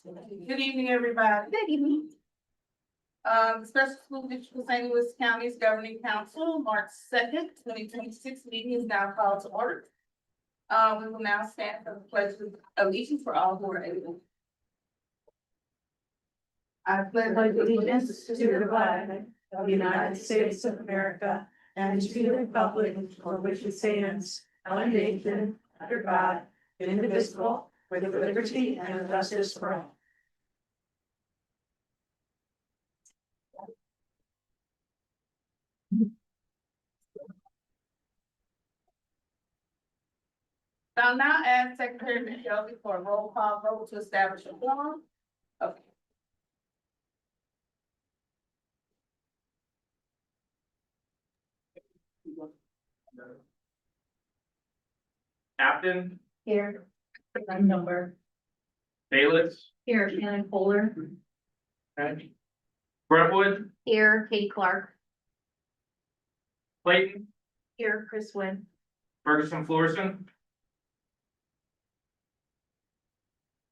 Good evening, everybody. Good evening. The Special School District of St. Louis County's Governing Council, March 2nd, 2026 meeting is now called to order. We will now stand for the pledge of allegiance for all who are able. I pledge Allegiance to the flag of the United States of America and to the republic for which it stands, one nation, under God, indivisible, with liberty and justice for all. I'll now ask Secretary Michelle for a roll call vote to establish a quorum. Okay. Captain, Here, number. Bayless, Here, Shannon Fuller. Brentwood, Here, Katie Clark. Clayton, Here, Chris Wynn. Ferguson, Florissant.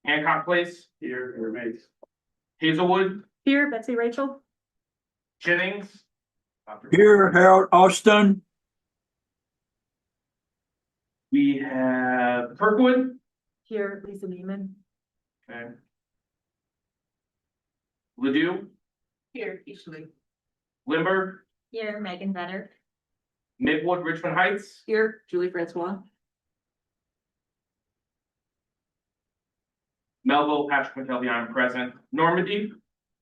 Hancock Place. Here, remains. Hazelwood, Here, Betsy Rachel. Jennings. Here, Harold Austin. We have Kirkwood. Here, Lisa Neiman. Okay. Ladue, Here, Eashley. Limber, Here, Megan Vetter. Midwood, Richmond Heights, Here, Julie Francois. Melville, Patrick McKelvey, I'm present. Normandy,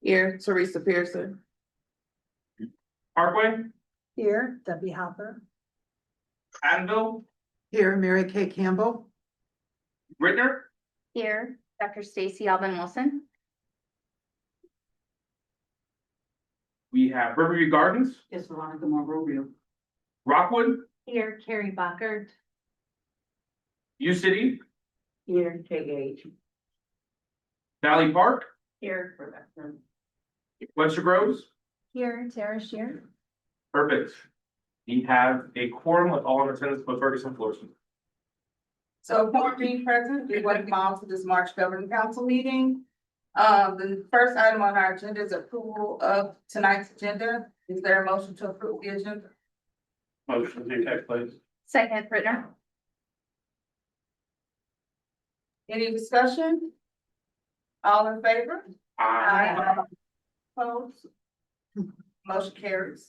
Here, Teresa Pearson. Parkway, Here, Debbie Hopper. Haddonville, Here, Mary Kay Campbell. Rittner, Here, Dr. Stacy Alvin Wilson. we have Riverview Gardens, Yes, Veronica Monrovia. Rockwood, Here, Carrie Bockert. U City, Here, KH. Valley Park, Here, Rebecca. Webster Groves. Here, Tara Shear. Perfect. We have a quorum with all in attendance but Ferguson, Florissant. So upon being present, we welcome all to this March Governing Council meeting. The first item on our agenda is approval of tonight's agenda. Is there a motion to approve the agenda? Motion to take place. Second, Brittner. Any discussion? All in favor? Opposed? Motion carries.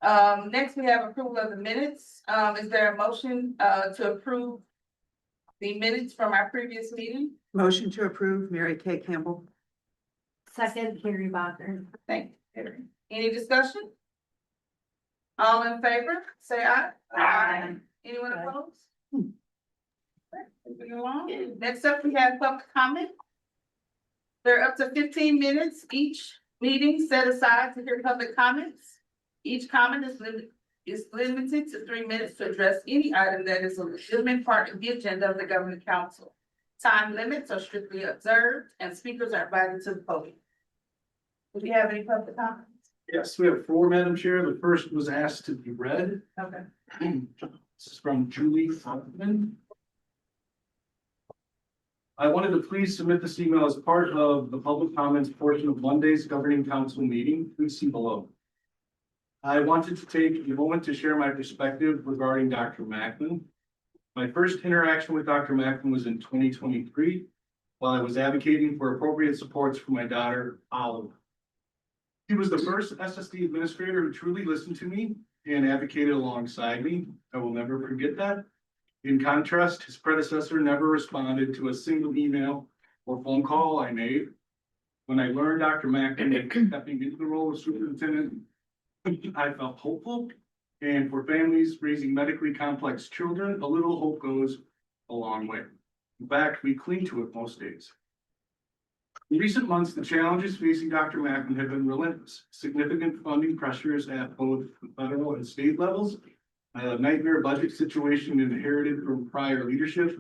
Next we have approval of the minutes. Is there a motion, to approve the minutes from our previous meeting? Motion to approve, Mary Kay Campbell. Second, Carrie Bockert. Thank you. Any discussion? All in favor, say aye. Aye. Anyone opposed? Moving along. Next up, we have public comment. There are up to 15 minutes each meeting set aside to hear public comments. Each comment is limited to 3 minutes to address any item that is a legitimate part of the agenda of the Governing Council. Time limits are strictly observed and speakers are invited to the podium. Do we have any public comments? Yes, we have 4, Madam Chair. The first was asked to be read. Okay. This is from Julie Fontman. I wanted to please submit this email as part of the public comments portion of Monday's Governing Council meeting. Please see below. I wanted to take a moment to share my perspective regarding Dr. Macklin. My first interaction with Dr. Macklin was in 2023, while I was advocating for appropriate supports for my daughter, Olive. He was the first SSD administrator who truly listened to me and advocated alongside me. I will never forget that. In contrast, his predecessor never responded to a single email or phone call I made. When I learned Dr. Macklin was stepping into the role of superintendent, I felt hopeful. And for families raising medically complex children, a little hope goes a long way. In fact, we cling to it most days. In recent months, the challenges facing Dr. Macklin have been relentless. Significant funding pressures at both the federal and state levels, a nightmare budget situation inherited from prior leadership,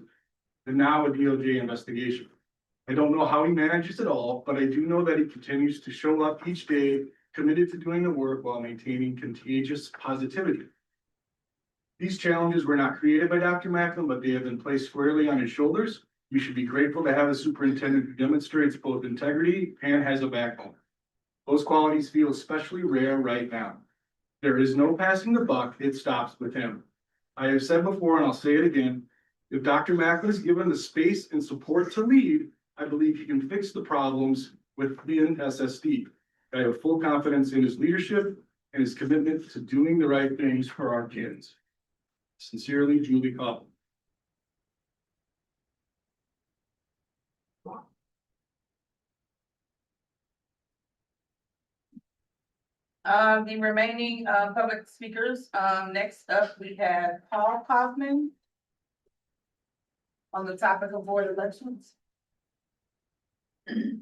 and now a DOJ investigation. I don't know how he manages it all, but I do know that he continues to show up each day, committed to doing the work while maintaining contagious positivity. These challenges were not created by Dr. Macklin, but they have been placed squarely on his shoulders. You should be grateful to have a superintendent who demonstrates both integrity and has a backbone. Those qualities feel especially rare right now. There is no passing the buck, it stops with him. I have said before and I'll say it again, if Dr. Macklin is given the space and support to lead, I believe he can fix the problems within SSD. I have full confidence in his leadership and his commitment to doing the right things for our kids. Sincerely, Julie Cobb. The remaining, public speakers, next up, we have Paul Kaufman on the topic of board elections. Good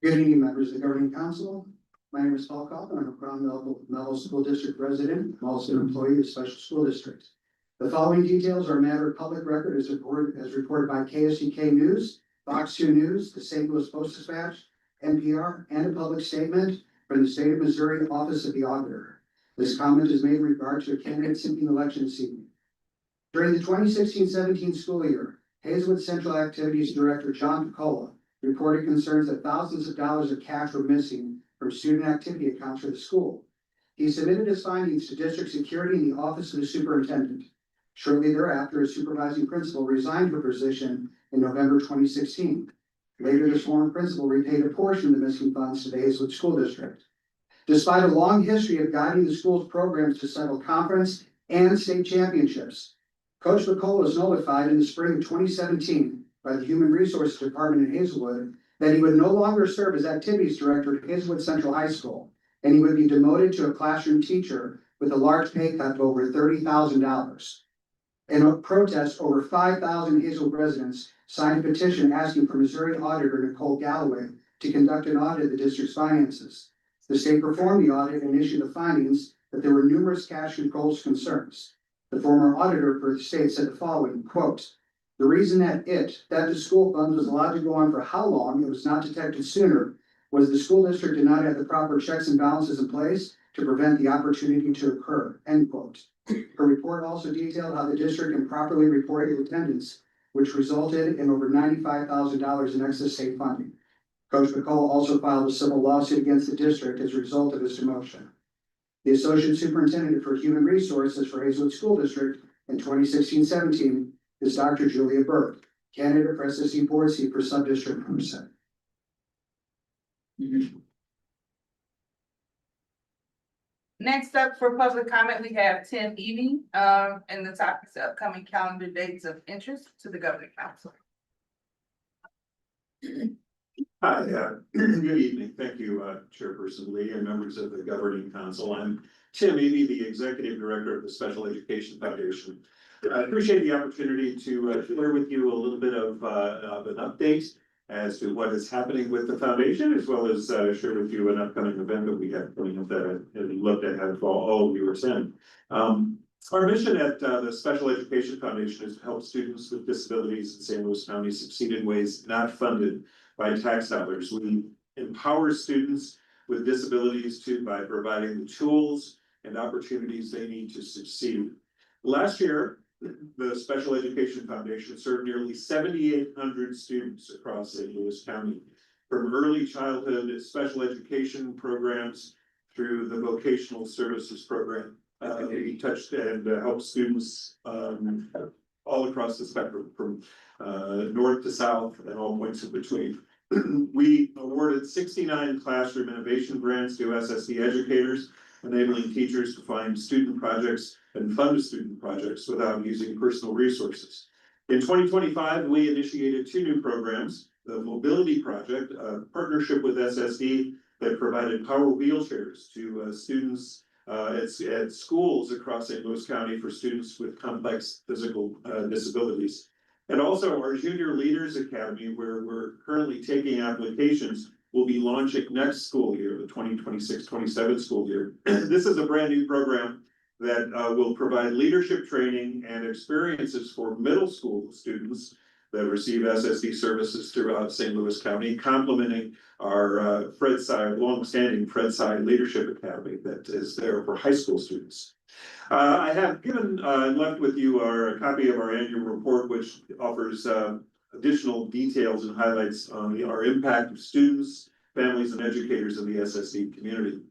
evening, members of the governing council. My name is Paul Kaufman. I'm a Crown Melville School District resident. I'm also an employee of the Special School District. The following details are a matter of public record as reported by KSEK News, Fox 2 News, the St. Louis Post-Dispatch, NPR, and a public statement from the State of Missouri Office of the Auditor. This comment is made in regard to a candidate seeking election this evening. During the 2016-17 school year, Hazelwood Central Activities Director John Picola reported concerns that thousands of dollars of cash were missing from student activity accounts for the school. He submitted his findings to district security in the office of the superintendent. Shortly thereafter, his supervising principal resigned her position in November 2016. Later, this former principal repaid a portion of the missing funds to the Hazelwood School District. Despite a long history of guiding the school's programs to several conference and state championships, Coach McCall was notified in the spring of 2017 by the Human Resources Department in Hazelwood that he would no longer serve as activities director at Hazelwood Central High School, and he would be demoted to a classroom teacher with a large pay cut of over $30,000. In a protest, over 5,000 Hazelwood residents signed a petition asking for Missouri Auditor Nicole Galloway to conduct an audit of the district's finances. The state performed the audit and issued the findings that there were numerous cash controls concerns. The former auditor for the state said the following, quote, "The reason that the school funds was allowed to go on for how long it was not detected sooner was the school district did not have the proper checks and balances in place to prevent the opportunity to occur," end quote. Her report also detailed how the district improperly reported attendance, which resulted in over $95,000 in excess state funding. Coach McCall also filed a civil lawsuit against the district as a result of his demotion. The Associate Superintendent for Human Resources for Hazelwood School District in 2016-17 is Dr. Julia Burke, candidate for SSD board seat for Subdistrict number 7. Next up for public comment, we have Tim Eby, and the topics of upcoming calendar dates of interest to the governing council. Hi, good evening. Thank you, Chairperson Lee and members of the Governing Council. I'm Tim Eby, the Executive Director of the Special Education Foundation. I appreciate the opportunity to share with you a little bit of an update as to what is happening with the foundation, as well as share with you an upcoming event that we have coming up that I looked at for all of you were sent. Our mission at the Special Education Foundation is to help students with disabilities in St. Louis County succeed in ways not funded by tax dollars. We empower students with disabilities by providing the tools and opportunities they need to succeed. Last year, the Special Education Foundation served nearly 7,800 students across St. Louis County, from early childhood special education programs through the vocational services program. We touched and helped students all across the spectrum, from north to south and all points in between. We awarded 69 classroom innovation grants to SSD educators, enabling teachers to find student projects and fund student projects without using personal resources. In 2025, we initiated 2 new programs: the Mobility Project, a partnership with SSD that provided power wheelchairs to students at schools across St. Louis County for students with complex physical disabilities. And also our Junior Leaders Academy, where we're currently taking applications, will be launching next school year, the 2026-27 school year. This is a brand new program that will provide leadership training and experiences for middle school students that receive SSD services throughout St. Louis County, complementing our longstanding Fred Side Leadership Academy that is there for high school students. I have given, left with you a copy of our annual report, which offers, additional details and highlights on our impact of students, families, and educators in the SSD community.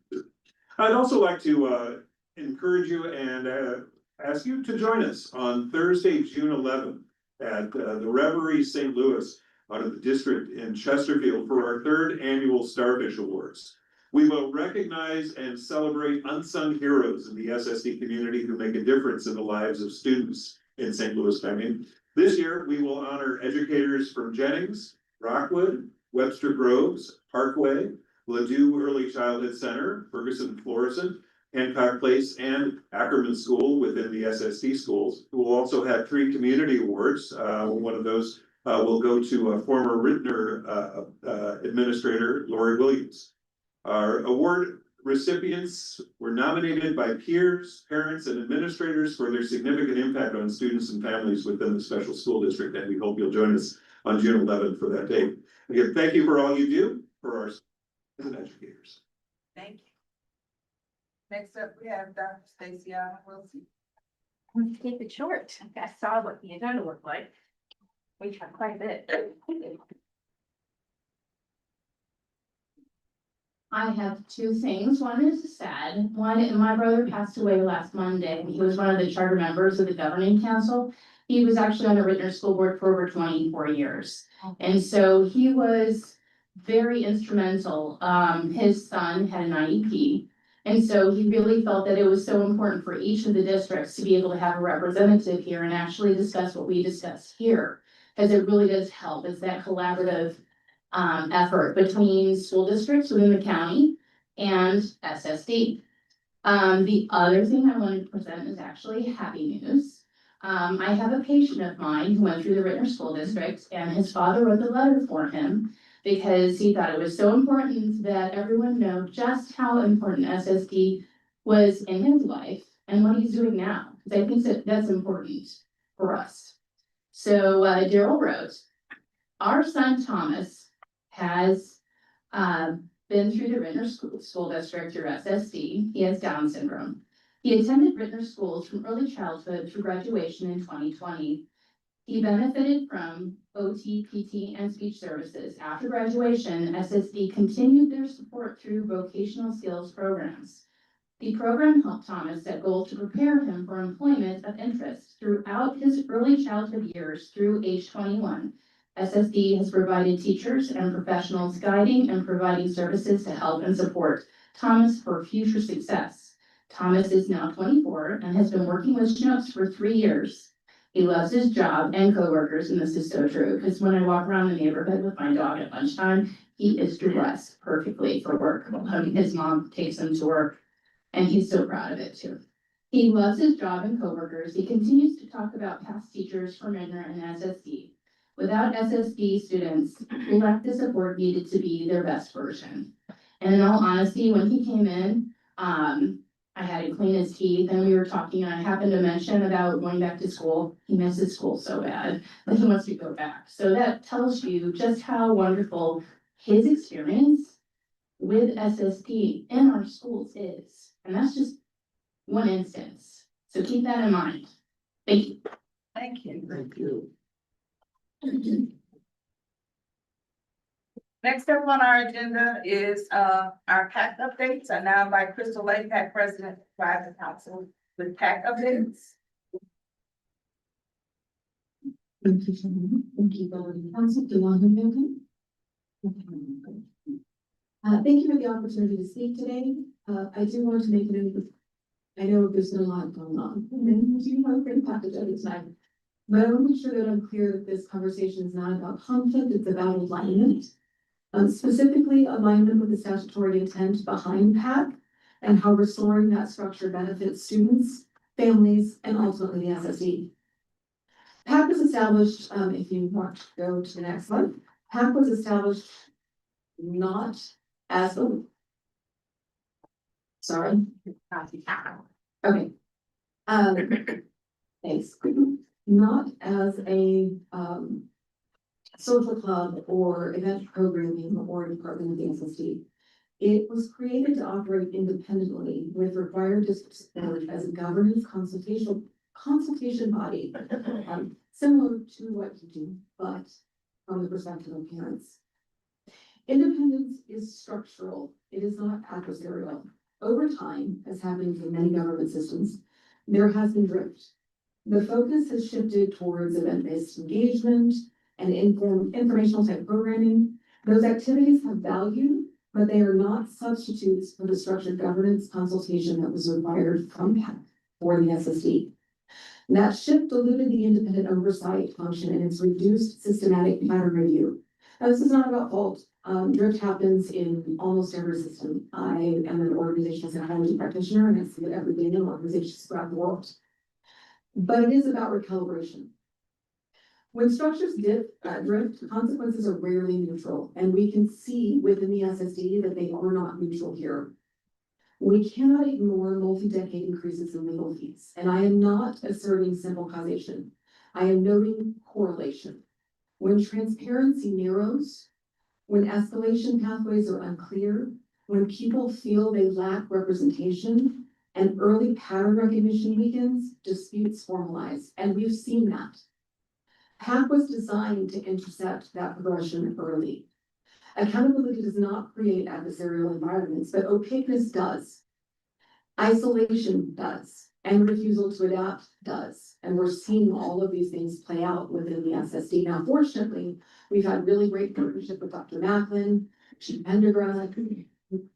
I'd also like to, encourage you and, ask you to join us on Thursday, June 11th at, the Reverie St. Louis out of the district in Chesterfield for our 3rd annual Starfish Awards. We will recognize and celebrate unsung heroes in the SSD community who make a difference in the lives of students in St. Louis County. This year, we will honor educators from Jennings, Rockwood, Webster Groves, Parkway, Ladue Early Childhood Center, Ferguson Florissant, Hancock Place, and Ackerman School within the SSD schools. We'll also have 3 community awards. One of those will go to a former Rittner administrator, Lori Williams. Our award recipients were nominated by peers, parents, and administrators for their significant impact on students and families within the special school district, and we hope you'll join us on June 11th for that date. Again, thank you for all you do for our students and educators. Thank you. Next up, we have Dr. Stacy Wilson. Let's keep it short. I saw what the agenda looked like. We have quite a bit. I have 2 things. One is sad. One, my brother passed away last Monday. He was one of the charter members of the governing council. He was actually on the Rittner School Board for over 24 years. And so he was very instrumental. His son had an IEP. And so he really felt that it was so important for each of the districts to be able to have a representative here and actually discuss what we discussed here. Because it really does help. It's that collaborative effort between school districts within the county and SSD. The other thing I wanted to present is actually happy news. I have a patient of mine who went through the Rittner School District, and his father wrote the letter for him because he thought it was so important that everyone know just how important SSD was in his life and what he's doing now. Because I think that's important for us. So Daryl wrote, our son Thomas has been through the Rittner School District through SSD. He has Down syndrome. He attended Rittner schools from early childhood through graduation in 2020. He benefited from OT, PT, and speech services. After graduation, SSD continued their support through vocational skills programs. The program helped Thomas set goals to prepare him for employment of interest throughout his early childhood years through age 21. SSD has provided teachers and professionals guiding and providing services to help and support Thomas for future success. Thomas is now 24 and has been working with Chinooks for 3 years. He loves his job and coworkers, and this is so true, because when I walk around the neighborhood with my dog at lunchtime, he is dressed perfectly for work. His mom takes him to work, and he's so proud of it too. He loves his job and coworkers. He continues to talk about past teachers from Rittner and SSD. Without SSD, students lack the support needed to be their best version. And in all honesty, when he came in, I had to clean his teeth, and we were talking, and I happened to mention about going back to school. He misses school so bad, but he wants to go back. So that tells you just how wonderful his experience with SSD in our schools is. And that's just one instance. So keep that in mind. Thank you. Thank you. Thank you. Next up on our agenda is our PAC updates. I now invite Crystal Lake, PAC President, to provide the council with PAC updates. Thank you so much. Thank you, Governing Council. Do you want to move in? Thank you for the opportunity to speak today. I do want to make it. I know there's been a lot going on, and we do have a great package at the time. But I want to make sure that I'm clear that this conversation is not about conflict, it's about alignment. Specifically alignment with the statutory intent behind PAC and how restoring that structure benefits students, families, and ultimately the SSD. PAC was established, if you want to go to the next one, PAC was established not as a. Sorry. Okay. Thanks. Not as a social club or event programming or department of the SSD. It was created to operate independently with required district support as a governance consultation body, similar to what you do, but from the perspective of parents. Independence is structural, it is not adversarial. Over time, as happens in many government systems, there has been drift. The focus has shifted towards event-based engagement and informational type programming. Those activities have value, but they are not substitutes for the structured governance consultation that was required from PAC for the SSD. That shift diluted the independent oversight function and it's reduced systematic pattern review. Now, this is not about fault. Drift happens in almost every system. I am an organizational psychology practitioner and I see it every day in organizations throughout the world. But it is about recalibration. When structures drift, consequences are rarely neutral, and we can see within the SSD that they are not neutral here. We cannot ignore multi-decade increases in legal fees, and I am not asserting simple causation. I am noting correlation. When transparency narrows, when escalation pathways are unclear, when people feel they lack representation, and early pattern recognition weakens, disputes formalize, and we've seen that. PAC was designed to intercept that progression early. Accountability does not create adversarial environments, but opaqueness does. Isolation does, and refusal to adapt does. And we're seeing all of these things play out within the SSD. Now, fortunately, we've had really great partnership with Dr. Macklin, Chief Pendergrass,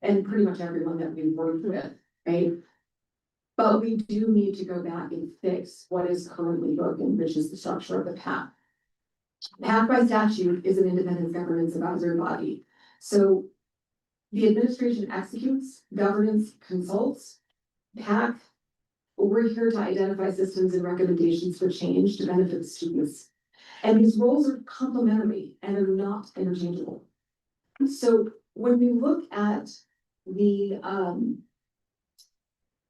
and pretty much everyone that we've worked with, right? But we do need to go back and fix what is currently broken, which is the structure of the PAC. PAC by statute is an independent governance advisory body. So the administration executes, governance consults. PAC, we're here to identify systems and recommendations for change to benefit students. And these roles are complementary and are not interchangeable. So when we look at the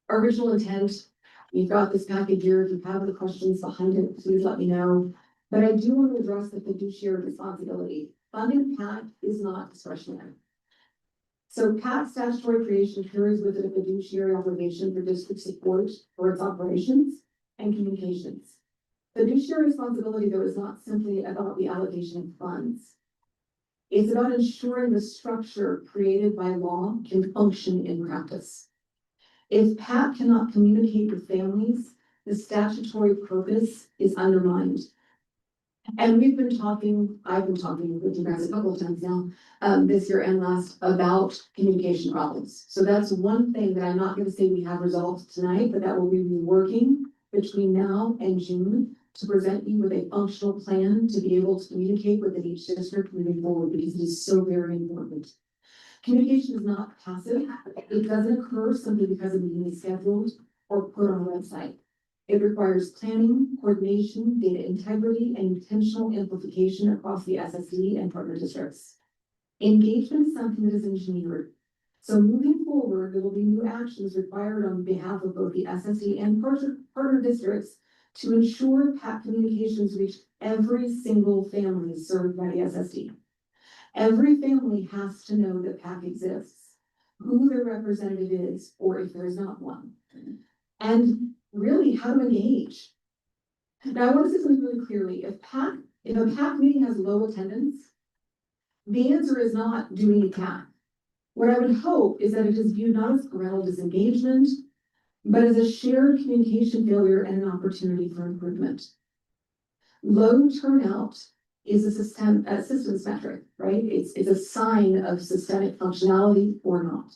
original intent, we've got this package here. If you have the questions behind it, please let me know. But I do want to address the fiduciary responsibility. Funding PAC is not discretionary. So PAC statutory creation carries with it a fiduciary obligation for district support for its operations and communications. Fiduciary responsibility, though, is not simply about the allocation of funds. It's about ensuring the structure created by law can function in practice. If PAC cannot communicate with families, the statutory purpose is undermined. And I've been talking with you guys a couple of times now, this year and last, about communication problems. So that's one thing that I'm not going to say we have resolved tonight, but that will be working between now and June to present you with a functional plan to be able to communicate within each district moving forward, because it is so very important. Communication is not passive. It doesn't occur simply because a meeting is scheduled or put on a website. It requires planning, coordination, data integrity, and intentional amplification across the SSD and partner districts. Engagement is something that is engineered. So moving forward, there will be new actions required on behalf of both the SSD and partner districts to ensure PAC communications reach every single family served by the SSD. Every family has to know that PAC exists, who their representative is, or if there is not one, and really how to engage. Now, I want to say something really clearly. If a PAC meeting has low attendance, the answer is not doing a PAC. What I would hope is that it is viewed not as parental disengagement, but as a shared communication failure and an opportunity for improvement. Low turnout is a systems metric, right? It's a sign of systemic functionality or not.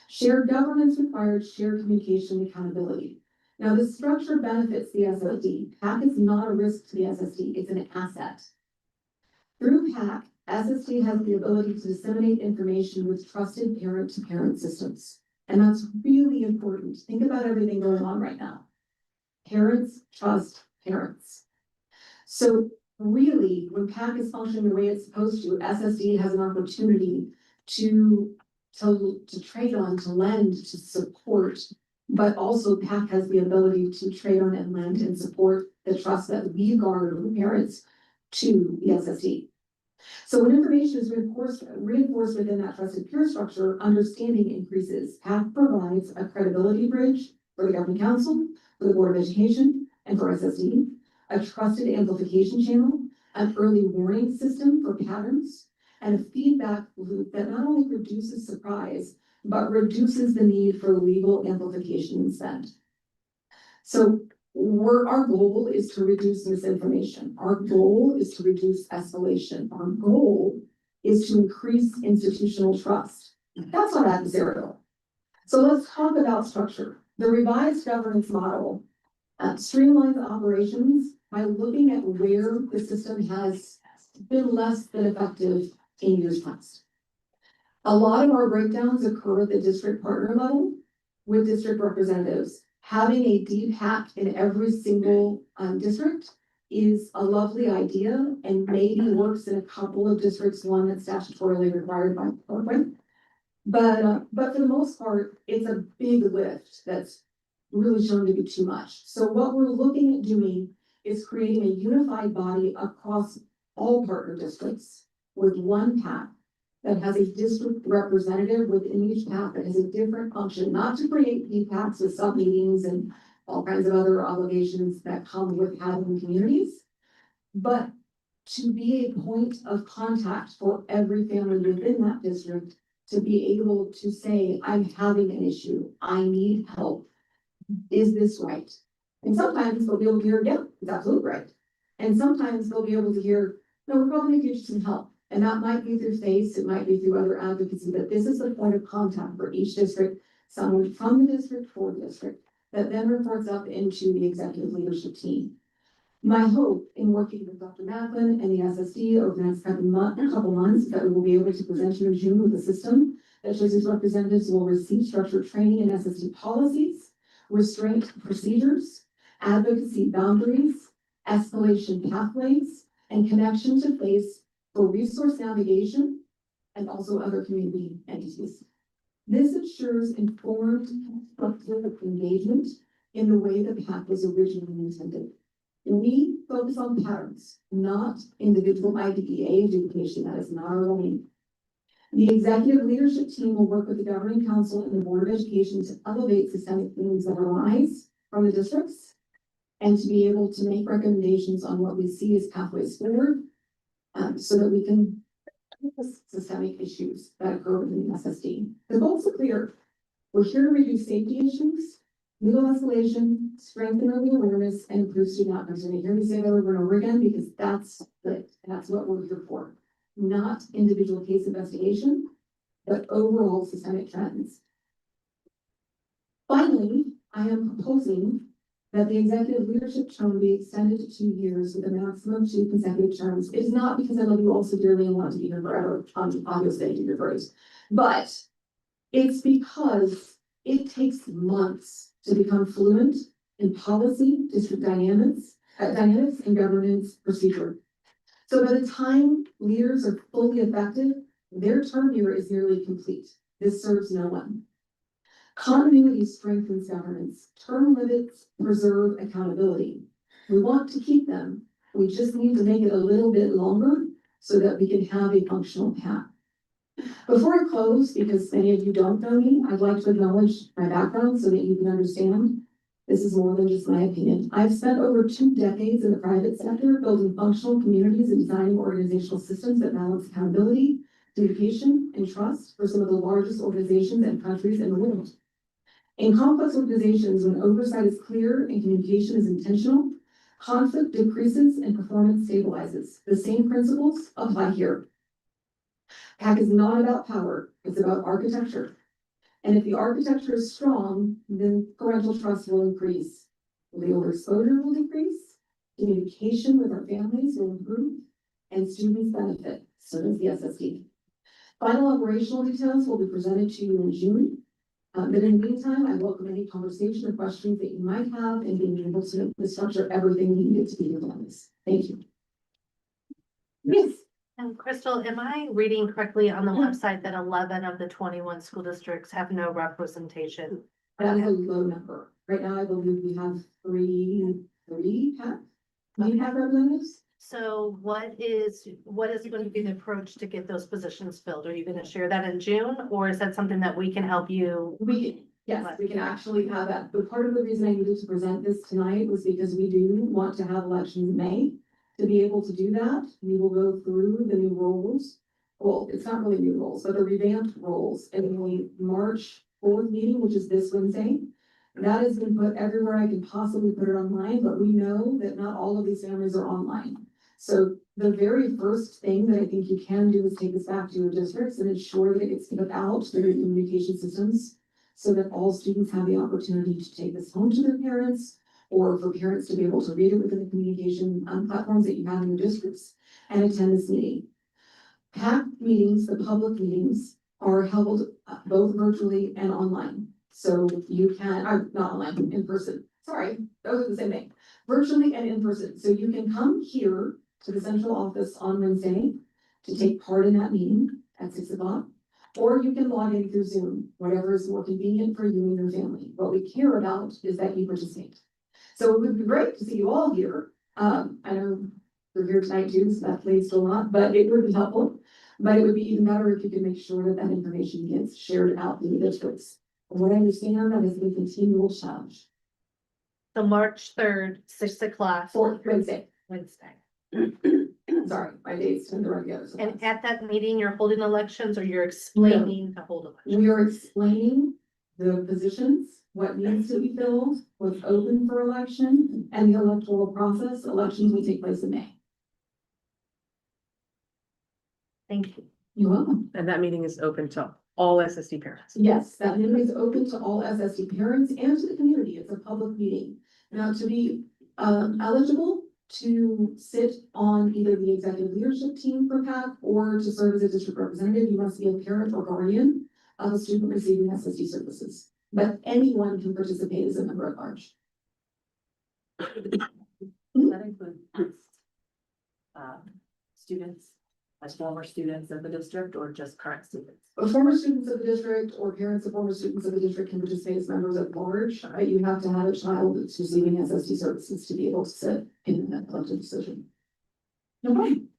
Shared governance requires shared communication and accountability. Now, the structure benefits the SSD. PAC is not a risk to the SSD, it's an asset. Through PAC, SSD has the ability to disseminate information with trusted parent-to-parent systems. And that's really important. Think about everything going on right now. Parents trust parents. So really, when PAC is functioning the way it's supposed to, SSD has an opportunity to trade on, to lend, to support, but also PAC has the ability to trade on and lend and support the trust that we garner from parents to the SSD. So when information is reinforced within that trusted peer structure, understanding increases. PAC provides a credibility bridge for the governing council, for the Board of Education, and for SSD, a trusted amplification channel, an early warning system for patterns, and a feedback loop that not only reduces surprise, but reduces the need for legal amplification instead. So our goal is to reduce misinformation. Our goal is to reduce escalation. Our goal is to increase institutional trust. That's not adversarial. So let's talk about structure. The revised governance model streamlines operations by looking at where the system has been less than effective in years past. A lot of our breakdowns occur at the district partner level with district representatives. Having a deep hack in every single district is a lovely idea and maybe works in a couple of districts, one that's statutorily required by corporate. But for the most part, it's a big lift that's really shown to be too much. So what we're looking at doing is creating a unified body across all partner districts with one PAC that has a district representative within each PAC that has a different function, not to create PPACs with sub meetings and all kinds of other obligations that come with having communities, but to be a point of contact for every family within that district to be able to say, I'm having an issue, I need help. Is this right? And sometimes they'll be able to hear, yeah, it's absolutely right. And sometimes they'll be able to hear, no, we're probably gonna get you some help. And that might be through FACE, it might be through other advocacy, but this is the point of contact for each district, someone from the district for the district, that then reports up into the executive leadership team. My hope in working with Dr. Macklin and the SSD over the next couple months is that we will be able to present you in June with a system that shows these representatives will receive structured training in SSD policies, restraint procedures, advocacy boundaries, escalation pathways, and connection to FACE for resource navigation and also other community entities. This ensures informed, constructive engagement in the way the PAC was originally intended. We focus on patterns, not individual IDEA adjudication. That is not our lane. The executive leadership team will work with the governing council and the Board of Education to elevate systemic themes that arise from the districts and to be able to make recommendations on what we see as pathways forward so that we can address systemic issues that occur within the SSD. The goals are clear. We're here to reduce safety issues, legal escalation, strengthen early awareness, and improve student outcomes. And you hear me say that over and over again because that's what we're here for. Not individual case investigation, but overall systemic trends. Finally, I am proposing that the executive leadership term be extended to 2 years with a maximum of 2 consecutive terms. It is not because I love you all so dearly and want to be here forever, obviously, to your phrase, but it's because it takes months to become fluent in policy, district dynamics, and governance procedure. So by the time leaders are fully effective, their term here is nearly complete. This serves no one. Continuity strengthens governance. Term limits preserve accountability. We want to keep them. We just need to make it a little bit longer so that we can have a functional path. Before I close, because many of you don't know me, I'd like to acknowledge my background so that you can understand this is more than just my opinion. I've spent over 2 decades in the private sector building functional communities and designing organizational systems that balance accountability, communication, and trust for some of the largest organizations and countries in the world. In complex organizations, when oversight is clear and communication is intentional, conflict decreases and performance stabilizes. The same principles apply here. PAC is not about power, it's about architecture. And if the architecture is strong, then parental trust will increase. Legal exposure will decrease, communication with our families will improve, and students benefit, so does the SSD. Final operational details will be presented to you in June. But in the meantime, I welcome any conversation or questions that you might have and being able to structure everything needed to be your plans. Thank you. Yes. And Crystal, am I reading correctly on the website that 11 of the 21 school districts have no representation? That is a low number. Right now, I believe we have three PAC representatives. So what is going to be the approach to get those positions filled? Are you gonna share that in June, or is that something that we can help you? We can, yes, we can actually have that, but part of the reason I needed to present this tonight was because we do want to have elections in May. To be able to do that, we will go through the new rules. Well, it's not really new rules, but the revamped rules in the March 4th meeting, which is this Wednesday. That has been put everywhere I can possibly put it online, but we know that not all of these families are online. So the very first thing that I think you can do is take this back to your districts and ensure that it gets put out through your communication systems, so that all students have the opportunity to take this home to their parents, or for parents to be able to read it within the communication platforms that you have in your districts and attend this meeting. PAC meetings, the public meetings, are held both virtually and online. So you can, not online, in person, sorry, those are the same thing, virtually and in person. So you can come here to the central office on Wednesday to take part in that meeting at 6 o'clock. Or you can log in through Zoom, whatever is more convenient for you and your family. What we care about is that you participate. So it would be great to see you all here. I know you're here tonight too, so that plays a lot, but it would be helpful. But it would be even better if you could make sure that that information gets shared out through the districts. From what I understand, that is a continual challenge. The March 3rd, 6 o'clock. For Wednesday. Wednesday. Sorry, my dates tend to run together. And at that meeting, you're holding elections, or you're explaining to hold elections? We are explaining the positions, what needs to be filled, what's open for election, and the electoral process. Elections will take place in May. Thank you. You're welcome. And that meeting is open to all SSD parents. Yes, that meeting is open to all SSD parents and to the community. It's a public meeting. Now, to be eligible to sit on either the executive leadership team for PAC or to serve as a district representative, you must be a parent or guardian of a student receiving SSD services. But anyone can participate as a member at large. Does that include students, as former students of the district, or just current students? Former students of the district or parents of former students of the district can participate as members at large. You have to have a child that's receiving SSD services to be able to sit in that elected decision. No problem.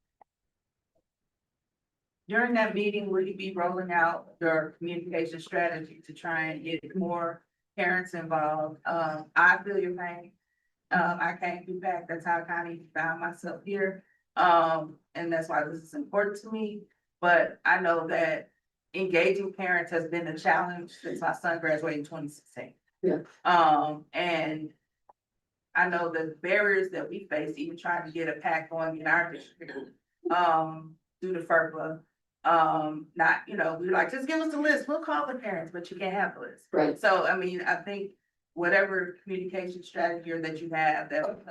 During that meeting, will you be rolling out your communication strategy to try and get more parents involved? I feel your pain. I came through PAC, that's how I kind of found myself here. And that's why this is important to me. But I know that engaging parents has been a challenge since my son graduated in 2016. Yeah. And I know the barriers that we face, even trying to get a PAC going in our district, due to FERPA. Not, we're like, just give us a list, we'll call the parents, but you can't have the list. Right. So, I mean, I think whatever communication strategy or that you have, that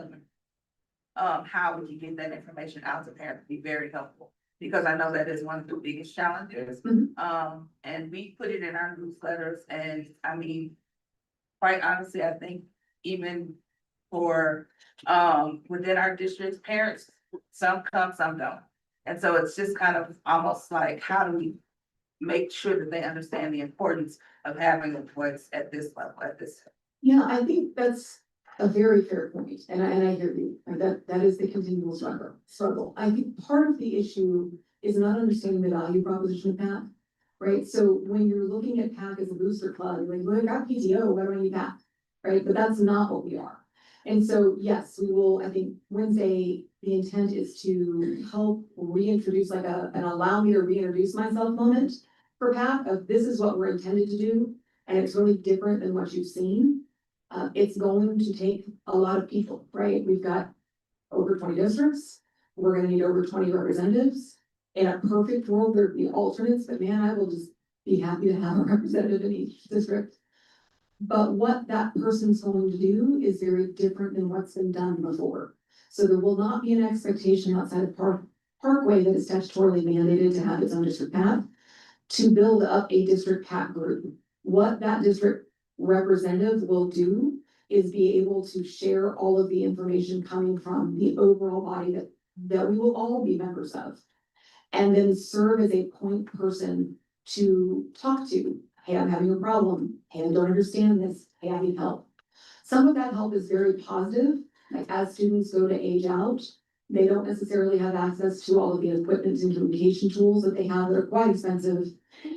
how would you get that information out to parents would be very helpful. Because I know that is one of the biggest challenges. And we put it in our newsletters, and I mean, quite honestly, I think even for, within our districts, parents, some come, some don't. And so it's just kind of almost like, how do we make sure that they understand the importance of having a voice at this level, at this? Yeah, I think that's a very fair point, and I hear you. Like that is the continual struggle. I think part of the issue is not understanding the value proposition of PAC, right? So when you're looking at PAC as a booster club, you're like, well, I got PTO, why do I need PAC, right? But that's not what we are. And so, yes, we will, I think Wednesday, the intent is to help reintroduce like an allow me to reintroduce myself moment for PAC of this is what we're intended to do. And it's really different than what you've seen. It's going to take a lot of people, right? We've got over 20 districts. We're gonna need over 20 representatives. In a perfect world, there'd be alternates, but man, I will just be happy to have a representative in each district. But what that person's going to do is very different than what's been done before. So there will not be an expectation outside of Parkway that is statutorily mandated to have its own district PAC to build up a district PAC group. What that district representative will do is be able to share all of the information coming from the overall body that we will all be members of. And then serve as a point person to talk to. Hey, I'm having a problem. Hey, I don't understand this. Hey, I need help. Some of that help is very positive. Like as students go to age out, They don't necessarily have access to all of the equipment and communication tools that they have that are quite expensive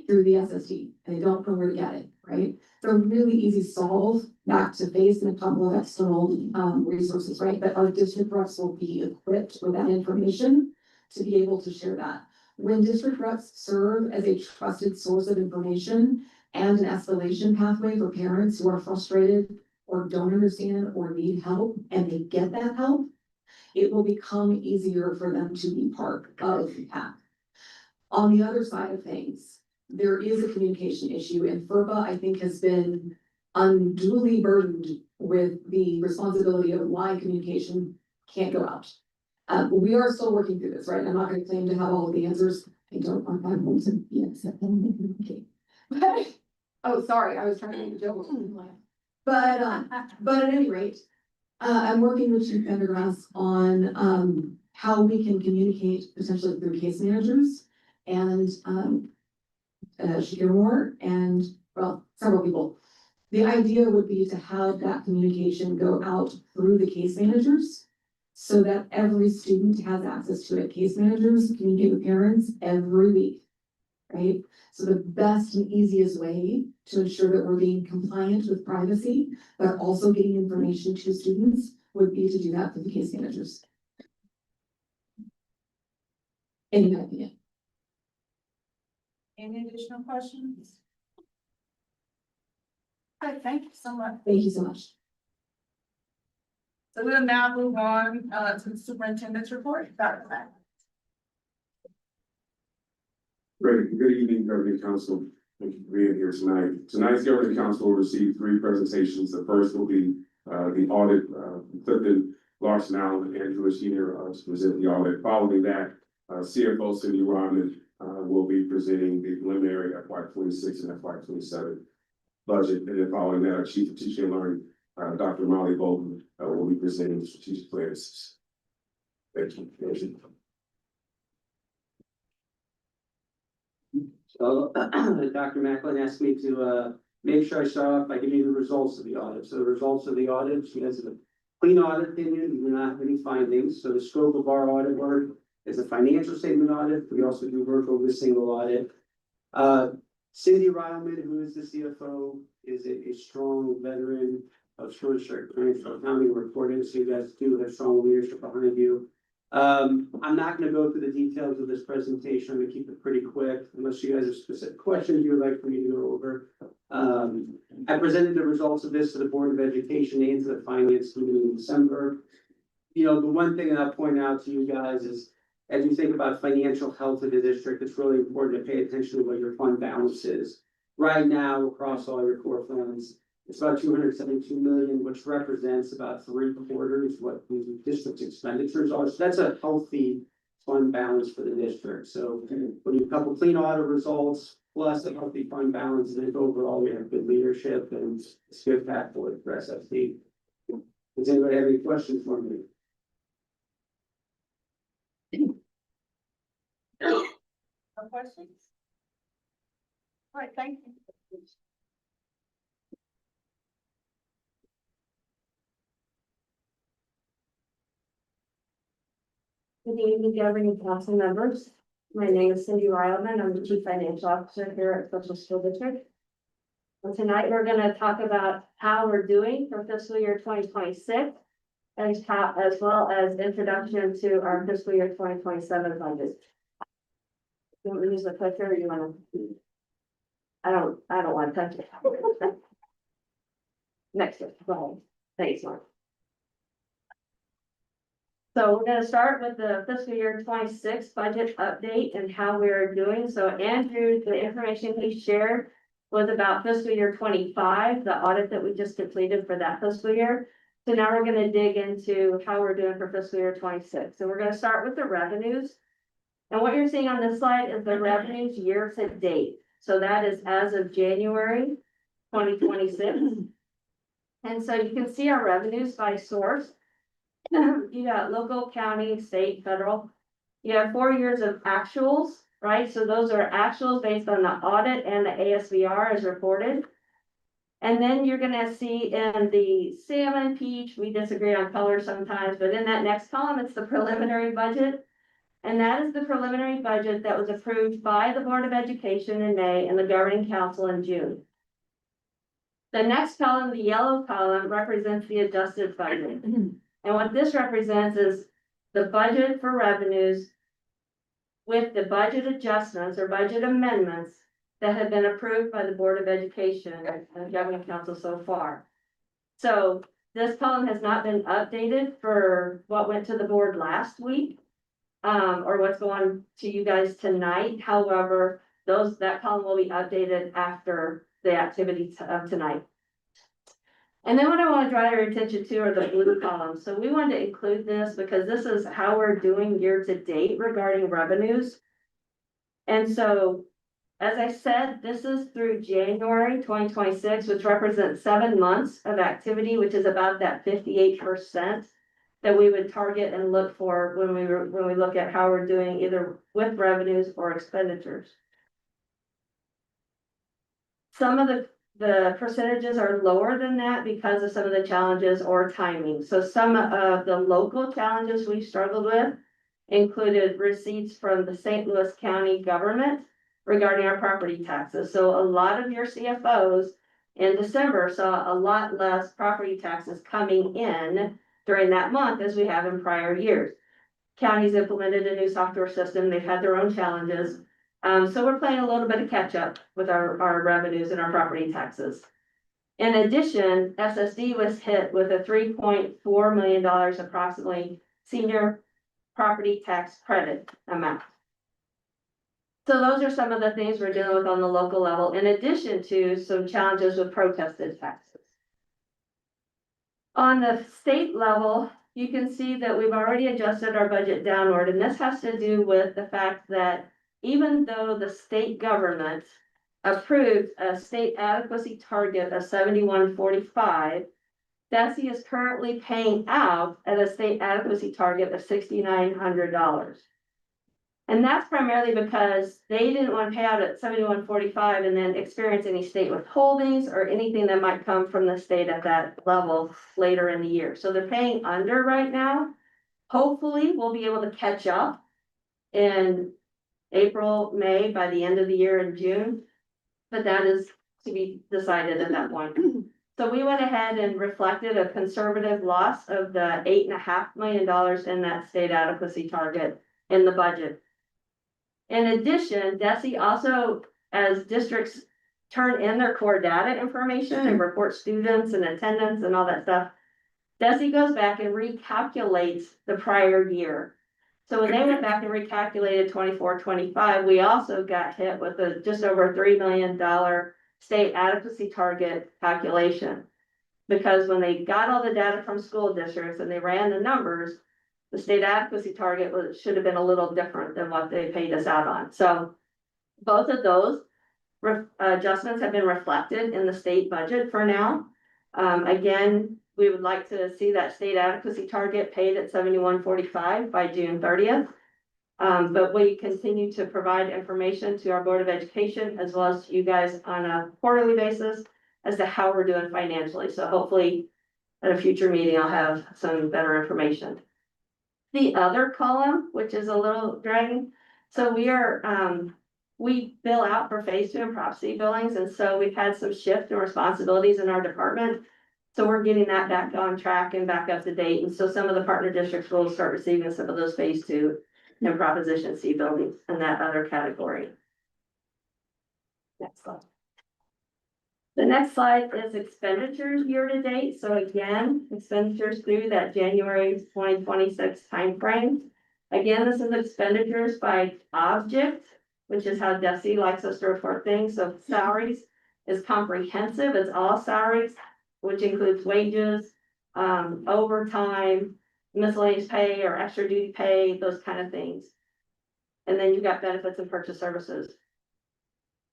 through the SSD. And they don't know where to get it, right? They're really easy solve back to face and a couple of external resources, right? But our district reps will be equipped with that information to be able to share that. When district reps serve as a trusted source of information and an escalation pathway for parents who are frustrated or don't understand or need help, and they get that help, it will become easier for them to be part of that. On the other side of things, there is a communication issue, and FERPA, I think, has been unduly burdened with the responsibility of why communication can't go out. We are still working through this, right? I'm not gonna claim to have all of the answers. I don't want my home to be upset. Okay. Oh, sorry, I was trying to make a joke. But at any rate, I'm working with Chief Pendergrass on, how we can communicate potentially through case managers and, Shakir Moore and, well, several people. The idea would be to have that communication go out through the case managers so that every student has access to it. Case managers communicate with parents every week, right? So the best and easiest way to ensure that we're being compliant with privacy, but also getting information to students would be to do that for the case managers. In my opinion. Any additional questions? Okay, thank you so much. Thank you so much. So we'll now move on to the superintendent's report. Dr. Mack. Great. Good evening, Governing Council. Thank you for being here tonight. Tonight's Governing Council will receive 3 presentations. The first will be the audit, Clifton, Larson Allen, and Andrew Senior to present the audit. Following that, CFO Cindy Ryman will be presenting the preliminary FY26 and FY27 budget. And then following that, our Chief of Teaching and Learning, Dr. Molly Bolton, will be presenting strategic plans. Thank you. So Dr. Macklin asked me to make sure I start off by giving you the results of the audit. So the results of the audit, she has a clean audit opinion, we do not have any findings. So the scope of our audit work is a financial statement audit. We also do work over a single audit. Cindy Ryman, who is the CFO, is a strong veteran of school district financial accounting reporting. So you guys do have strong leadership behind you. I'm not going to go through the details of this presentation. I'm going to keep it pretty quick unless you guys have specific questions you would like for me to go over. I presented the results of this to the Board of Education and to the Finance Committee in December. You know, the one thing that I'll point out to you guys is, as you think about financial health of the district, it's really important to pay attention to what your fund balance is. Right now, across all your core funds, it's about 272 million, which represents about 3/4 what the district's expenditures are. So that's a healthy fund balance for the district. So when you couple clean audit results plus a healthy fund balance, then overall we have good leadership and it's good path forward for SFD. Does anybody have any questions for me? No questions? All right, thank you. Good evening, governing council members. My name is Cindy Ryleman. I'm the Chief Financial Officer here at Special School District. And tonight we're going to talk about how we're doing for fiscal year 2026, as well as introduction to our fiscal year 2027 budget. You want me to use the clicker or you want to? I don't want to touch it. Next one. Go ahead. Thanks, Mark. So we're gonna start with the fiscal year 26 budget update and how we're doing. So Andrew, the information he shared was about fiscal year 25, the audit that we just completed for that fiscal year. So now we're gonna dig into how we're doing for fiscal year 26. So we're gonna start with the revenues. And what you're seeing on this slide is the revenues year to date. So that is as of January 2026. And so you can see our revenues by source. You got local, county, state, federal. You have 4 years of actuals, right? So those are actuals based on the audit and the ASVR as reported. And then you're gonna see in the salmon peach, we disagree on color sometimes, but in that next column, it's the preliminary budget. And that is the preliminary budget that was approved by the Board of Education in May and the Governing Council in June. The next column, the yellow column, represents the adjusted budget. And what this represents is the budget for revenues with the budget adjustments or budget amendments that have been approved by the Board of Education and Governing Council so far. So this column has not been updated for what went to the board last week, or what's going to you guys tonight. However, that column will be updated after the activities of tonight. And then what I want to draw your attention to are the blue columns. So we wanted to include this because this is how we're doing year to date regarding revenues. And so, as I said, this is through January 2026, which represents 7 months of activity, which is about that 58% that we would target and look for when we look at how we're doing either with revenues or expenditures. Some of the percentages are lower than that because of some of the challenges or timing. So some of the local challenges we struggled with included receipts from the St. Louis County government regarding our property taxes. So a lot of your CFOs in December saw a lot less property taxes coming in during that month as we have in prior years. Counties implemented a new software system. They've had their own challenges. So we're playing a little bit of catch up with our revenues and our property taxes. In addition, SSD was hit with a $3.4 million approximately senior property tax credit amount. So those are some of the things we're dealing with on the local level, in addition to some challenges with protested taxes. On the state level, you can see that we've already adjusted our budget downward, and this has to do with the fact that even though the state government approved a state adequacy target of 7145, DESE is currently paying out at a state adequacy target of $6,900. And that's primarily because they didn't want to pay out at 7145 and then experience any state withholdings or anything that might come from the state at that level later in the year. So they're paying under right now. Hopefully we'll be able to catch up in April, May, by the end of the year in June. But that is to be decided at that point. So we went ahead and reflected a conservative loss of the $8.5 million in that state adequacy target in the budget. In addition, DESE also, as districts turn in their core data information and report students and attendance and all that stuff, DESE goes back and recalculates the prior year. So when they went back and recalculated 24-25, we also got hit with a just over $3 million state adequacy target calculation. Because when they got all the data from school districts and they ran the numbers, the state adequacy target should have been a little different than what they paid us out on. So both of those adjustments have been reflected in the state budget for now. Again, we would like to see that state adequacy target paid at 7145 by June 30th. But we continue to provide information to our Board of Education as well as to you guys on a quarterly basis as to how we're doing financially. So hopefully at a future meeting, I'll have some better information. The other column, which is a little dragging, so we bill out for phase 2 and Prop C billings, and so we've had some shift in responsibilities in our department. So we're getting that back on track and back up to date, and so some of the partner districts will start receiving some of those phase 2 and Proposition C billings in that other category. Next slide. The next slide is expenditures year to date. So again, expenditures through that January 2026 timeframe. Again, this is expenditures by object, which is how DESE likes us to report things. So salaries is comprehensive. It's all salaries, which includes wages, overtime, miscellaneous pay or extra duty pay, those kind of things. And then you've got benefits and purchase services.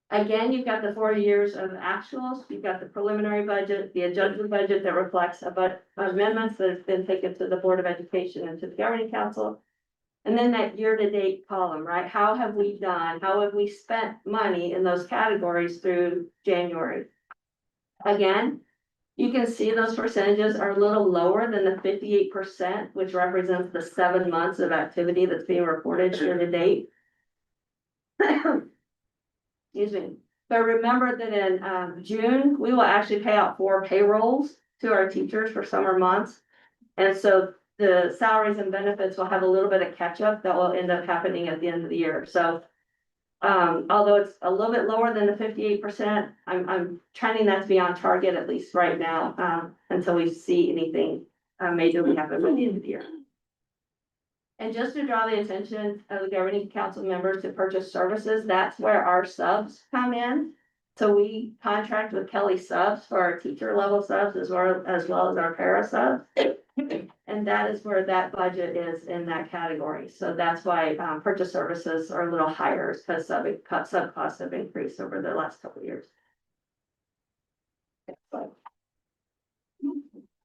Again, you've got the 4 years of actuals, you've got the preliminary budget, the adjusted budget that reflects about amendments that have been taken to the Board of Education and to the Governing Council. And then that year-to-date column, right? How have we done? How have we spent money in those categories through January? Again, you can see those percentages are a little lower than the 58%, which represents the 7 months of activity that's being reported year to date. Excuse me. But remember that in June, we will actually pay out 4 payrolls to our teachers for summer months. And so the salaries and benefits will have a little bit of catch up that will end up happening at the end of the year. So although it's a little bit lower than the 58%, I'm trending that to be on target at least right now, until we see anything majorly happen by the end of the year. And just to draw the attention of the governing council members to purchase services, that's where our subs come in. So we contract with Kelly Subs for our teacher level subs as well as our para subs. And that is where that budget is in that category. So that's why purchase services are a little higher because sub costs have increased over the last couple of years.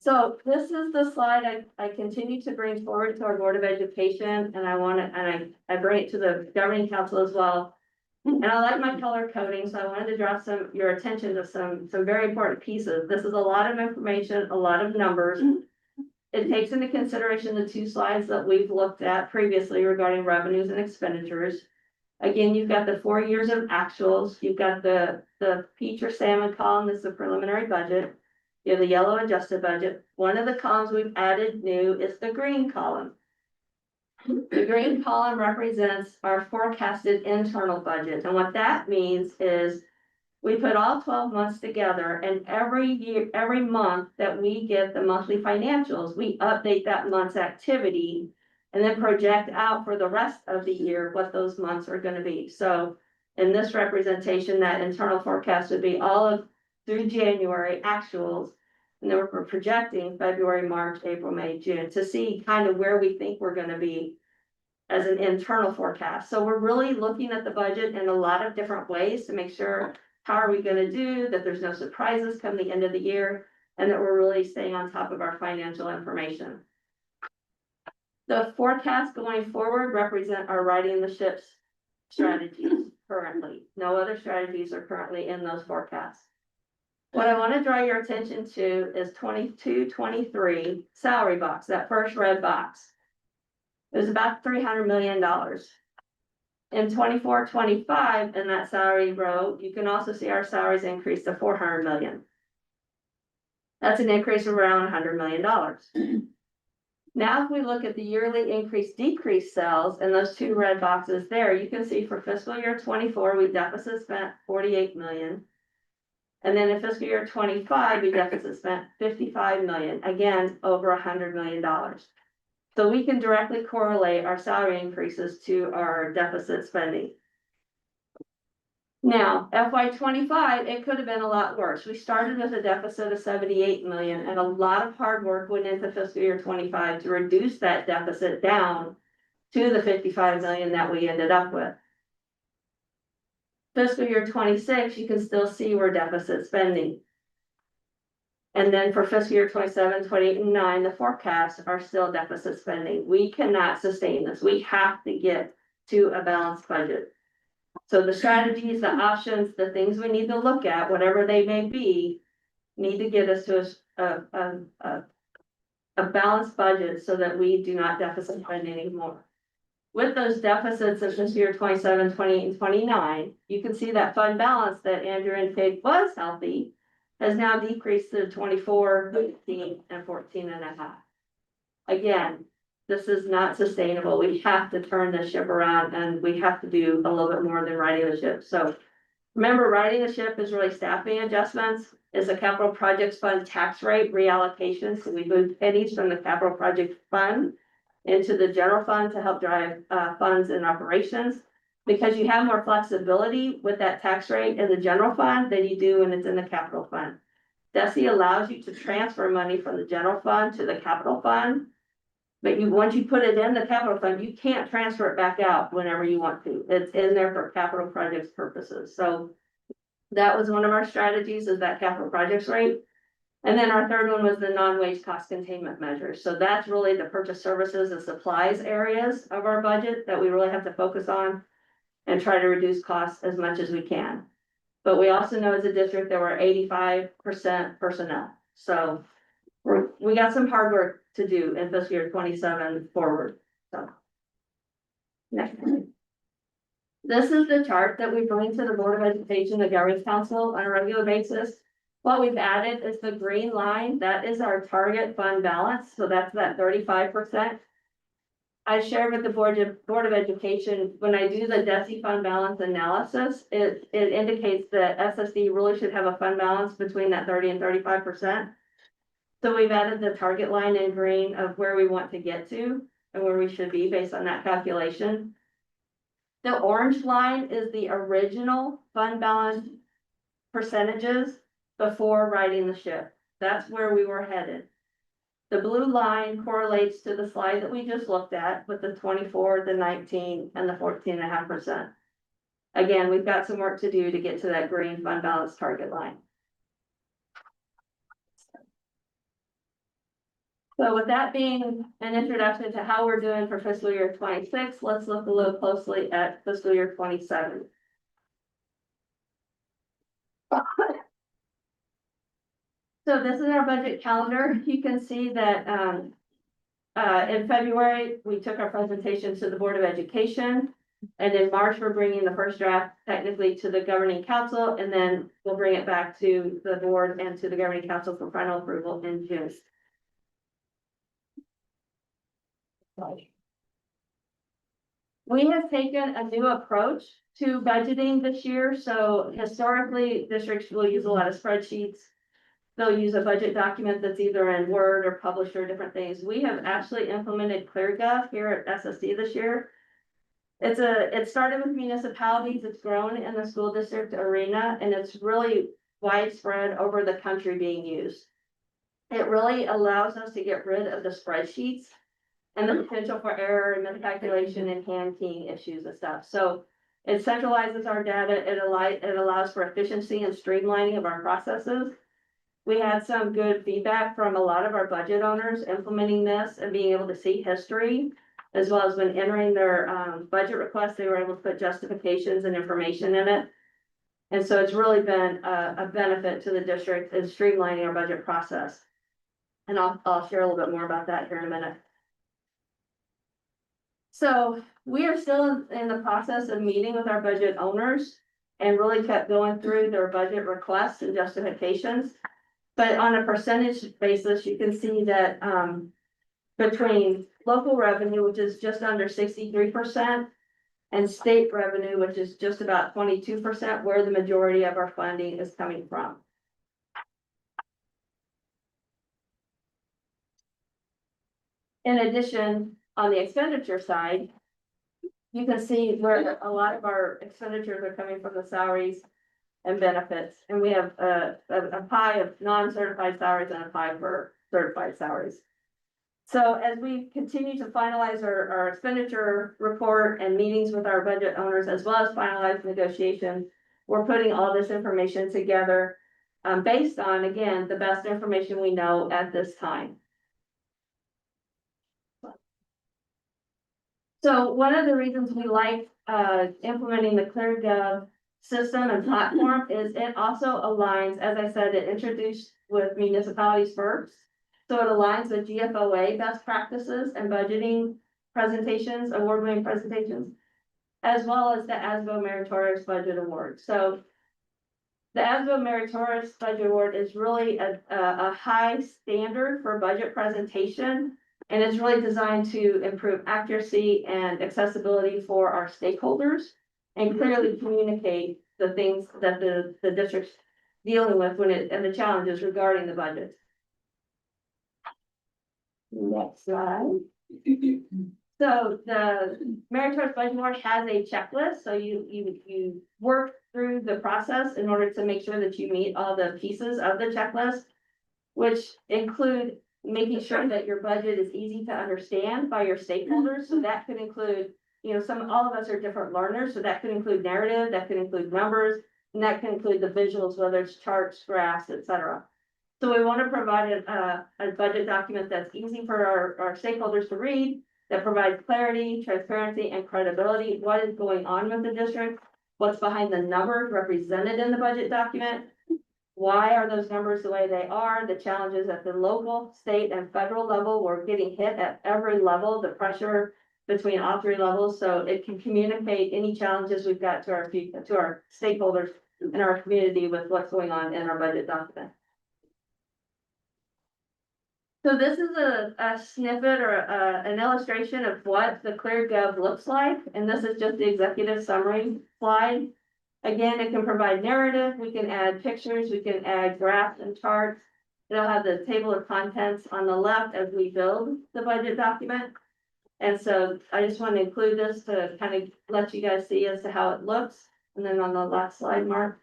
So this is the slide I continue to bring forward to our Board of Education, and I bring it to the governing council as well. And I like my color coding, so I wanted to draw your attention to some very important pieces. This is a lot of information, a lot of numbers. It takes into consideration the 2 slides that we've looked at previously regarding revenues and expenditures. Again, you've got the 4 years of actuals, you've got the peach or salmon column, this is the preliminary budget. You have the yellow adjusted budget. One of the columns we've added new is the green column. The green column represents our forecasted internal budget. And what that means is we put all 12 months together, and every month that we get the monthly financials, we update that month's activity and then project out for the rest of the year what those months are going to be. So in this representation, that internal forecast would be all of through January actuals, and then we're projecting February, March, April, May, June to see kind of where we think we're going to be as an internal forecast. So we're really looking at the budget in a lot of different ways to make sure how are we going to do, that there's no surprises come the end of the year, and that we're really staying on top of our financial information. The forecast going forward represent our righting the ships strategies currently. No other strategies are currently in those forecasts. What I want to draw your attention to is 22-23 salary box, that first red box. It was about $300 million. In 24-25, in that salary row, you can also see our salaries increased to $400 million. That's an increase of around $100 million. Now, if we look at the yearly increase decrease cells in those 2 red boxes there, you can see for fiscal year 24, we deficit spent $48 million. And then in fiscal year 25, we deficit spent $55 million, again, over $100 million. So we can directly correlate our salary increases to our deficit spending. Now, FY 25, it could have been a lot worse. We started with a deficit of $78 million, and a lot of hard work went into fiscal year 25 to reduce that deficit down to the $55 million that we ended up with. Fiscal year 26, you can still see we're deficit spending. And then for fiscal year 27, 28, and 9, the forecasts are still deficit spending. We cannot sustain this. We have to get to a balanced budget. So the strategies, the options, the things we need to look at, whatever they may be, need to get us to a balanced budget so that we do not deficit spend anymore. With those deficits of this year 27, 28, and 29, you can see that fund balance that Andrew indicated was healthy has now decreased to 24, 15, and 14 and a half. Again, this is not sustainable. We have to turn the ship around, and we have to do a little bit more than riding the ship. So remember, riding the ship is really staffing adjustments, is a capital projects fund tax rate reallocation. So we moved pennies from the capital project fund into the general fund to help drive funds and operations, because you have more flexibility with that tax rate in the general fund than you do when it's in the capital fund. DESI allows you to transfer money from the general fund to the capital fund, but once you put it in the capital fund, you can't transfer it back out whenever you want to. It's in there for capital projects purposes. So that was one of our strategies, is that capital projects rate. And then our third one was the non-wage cost containment measures. So that's really the purchase services and supplies areas of our budget that we really have to focus on and try to reduce costs as much as we can. But we also know as a district that we're 85% personnel, so we got some hard work to do in fiscal year 27 forward, so. Next. This is the chart that we bring to the Board of Education, the Governing Council on a regular basis. What we've added is the green line, that is our target fund balance, so that's that 35%. I shared with the Board of Education, when I do the DESI fund balance analysis, it indicates that SSD really should have a fund balance between that 30 and 35%. So we've added the target line in green of where we want to get to and where we should be based on that calculation. The orange line is the original fund balance percentages before writing the ship. That's where we were headed. The blue line correlates to the slide that we just looked at with the 24, the 19, and the 14.5%. Again, we've got some work to do to get to that green fund balance target line. So with that being an introduction to how we're doing for fiscal year 26, let's look a little closely at fiscal year 27. So this is our budget calendar. You can see that in February, we took our presentation to the Board of Education. And in March, we're bringing the first draft technically to the Governing Council, and then we'll bring it back to the board and to the Governing Council for final approval in June. We have taken a new approach to budgeting this year. So historically, districts will use a lot of spreadsheets. They'll use a budget document that's either in Word or published or different things. We have actually implemented ClearGov here at SSD this year. It started with municipalities, it's grown in the school district arena, and it's really widespread over the country being used. It really allows us to get rid of the spreadsheets and the potential for error and miscalculation and hand keying issues and stuff. So it centralizes our data, it allows for efficiency and streamlining of our processes. We had some good feedback from a lot of our budget owners implementing this and being able to see history, as well as when entering their budget requests, they were able to put justifications and information in it. And so it's really been a benefit to the district in streamlining our budget process. And I'll share a little bit more about that here in a minute. So we are still in the process of meeting with our budget owners and really kept going through their budget requests and justifications. But on a percentage basis, you can see that between local revenue, which is just under 63%, and state revenue, which is just about 22%, where the majority of our funding is coming from. In addition, on the expenditure side, you can see where a lot of our expenditures are coming from the salaries and benefits. And we have a pie of non-certified salaries and a pie for certified salaries. So as we continue to finalize our expenditure report and meetings with our budget owners, as well as finalize negotiations, we're putting all this information together based on, again, the best information we know at this time. So one of the reasons we like implementing the ClearGov system and platform is it also aligns, as I said, it introduced with municipalities first. So it aligns with GFOA best practices and budgeting presentations, award-winning presentations, as well as the ASBO Meritorious Budget Award. So the ASBO Meritorious Budget Award is really a high standard for budget presentation, and it's really designed to improve accuracy and accessibility for our stakeholders and clearly communicate the things that the district's dealing with and the challenges regarding the budget. Next slide. So the Meritorious Budget Award has a checklist. So you work through the process in order to make sure that you meet all the pieces of the checklist, which include making sure that your budget is easy to understand by your stakeholders. So that could include, you know, all of us are different learners. So that could include narrative, that could include numbers, and that can include the visuals, whether it's charts, graphs, etc. So we want to provide a budget document that's easy for our stakeholders to read, that provides clarity, transparency, and credibility. What is going on with the district? what's behind the numbers represented in the budget document. Why are those numbers the way they are? The challenges at the local, state, and federal level, we're getting hit at every level, the pressure between all three levels, so it can communicate any challenges we've got to our people, to our stakeholders in our community with what's going on in our budget document. So this is a snippet or an illustration of what the ClearGov looks like, and this is just the executive summary slide. Again, it can provide narrative, we can add pictures, we can add graphs and charts. It'll have the table of contents on the left as we build the budget document. And so I just want to include this to kind of let you guys see as to how it looks. And then on the last slide, Mark.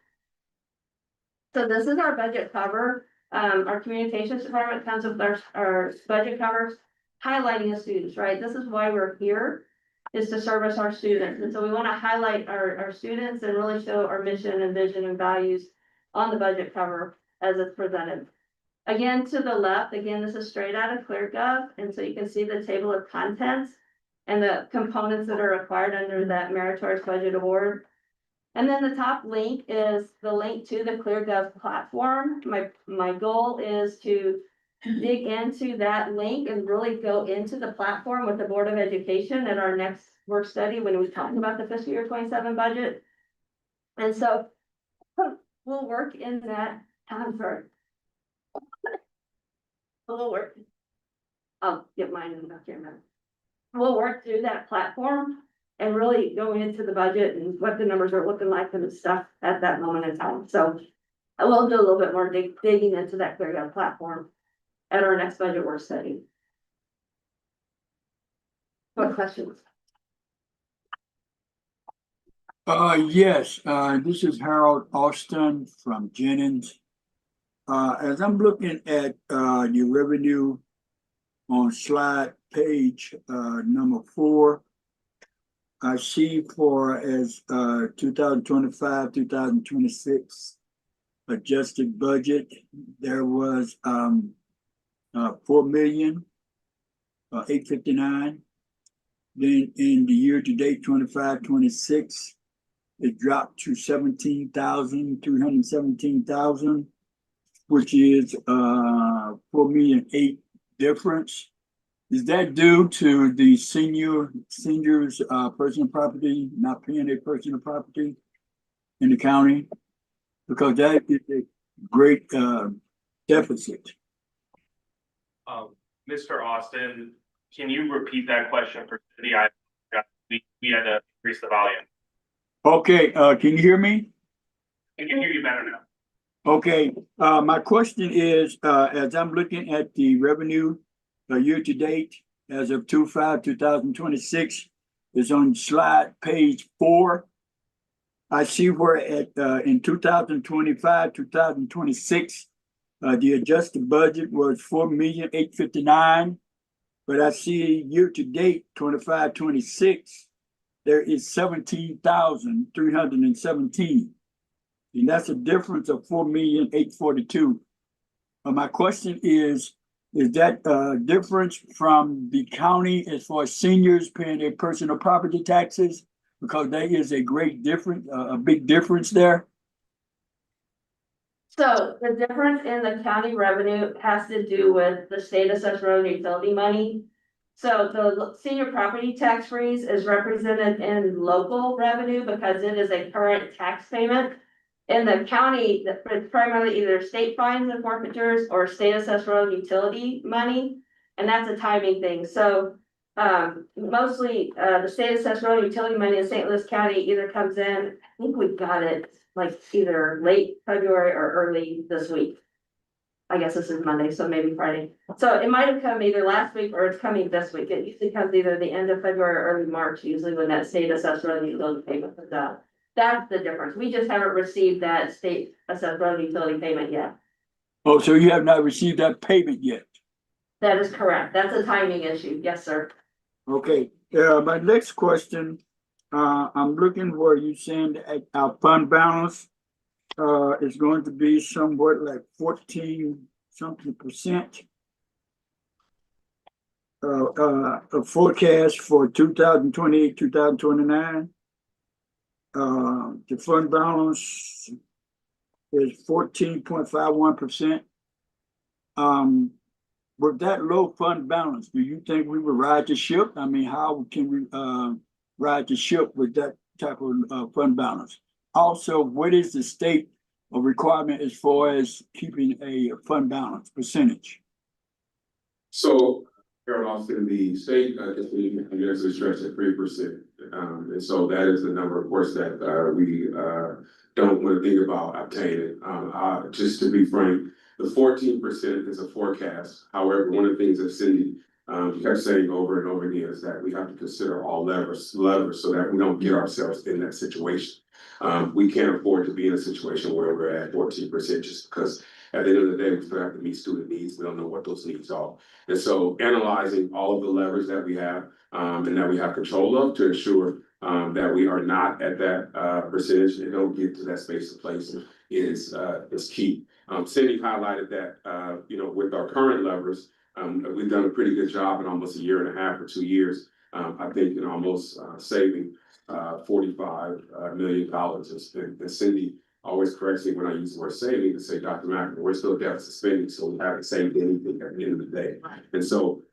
So this is our budget cover. Our communications department comes with our budget covers, highlighting the students, right? This is why we're here, is to service our students. And so we want to highlight our students and really show our mission and vision and values on the budget cover as it's presented. Again, to the left, again, this is straight out of ClearGov. And so you can see the table of contents and the components that are required under that meritorious budget award. And then the top link is the link to the ClearGov platform. My goal is to dig into that link and really go into the platform with the Board of Education at our next work study when we talk about the fiscal year 27 budget. And so we'll work in that we'll work. I'll get mine in the camera. We'll work through that platform and really go into the budget and what the numbers are looking like and stuff at that moment in time. So I will do a little bit more digging into that ClearGov platform at our next budget work study. What questions? Yes, this is Harold Austin from Jennings. As I'm looking at your revenue on slide page number 4, I see for as 2025, 2026 adjusted budget, there was 4,859,000. Then in the year to date 25, 26, it dropped to 317,000, which is 4,000,008 difference. Is that due to the seniors personal property not paying their personal property in the county? Because that is a great deficit. Mr. Austin, can you repeat that question for Cindy? We had to increase the volume. Okay, can you hear me? I can hear you better now. Okay, my question is, as I'm looking at the revenue year to date as of 2026, is on slide page 4. I see where at in 2025, 2026, the adjusted budget was 4,859,000, but I see year to date 25, 26, there is 17,317. And that's a difference of 4,842,000. My question is that difference from the county as far as seniors paying their personal property taxes? Because there is a great difference, a big difference there. So the difference in the county revenue has to do with the state assessed road and utility money. So the senior property tax freeze is represented in local revenue because it is a current tax payment. In the county, it's primarily either state fines and forfeitures or state assessed road and utility money. And that's a timing thing. So mostly the state assessed road and utility money in St. Louis County either comes in, I think we've got it like either late February or early this week. I guess this is Monday, so maybe Friday. So it might have come either last week or it's coming this week. It usually comes either the end of February or early March, usually when that state assessed road and utility payment comes out. That's the difference. We just haven't received that state assessed road and utility payment yet. Oh, so you have not received that payment yet? That is correct. That's a timing issue. Yes, sir. Okay, my next question, I'm looking where you saying that our fund balance is going to be somewhat like 14% a forecast for 2028, 2029. The fund balance is 14.51%. With that low fund balance, do you think we would ride the ship? I mean, how can we ride the ship with that type of fund balance? Also, what is the state of requirement as far as keeping a fund balance percentage? So, Harold Austin, the state, continues to stretch at 3%. And so that is the number, of course, that we don't want to think about obtaining. Just to be frank, the 14% is a forecast. However, one of the things that Cindy kept saying over and over again is that we have to consider all levers so that we don't get ourselves in that situation. We can't afford to be in a situation where we're at 14% just because at the end of the day, we still have to meet student needs. We don't know what those needs are. And so analyzing all of the levers that we have and that we have control of to ensure that we are not at that percentage and don't get to that space of place is key. Cindy highlighted that, with our current levers, we've done a pretty good job in almost a year and a half or 2 years, I think, in almost saving $45 million. And Cindy always corrects me when I use the word saving to say, Dr. Mack, we're still deficit spending, so we haven't saved anything at the end of the day. And so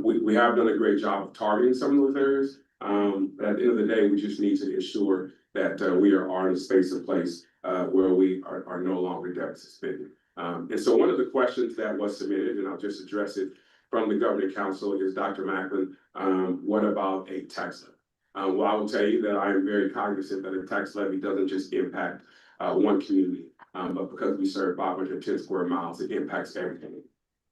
we have done a great job of targeting some of those areas. But at the end of the day, we just need to ensure that we are in a space and place where we are no longer deficit spending. And so one of the questions that was submitted, and I'll just address it from the Governing Council, is Dr. Macklin, what about a tax levy? Well, I will tell you that I am very cognizant that a tax levy doesn't just impact one community, but because we serve 510 square miles, it impacts everything.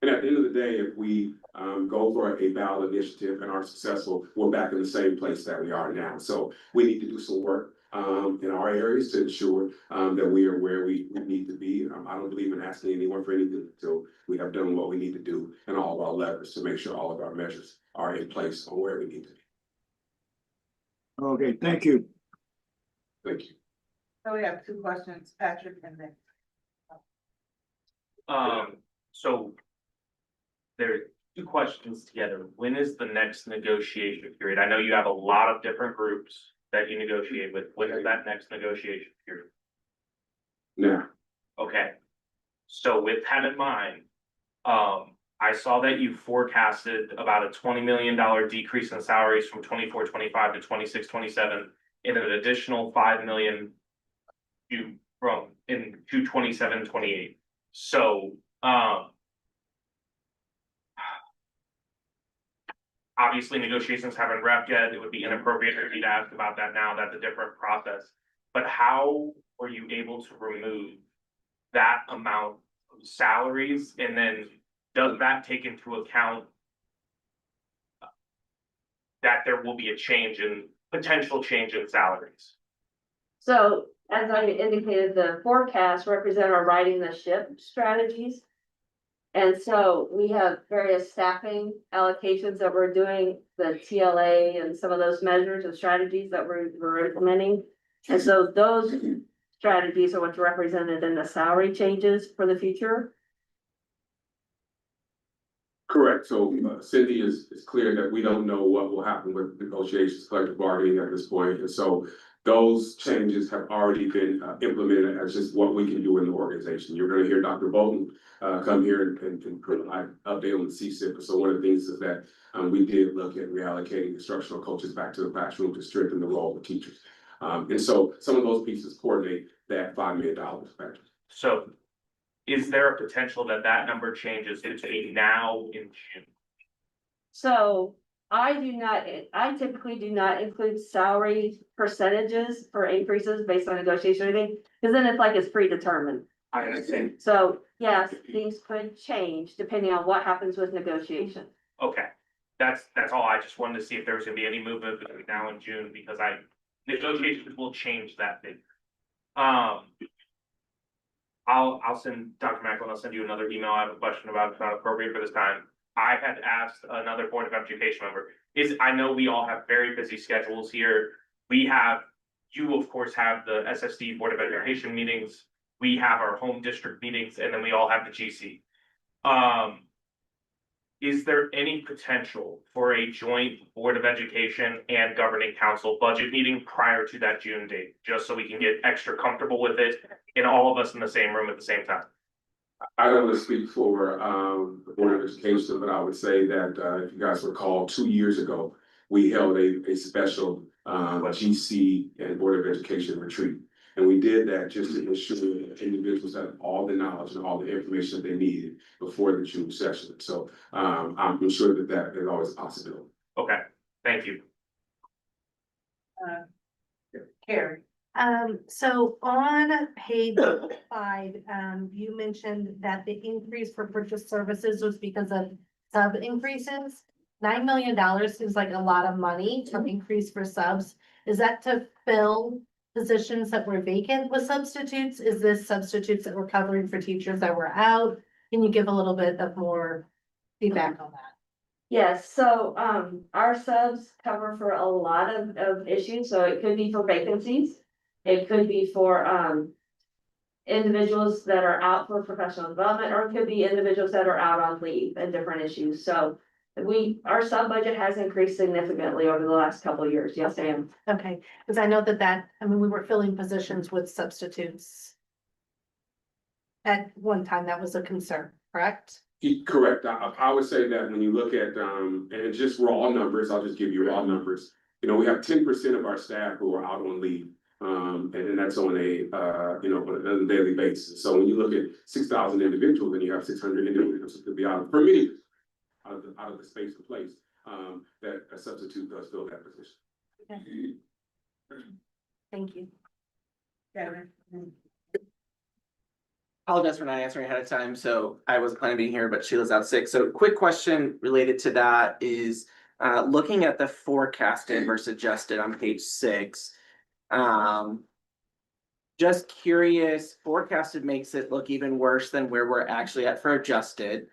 And at the end of the day, if we go for a ballot initiative and are successful, we're back in the same place that we are now. So we need to do some work in our areas to ensure that we are where we need to be. I don't believe in asking anyone for anything until we have done what we need to do and all of our levers to make sure all of our measures are in place on where we need to be. Okay, thank you. Thank you. So we have 2 questions, Patrick and then. So there are 2 questions together. When is the next negotiation period? I know you have a lot of different groups that you negotiate with. When is that next negotiation period? Now, Okay. So with that in mind, I saw that you forecasted about a $20 million decrease in salaries from 24-25 to 26-27, and an additional $5 million to 27-28. So obviously negotiations haven't wrapped yet. It would be inappropriate for me to ask about that now. That's a different process. But how were you able to remove that amount of salaries? And then does that take into account that there will be a potential change in salaries? So as I indicated, the forecasts represent our riding the ship strategies. And so we have various staffing allocations that we're doing, the TLA and some of those measures and strategies that we're implementing. And so those strategies are what's represented in the salary changes for the future. correct. So Cindy is clear that we don't know what will happen with negotiations, collective bargaining at this point. And so those changes have already been implemented as just what we can do in the organization. You're going to hear Dr. Bolton come here and provide update on the CSIP. So one of the things is that we did look at reallocating instructional coaches back to the classroom to strengthen the role of teachers. And so some of those pieces coordinate that $5 million. So is there a potential that that number changes between now and June? So I typically do not include salary percentages for increases based on negotiation or anything, because then it's like it's predetermined. I understand. So yes, things could change depending on what happens with negotiation. Okay, that's all. I just wanted to see if there was gonna be any movement between now and June, because negotiations will change that figure. I'll send Dr. Macklin, I'll send you another email. I have a question about it's not appropriate for this time. I had asked another Board of Education member, I know we all have very busy schedules here. You of course have the SSD Board of Education meetings. We have our home district meetings, and then we all have the GC. is there any potential for a joint Board of Education and Governing Council budget meeting prior to that June date? Just so we can get extra comfortable with it and all of us in the same room at the same time. I don't want to speak for the Board of Education, but I would say that if you guys recall, 2 years ago, we held a special GC and Board of Education retreat. And we did that just to ensure that individuals had all the knowledge and all the information that they needed before the June session. So I'm sure that is always a possibility. Okay, thank you. Carrie. So on page 5, you mentioned that the increase for purchase services was because of sub increases. $9 million seems like a lot of money to increase for subs. Is that to fill positions that were vacant with substitutes? Is this substitutes that were covering for teachers that were out? Can you give a little bit of more feedback on that? Yes, so our subs cover for a lot of issues, so it could be for vacancies. It could be for individuals that are out for professional development, or it could be individuals that are out on leave and different issues. So our sub budget has increased significantly over the last couple of years. Yes, ma'am. Okay, because I know that, I mean, we were filling positions with substitutes. At one time, that was a concern, correct? Correct. I would say that when you look at, and just raw numbers, I'll just give you raw numbers. You know, we have 10% of our staff who are out on leave. And that's on a, on a daily basis. So when you look at 6,000 individuals and you have 600 individuals who could be out for me, out of the space and place, that a substitute does fill that position. Okay. Thank you. Apologize for not answering ahead of time, so I wasn't planning on being here, but Sheila's out sick. So quick question related to that is, looking at the forecasted versus adjusted on page 6. Just curious, forecasted makes it look even worse than where we're actually at for adjusted.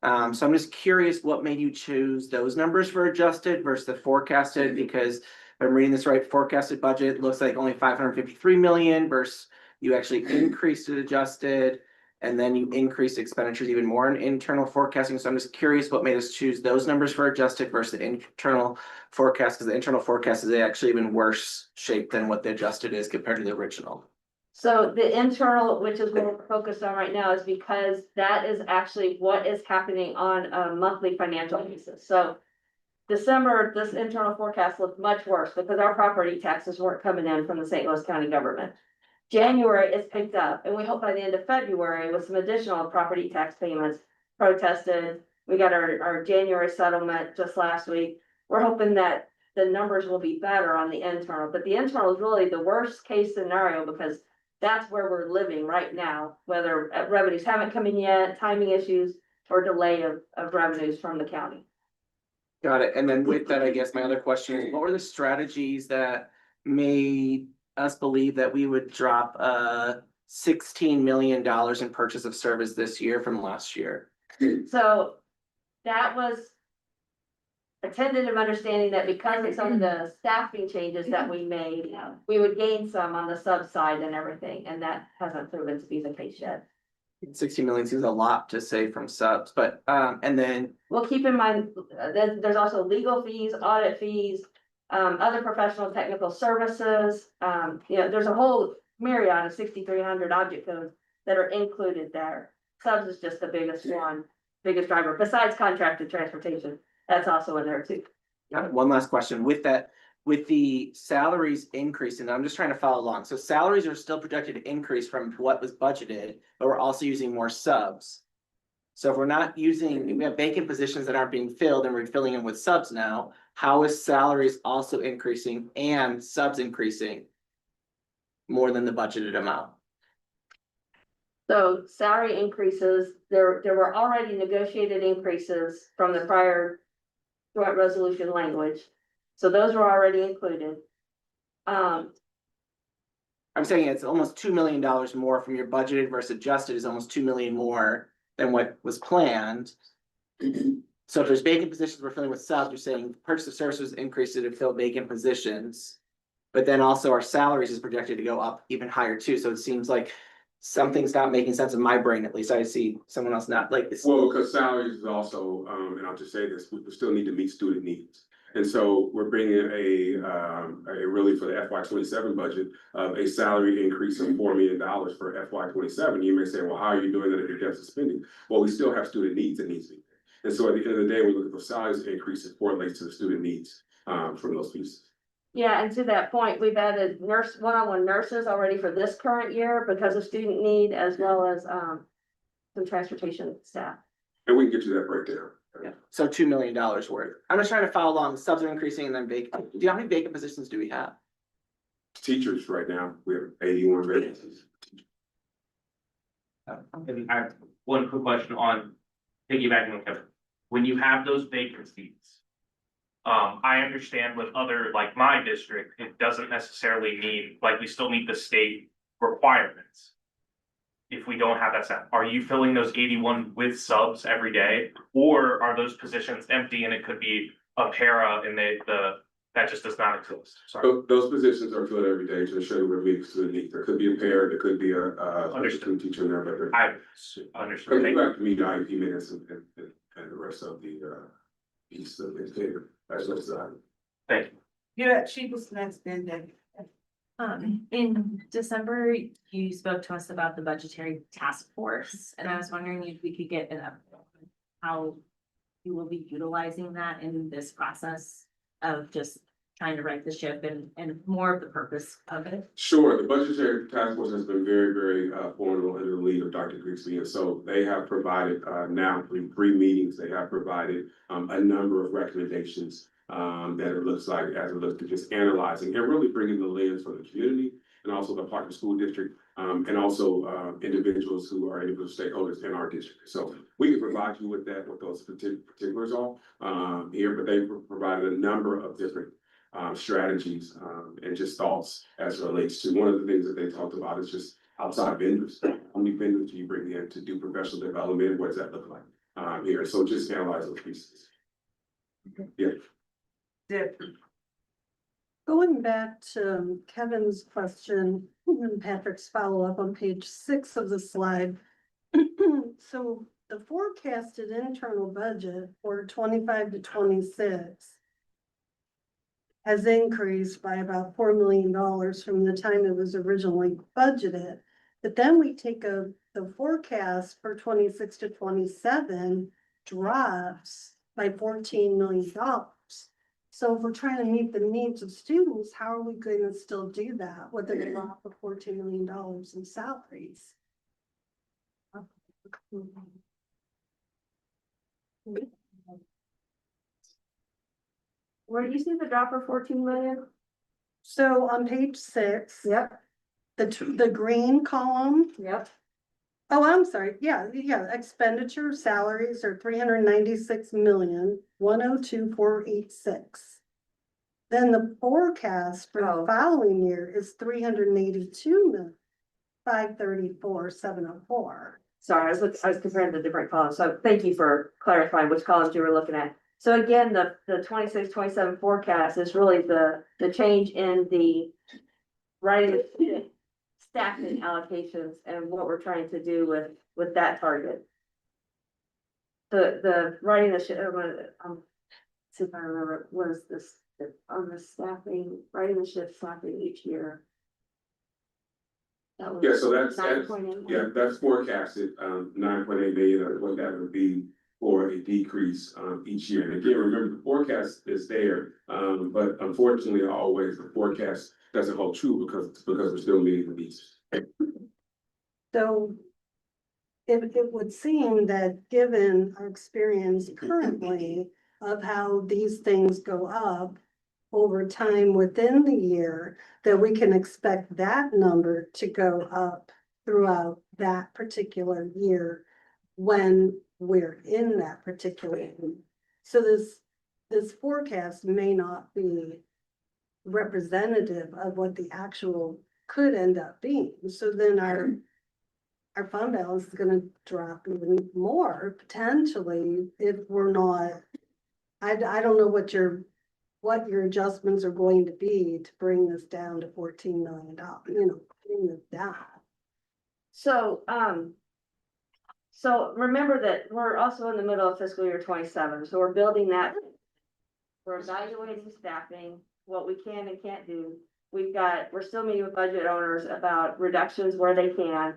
So I'm just curious what made you choose those numbers for adjusted versus the forecasted, because if I'm reading this right, forecasted budget looks like only 553 million versus you actually increased it adjusted, and then you increased expenditures even more in internal forecasting. So I'm just curious what made us choose those numbers for adjusted versus the internal forecast, because the internal forecast is actually even worse shape than what the adjusted is compared to the original. So the internal, which is what we're focused on right now, is because that is actually what is happening on a monthly financial basis. So December, this internal forecast looked much worse because our property taxes weren't coming in from the St. Louis County government. January is picked up, and we hope by the end of February with some additional property tax payments protested. We got our January settlement just last week. We're hoping that the numbers will be better on the internal, but the internal is really the worst case scenario because that's where we're living right now, whether revenues haven't come in yet, timing issues, or delay of revenues from the county. Got it. And then with that, I guess my other question is, what were the strategies that made us believe that we would drop $16 million in purchase of service this year from last year? So that was a tentative understanding that because of some of the staffing changes that we made, we would gain some on the sub side and everything, and that hasn't proven to be the case yet. 60 million seems a lot to say from subs, but and then Well, keep in mind that there's also legal fees, audit fees, other professional technical services. There's a whole myriad of 6,300 object codes that are included there. Subs is just the biggest driver, besides contracted transportation. That's also in there too. got it. One last question with that. With the salaries increasing, I'm just trying to follow along. So salaries are still projected to increase from what was budgeted, but we're also using more subs. So if we're not using, if we have vacant positions that aren't being filled and we're filling in with subs now, how is salaries also increasing and subs increasing more than the budgeted amount? So salary increases, there were already negotiated increases from the prior joint resolution language. So those were already included. I'm saying it's almost $2 million more from your budgeted versus adjusted is almost 2 million more than what was planned. So if there's vacant positions we're filling with subs, you're saying purchase of services increased to fill vacant positions. But then also our salaries is projected to go up even higher too. So it seems like something's not making sense in my brain, at least I see someone else not like this. Well, because salaries is also, and I'll just say this, we still need to meet student needs. And so we're bringing a really for the FY 27 budget, a salary increase of $4 million for FY 27. You may say, well, how are you doing that if you're deficit spending? Well, we still have student needs that needs to be there. And so at the end of the day, we look at the salaries increase, it correlates to the student needs, from those pieces. Yeah, and to that point, we've added one-on-one nurses already for this current year because of student need as well as, some transportation staff. And we can get you that breakdown. Yeah. So $2 million worth. I'm just trying to follow along. Subs are increasing and then vacant. Do you know how many vacant positions do we have? Teachers right now, we have 81 vacancies. I have one quick question on piggybacking on Kevin. When you have those vacancies, I understand with other, like my district, it doesn't necessarily mean, like, we still meet the state requirements. If we don't have that staff, are you filling those 81 with subs every day? Or are those positions empty and it could be a para and that just does not exist? Sorry. Those positions are filled every day to ensure that we're meeting student needs. There could be a pair, there could be a Understood. teacher in there, but. I Because understood. you have to meet IEP minutes and the rest of the piece of the educator, as well as Thank you. Yeah, she was next, then Debbie. In December, you spoke to us about the budgetary task force, and I was wondering if we could get an update on how you will be utilizing that in this process of just trying to right the ship and more of the purpose of it. Sure, the budgetary task force has been very, very formal under the lead of Dr. Grigsby, and so they have provided now in 3 meetings, they have provided a number of recommendations that it looks like as it looks to just analyzing and really bringing the lens for the community and also the partner school district and also individuals who are individual stakeholders in our district. So we can provide you with that, what those particulars are here, but they provided a number of different strategies and just thoughts as it relates to one of the things that they talked about is just outside vendors. How many vendors do you bring in to do professional development? What does that look like here? So just analyze those pieces. Yeah. Going back to Kevin's question and Patrick's follow-up on page 6 of the slide. So the forecasted internal budget for 25 to 26 has increased by about $4 million from the time it was originally budgeted. But then we take the forecast for 26 to 27 drops by $14 million. So if we're trying to meet the needs of students, how are we going to still do that with a drop of $14 million in salaries? Where do you see the drop of 14 million? So on page 6. Yep. The green column. Yep. Oh, I'm sorry. Yeah, expenditure salaries are 396,102,486. Then the forecast for the following year is 382,534,704. Sorry, I was comparing the different columns, so thank you for clarifying which columns you were looking at. So again, the 26, 27 forecast is really the change in the writing staffing allocations and what we're trying to do with that target. The writing the see if I remember, was this on the staffing, writing the shift staffing each year. Yeah, so that's $9.8. that's forecasted 9.8 million, what that would be for a decrease each year. And again, remember the forecast is there, but unfortunately, always the forecast doesn't hold true because we're still meeting the needs. So it would seem that given our experience currently of how these things go up over time within the year, that we can expect that number to go up throughout that particular year when we're in that particular year. So this forecast may not be representative of what the actual could end up being. So then our fund balance is gonna drop even more potentially if we're not, I don't know what your adjustments are going to be to bring this down to $14 million, bring this down. So, so remember that we're also in the middle of fiscal year 27, so we're building that. We're evaluating staffing, what we can and can't do. We're still meeting with budget owners about reductions where they can.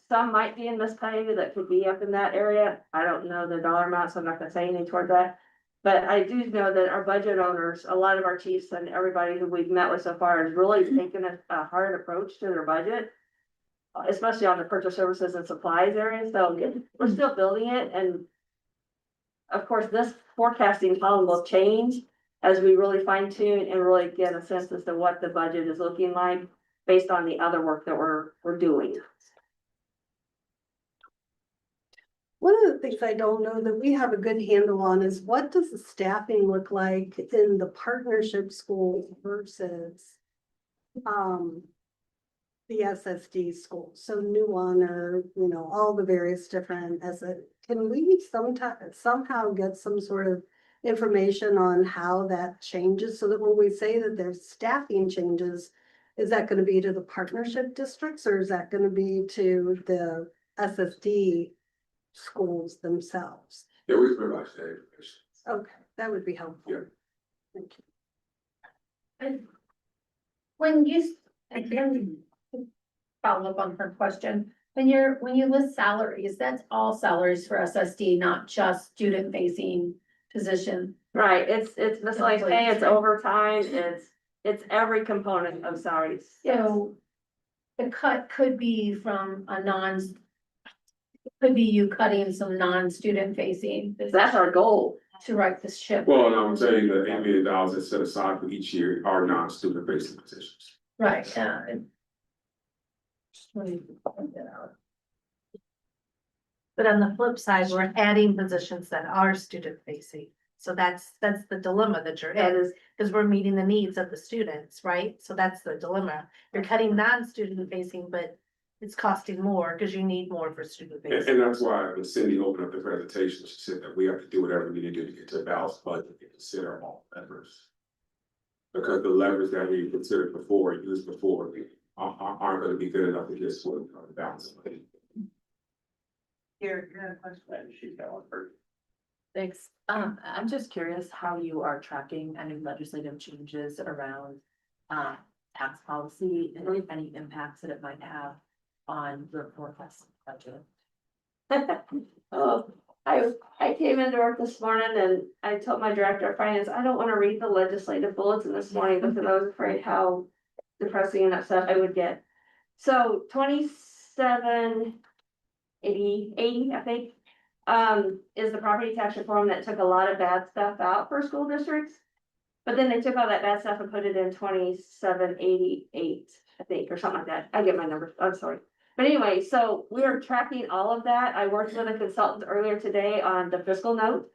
Some might be in this pay that could be up in that area. I don't know the dollar amount, so I'm not gonna say anything toward that. But I do know that our budget owners, a lot of our chiefs and everybody who we've met with so far has really taken a hard approach to their budget. Especially on the purchase services and supplies area, so we're still building it, and of course, this forecasting column will change as we really fine tune and really get a sense as to what the budget is looking like based on the other work that we're doing. One of the things I don't know that we have a good handle on is what does the staffing look like in the partnership schools versus the SSD schools, so New Honor, you know, all the various different can we somehow get some sort of information on how that changes so that when we say that there's staffing changes, is that going to be to the partnership districts or is that going to be to the SSD schools themselves? Yeah, we provide that information. Okay, that would be helpful. Yeah. Thank you. And when you, again, follow up on her question, when you list salaries, that's all salaries for SSD, not just student facing position. Right, it's miscellaneous pay, it's overtime, it's every component of salaries. So the cut could be from could be you cutting some non-student facing. That's our goal. To right this ship. Well, and I'm telling you, the $8 million that's set aside for each year are non-student facing positions. Right, But on the flip side, we're adding positions that are student facing. So that's the dilemma that you're in, because we're meeting the needs of the students, right? So that's the dilemma. You're cutting non-student facing, but it's costing more because you need more for student And facing. that's why when Cindy opened up the presentation, she said that we have to do whatever we need to do to get to a balanced budget and consider all levers. Because the levers that we considered before, used before, aren't gonna be good enough to get sort of the balance. Here, question. She's got one first. Thanks. I'm just curious how you are tracking any legislative changes around tax policy and any impacts that it might have on your forecast budget. Oh, I came into work this morning and I told my director of finance, I don't want to read the legislative bulletin this morning because I was afraid how depressing and upset I would get. So 2780, I think, is the property tax reform that took a lot of bad stuff out for school districts. But then they took all that bad stuff and put it in 2788, I think, or something like that. I get my numbers, I'm sorry. But anyway, so we are tracking all of that. I worked with a consultant earlier today on the fiscal note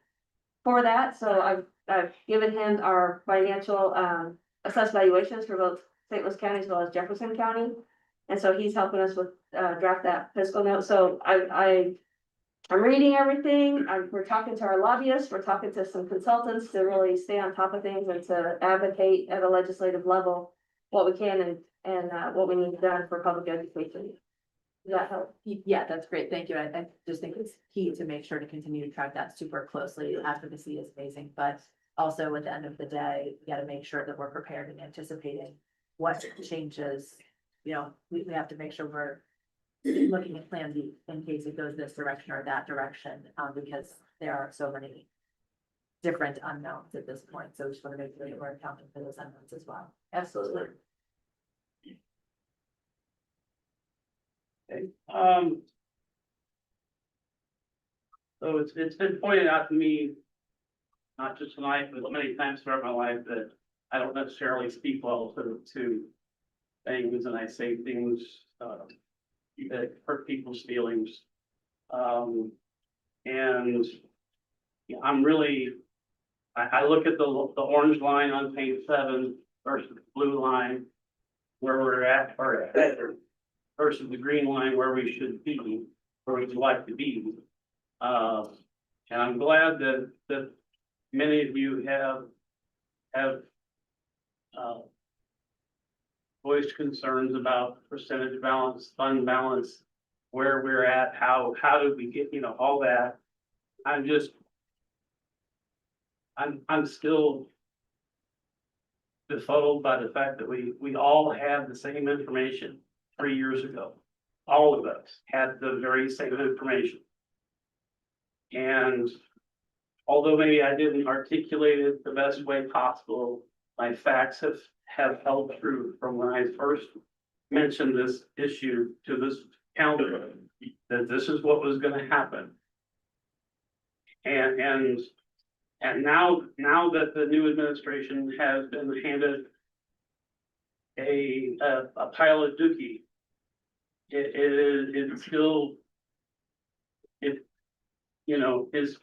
for that. So I've given him our financial assessed valuations for both St. Louis County as well as Jefferson County. And so he's helping us with draft that fiscal note. So I'm reading everything. We're talking to our lobbyists. We're talking to some consultants to really stay on top of things and to advocate at a legislative level what we can and what we need done for public education. Does that help? Yeah, that's great. Thank you. I just think it's key to make sure to continue to track that super closely. Advocacy is amazing, but also at the end of the day, we gotta make sure that we're prepared and anticipating what changes. You know, we have to make sure we're looking at plan B in case it goes this direction or that direction, because there are so many different unknowns at this point. So we just want to make sure that we're accounting for those unknowns as well. Absolutely. Okay, so it's been pointed out to me, not just tonight, but many times throughout my life, that I don't necessarily speak well to things, and I say things that hurt people's feelings. And yeah, I'm really, I look at the orange line on page 7 versus the blue line where we're at, or versus the green line where we should be, where we'd like to be. And I'm glad that many of you have voiced concerns about percentage balance, fund balance, where we're at, how did we get, all that. I'm just. I'm still befuddled by the fact that we all had the same information 3 years ago. All of us had the very same information. And although maybe I didn't articulate it the best way possible, my facts have held true from when I first mentioned this issue to this counter, that this is what was gonna happen. And now that the new administration has been handed a pile of dookie, it still, is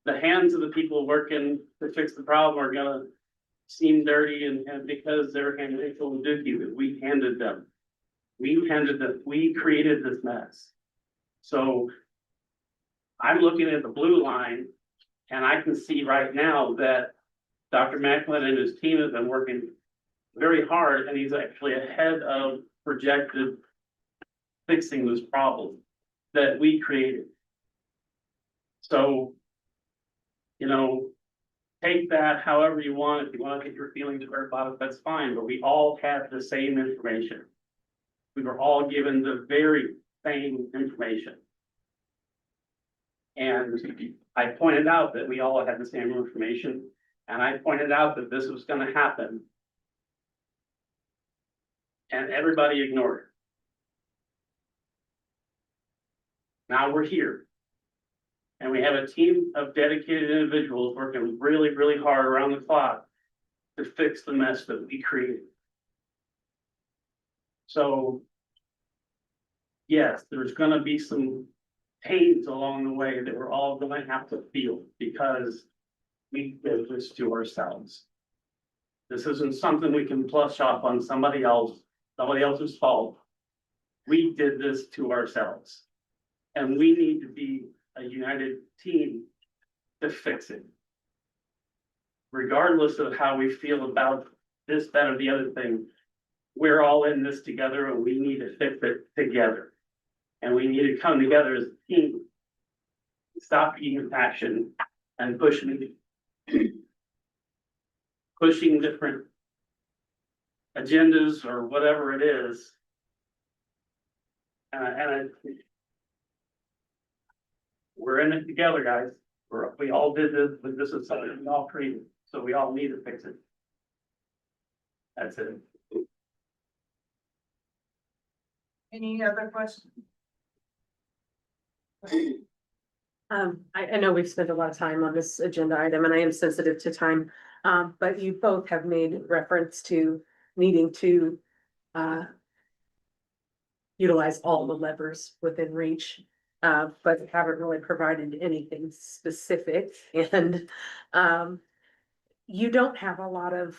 the hands of the people working to fix the problem are gonna seem dirty and because they're handed full of dookie that we handed them. We created this mess. So I'm looking at the blue line and I can see right now that Dr. Macklin and his team have been working very hard and he's actually ahead of projected fixing this problem that we created. So, take that however you want. If you want to get your feelings hurt about it, that's fine, but we all had the same information. We were all given the very same information. And I pointed out that we all had the same information, and I pointed out that this was gonna happen. And everybody ignored it. Now we're here. And we have a team of dedicated individuals working really, really hard around the clock to fix the mess that we created. So, yes, there's gonna be some pains along the way that we're all gonna have to feel because we did this to ourselves. This isn't something we can flush off on somebody else's fault. We did this to ourselves. And we need to be a united team to fix it. Regardless of how we feel about this, that, or the other thing, we're all in this together and we need to fix it together. And we need to come together as a team. Stop eating action and pushing different agendas or whatever it is. We're in it together, guys. We all did this, but this is something we all created, so we all need to fix it. That's it. Any other questions? I know we've spent a lot of time on this agenda item and I am sensitive to time. But you both have made reference to needing to utilize all the levers within reach. But haven't really provided anything specific and you don't have a lot of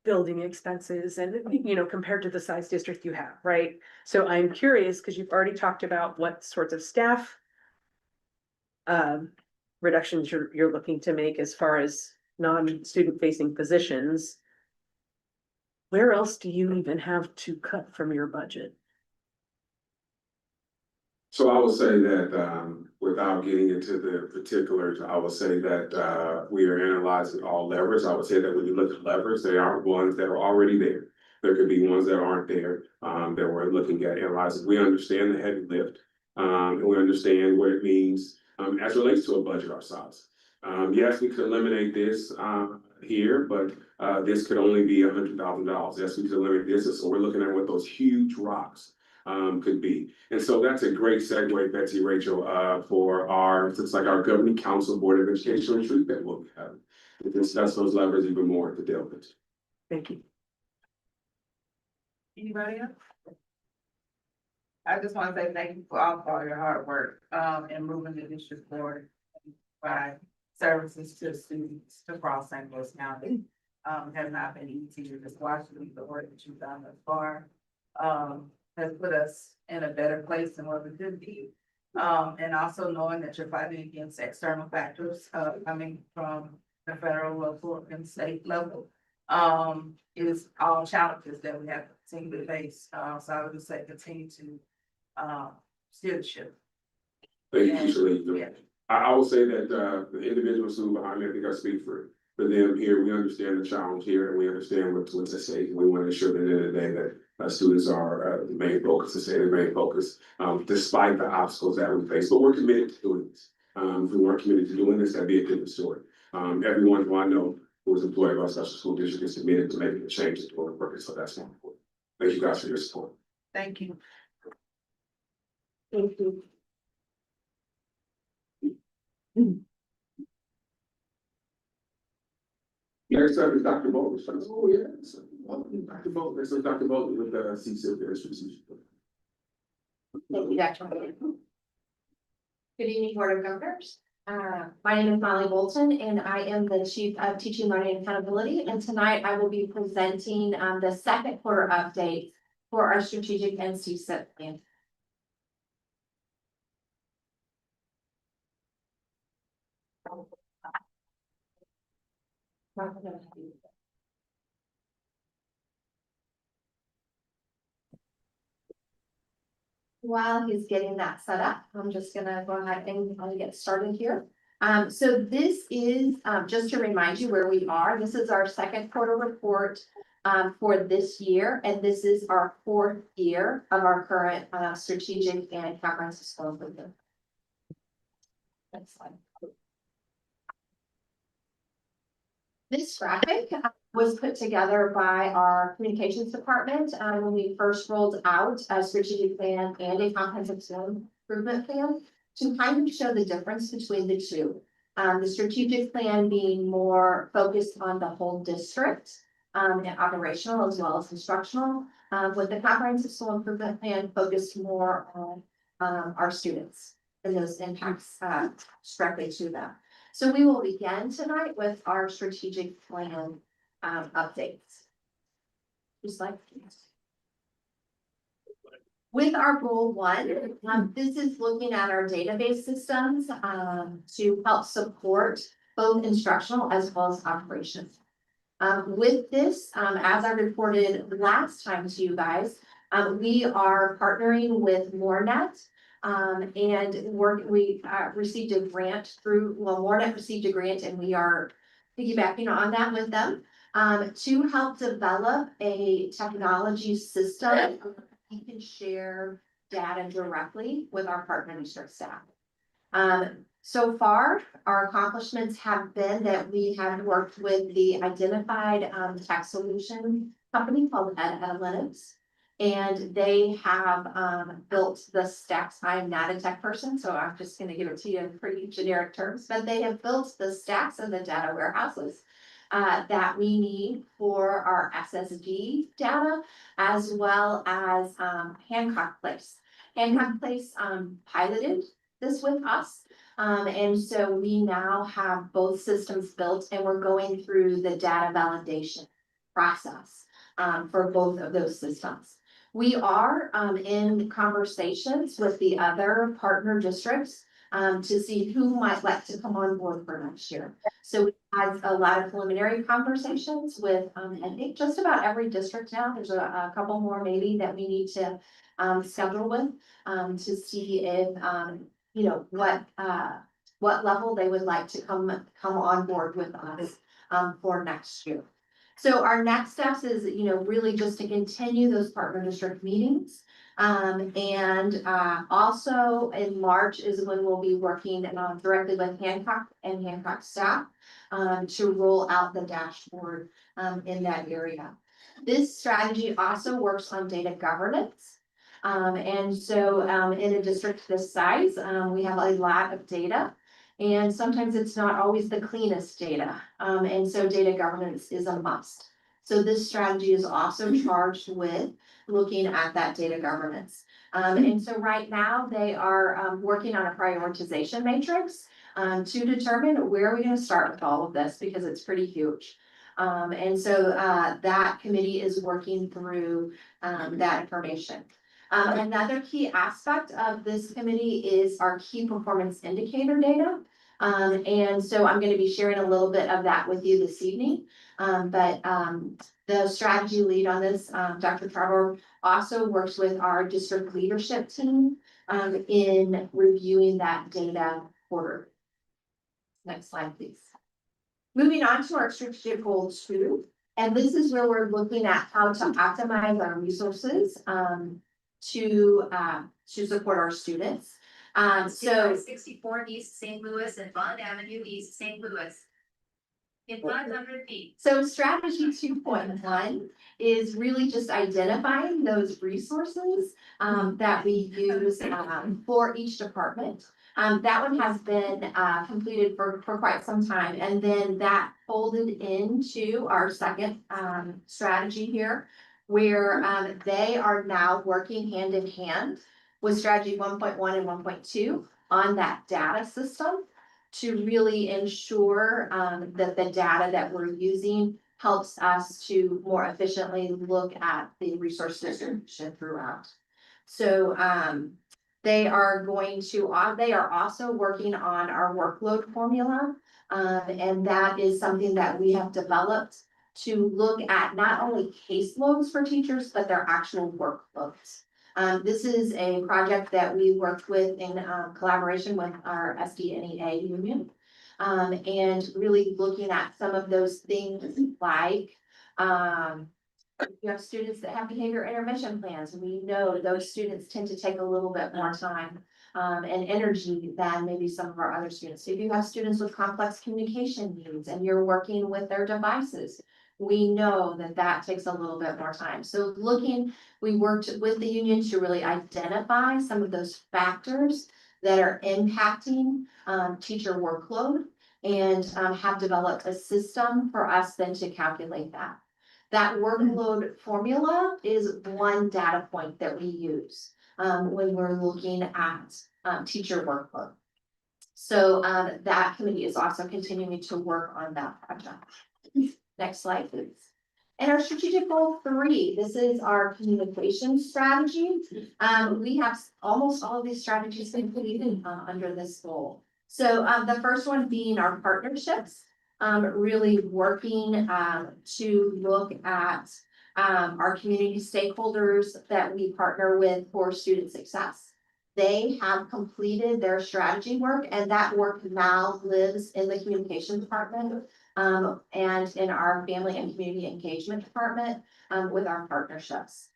building expenses and, compared to the size district you have, right? So I'm curious, because you've already talked about what sorts of staff reductions you're looking to make as far as non-student facing positions. Where else do you even have to cut from your budget? So I would say that, without getting into the particulars, I would say that, we are analyzing all levers. I would say that when you look at levers, there aren't ones that are already there. There could be ones that aren't there, that we're looking at analyzing. We understand the heavy lift, and we understand what it means, as it relates to a budget our size. Yes, we could eliminate this, here, but, this could only be $100,000. Yes, we could eliminate this. So we're looking at what those huge rocks could be. And so that's a great segue, Betsy, Rachel, for our governing council board of education retreat that we'll have to discuss those levers even more to deal with. Thank you. Anybody else? I just want to say thank you for all your hard work, in moving the district forward by services to students across St. Louis County. Have not been easy. Just watching the work that you've done thus far, has put us in a better place than where we could be. And also knowing that you're fighting against external factors, coming from the federal, local, and state level. is all challenges that we have to continue to face. So I would just say continue to, steer the ship. Thank you, Keisha Lee. Yeah. I will say that, the individuals who behind me, I think I speak for them here, we understand the challenge here and we understand what's at stake. We want to ensure that at the end of the day that students are, the main focus, to say the main focus, despite the obstacles that we face, but we're committed to doing this. If we weren't committed to doing this, that'd be a different story. Everyone who I know who is employed by a special school district is committed to making the changes to our work, so that's more important. Thank you guys for your support. Thank you. Thank you. Next up is Dr. Bowles. Oh, yes. Dr. Bowles, next up, Dr. Bowles with the CCIP strategic. Thank you, Dr. Good evening, Board of Governors. My name is Molly Bolton, and I am the Chief of Teaching, Learning, and Accountability. And tonight I will be presenting the second quarter update for our strategic and CSIP plan. While he's getting that set up, I'm just gonna go ahead and get started here. So this is, just to remind you where we are, this is our second quarter report for this year, and this is our fourth year of our current strategic and comprehensive school improvement. Next slide. This graphic was put together by our communications department when we first rolled out a strategic plan and a comprehensive school improvement plan to kind of show the difference between the two. The strategic plan being more focused on the whole district and operational as well as instructional, with the comprehensive school improvement plan focused more on our students and those impacts directly to them. So we will begin tonight with our strategic plan updates. Just like this. With our goal one, this is looking at our database systems to help support both instructional as well as operations. With this, as I reported last time to you guys, we are partnering with MoreNet. And we received a grant MoreNet received a grant, and we are piggybacking on that with them to help develop a technology system. We can share data directly with our partner district staff. So far, our accomplishments have been that we have worked with the identified tech solution company called Analytics. And they have built the stacks. I'm not a tech person, so I'm just going to give it to you in pretty generic terms, but they have built the stacks and the data warehouses that we need for our SSD data, as well as Hancock Place. Hancock Place piloted this with us. And so we now have both systems built, and we're going through the data validation process for both of those systems. We are in conversations with the other partner districts to see who might like to come on board for next year. So we had a lot of preliminary conversations with, I think just about every district now. There's a couple more maybe that we need to schedule with to see if, you know, what level they would like to come on board with us for next year. So our next steps is, you know, really just to continue those partner district meetings. And also in March is when we'll be working directly with Hancock and Hancock staff to roll out the dashboard in that area. This strategy also works on data governance. And so in a district this size, we have a lot of data. And sometimes it's not always the cleanest data. And so data governance is a must. So this strategy is also charged with looking at that data governance. And so right now they are working on a prioritization matrix to determine where are we going to start with all of this, because it's pretty huge. And so that committee is working through that information. Another key aspect of this committee is our key performance indicator data. And so I'm gonna be sharing a little bit of that with you this evening. The strategy lead on this, Dr. Trevor, also works with our district leadership team in reviewing that data quarter. Next slide, please. Moving on to our strategic goal 2, and this is where we're looking at how to optimize our resources to support our students. So 64 East St. Louis and Bond Avenue East St. Louis. In 500 feet. So strategy 2.1 is really just identifying those resources that we use for each department. That one has been completed for quite some time, and then that folded into our second strategy here, where they are now working hand in hand with strategy 1.1 and 1.2 on that data system to really ensure that the data that we're using helps us to more efficiently look at the resource distribution throughout. So they are also working on our workload formula. And that is something that we have developed to look at not only caseloads for teachers, but their actual workloads. This is a project that we worked with in collaboration with our SDNEA union. And really looking at some of those things like you have students that have behavior intervention plans. We know those students tend to take a little bit more time and energy than maybe some of our other students. So if you have students with complex communication needs and you're working with their devices, we know that that takes a little bit more time. So we worked with the union to really identify some of those factors that are impacting teacher workload and have developed a system for us then to calculate that. That workload formula is one data point that we use when we're looking at teacher workload. So that committee is also continuing to work on that project. Next slide, please. And our strategic goal 3, this is our communication strategy. We have almost all of these strategies completed under this goal. So the first one being our partnerships, really working to look at our community stakeholders that we partner with for student success. They have completed their strategy work, and that work now lives in the communication department and in our family and community engagement department with our partnerships.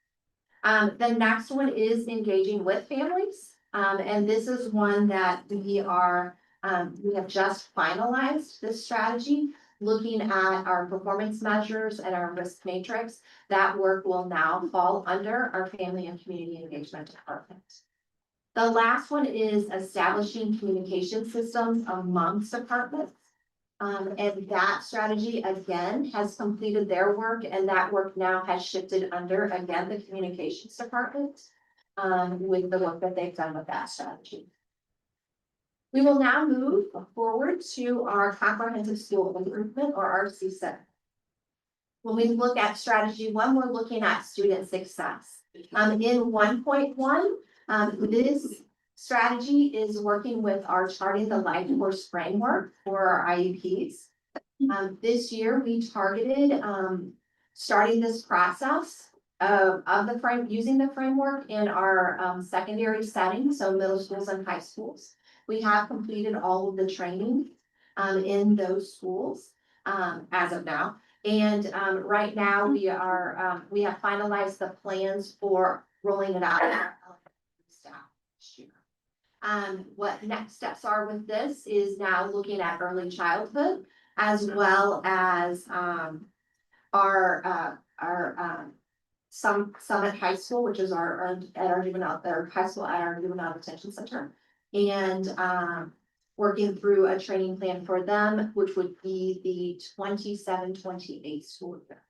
The next one is engaging with families. And this is one that we have just finalized this strategy, looking at our performance measures and our risk matrix. That work will now fall under our family and community engagement department. The last one is establishing communication systems amongst departments. And that strategy again has completed their work, and that work now has shifted under again the communications department with the work that they've done with that strategy. We will now move forward to our comprehensive school improvement or RCSIP. When we look at strategy 1, we're looking at student success. In 1.1, this strategy is working with our Charting the Life Course framework for our IEPs. This year we targeted starting this process using the framework in our secondary settings, so middle schools and high schools. We have completed all of the training in those schools as of now. And right now we have finalized the plans for rolling it out to our elementary staff this year. What next steps are with this is now looking at early childhood as well as our Summit High School, which is our high school at our juvenile detention center, and working through a training plan for them, which would be the 27-28 school year.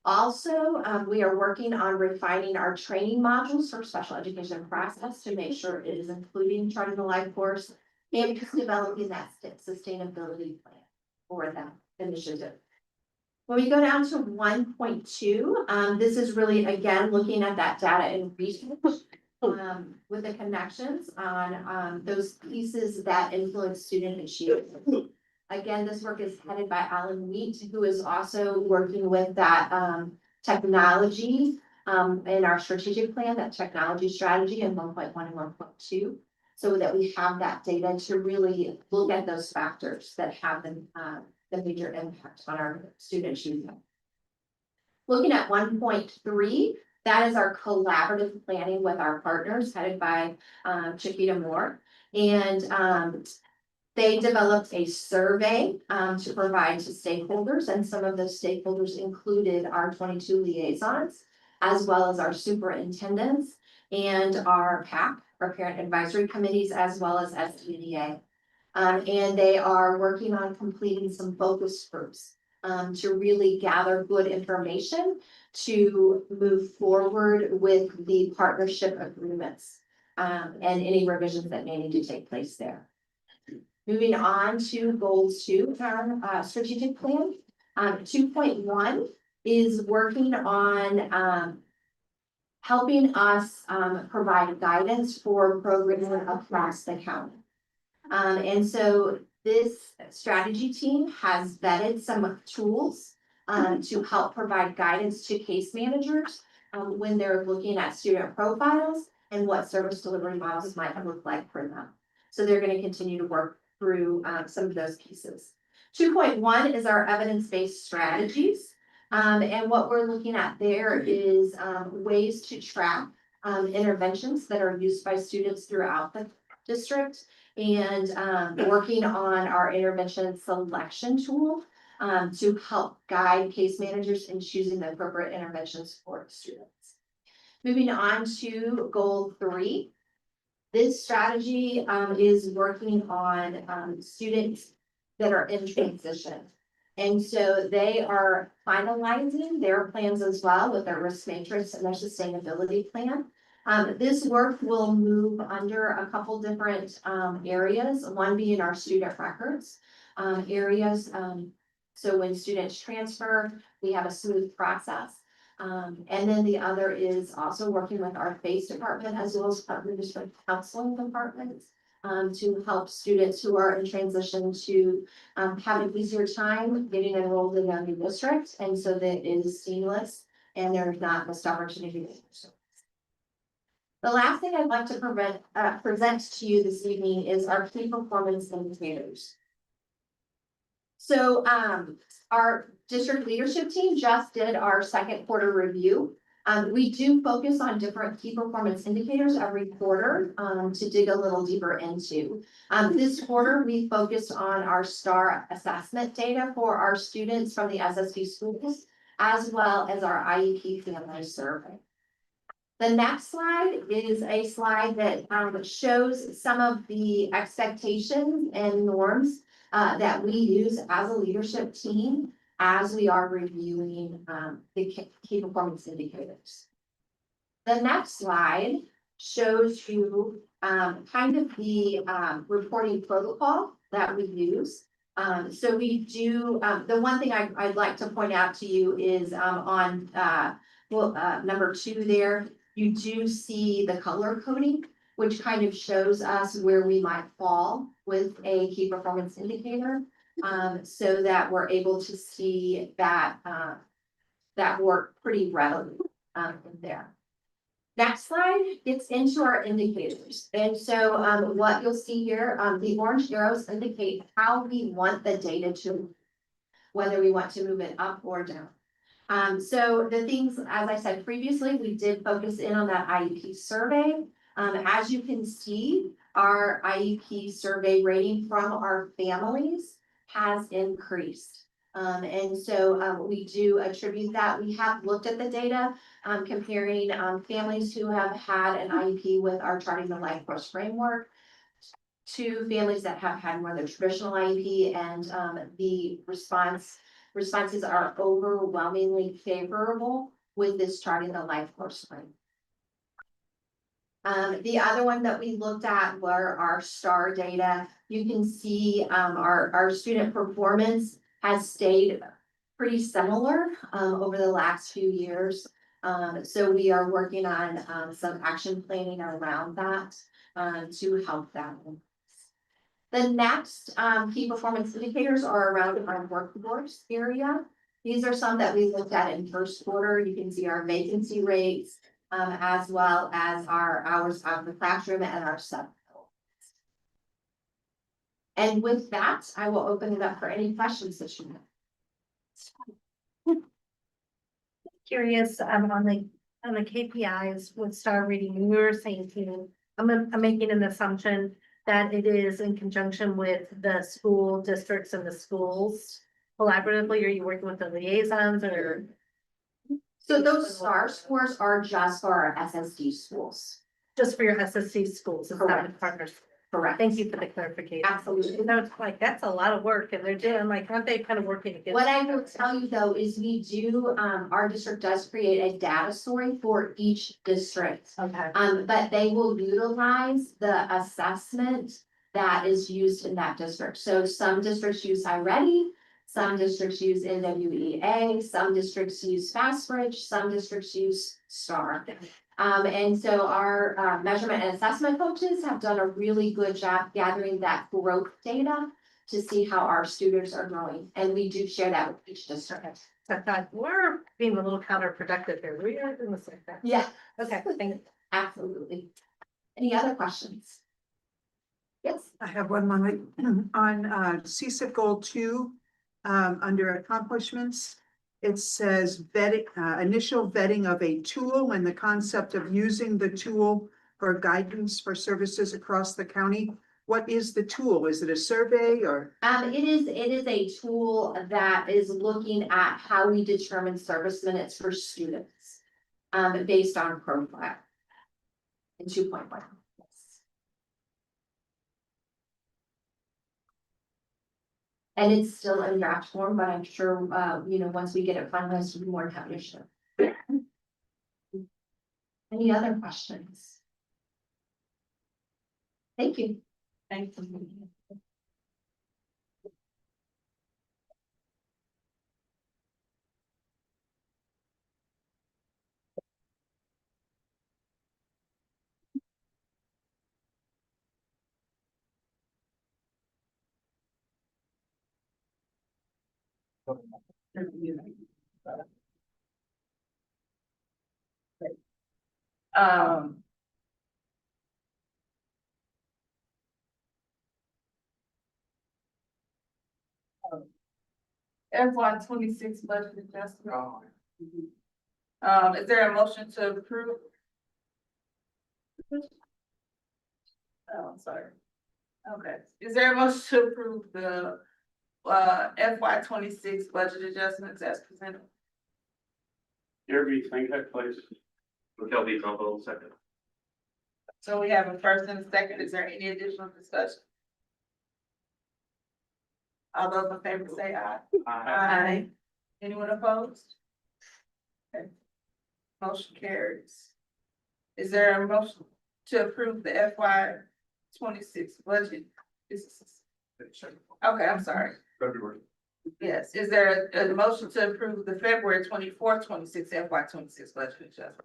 Also, we are working on refining our training modules for special education process to make sure it is including Charting the Life Course and developing that sustainability plan for that initiative. When we go down to 1.2, this is really, again, looking at that data and research with the connections on, those pieces that influence student achievement. Again, this work is headed by Alan Wheat, who is also working with that, technology, in our strategic plan, that technology strategy in 1.1 and 1.2. So that we have that data to really look at those factors that have the major impact on our student achievement. Looking at 1.3, that is our collaborative planning with our partners headed by Chiquita Moore. And they developed a survey to provide to stakeholders, and some of those stakeholders included our 22 liaisons, as well as our superintendents and our PAC, our parent advisory committees, as well as SEDA. And they are working on completing some focus groups to really gather good information to move forward with the partnership agreements and any revisions that may need to take place there. Moving on to goal 2 in our strategic plan. 2.1 is working on helping us provide guidance for programming across the county. And so this strategy team has vetted some tools to help provide guidance to case managers when they're looking at student profiles and what service delivery models might look like for them. So they're going to continue to work through some of those pieces. 2.1 is our evidence-based strategies. And what we're looking at there is ways to track interventions that are used by students throughout the district, and working on our intervention selection tool to help guide case managers in choosing the appropriate interventions for students. Moving on to goal 3. This strategy is working on students that are in transition. And so they are finalizing their plans as well with their risk matrix and their sustainability plan. This work will move under a couple different areas, one being our student records areas. So when students transfer, we have a smooth process. And then the other is also working with our FACE department as well as partner district counseling departments to help students who are in transition to have an easier time getting enrolled in their new district, and so that it is seamless and there's not missed opportunity. The last thing I'd like to present to you this evening is our key performance indicators. So our district leadership team just did our second quarter review. We do focus on different key performance indicators every quarter to dig a little deeper into. This quarter, we focused on our STAR assessment data for our students from the SSD schools, as well as our IEP family survey. The next slide is a slide that shows some of the expectations and norms that we use as a leadership team as we are reviewing the key performance indicators. The next slide shows you kind of the reporting protocol that we use. So we do, the one thing I'd like to point out to you is on number 2 there, you do see the color coding, which kind of shows us where we might fall with a key performance indicator, so that we're able to see that that work pretty readily in there. Next slide gets into our indicators. And so what you'll see here, the orange arrows indicate how we want the data to move, whether we want to move it up or down. So the things, as I said previously, we did focus in on that IEP survey. As you can see, our IEP survey rating from our families has increased. And so we do attribute that. We have looked at the data, comparing families who have had an IEP with our Charting the Life Course framework to families that have had more of the traditional IEP, and the responses are overwhelmingly favorable with this Charting the Life Course framework. The other one that we looked at were our STAR data. You can see our student performance has stayed pretty similar over the last few years. So we are working on, some action planning around that, to help that. The next, key performance indicators are around our workforce area. These are some that we looked at in first quarter. You can see our vacancy rates, as well as our hours out of the classroom and our sub. And with that, I will open it up for any questions that you have. Curious, on the KPIs with star reading, you were saying, I'm making an assumption that it is in conjunction with the school districts and the schools collaboratively. Are you working with the liaisons or? So those STAR scores are just for our SSD schools. Just for your SSC schools, is that Correct. with partners? Correct. Thank you for the clarification. Absolutely. You know, it's like, that's a lot of work and they're doing, like, aren't they kind of working together? What I will tell you though is we do, our district does create a data story for each district. Okay. But they will utilize the assessment that is used in that district. So some districts use iReady, some districts use NWEA, some districts use FastBridge, some districts use STAR. And so our measurement and assessment coaches have done a really good job gathering that growth data to see how our students are growing. And we do share that with each district. So I thought, we're being a little counterproductive here. We are doing this like that. Yeah. Okay, thank you. Absolutely. Any other questions? Yes. I have one moment on CSIP goal 2, under accomplishments. It says vetting, initial vetting of a tool and the concept of using the tool for guidance for services across the county. What is the tool? Is it a survey or? It is a tool that is looking at how we determine service minutes for students, based on profile. In 2.1. Yes. And it's still in draft form, but I'm sure, once we get it finalized, we'll be more than happy to share. Any other questions? Thank you. Thank you. Um. FY 26 budget adjustment. Is there a motion to approve? Oh, I'm sorry. Okay, is there a motion to approve the FY 26 budget adjustments as presented? Jeremy, thank that place. Mikel B. Campbell, second. So we have a first and a second. Is there any additional discussion? All those in favor say aye. Aye. Anyone opposed? Okay. Motion carries. Is there a motion to approve the FY 26 budget? Okay, I'm sorry. February. Yes, is there a motion to approve the February 24, 26 FY 26 budget adjustment?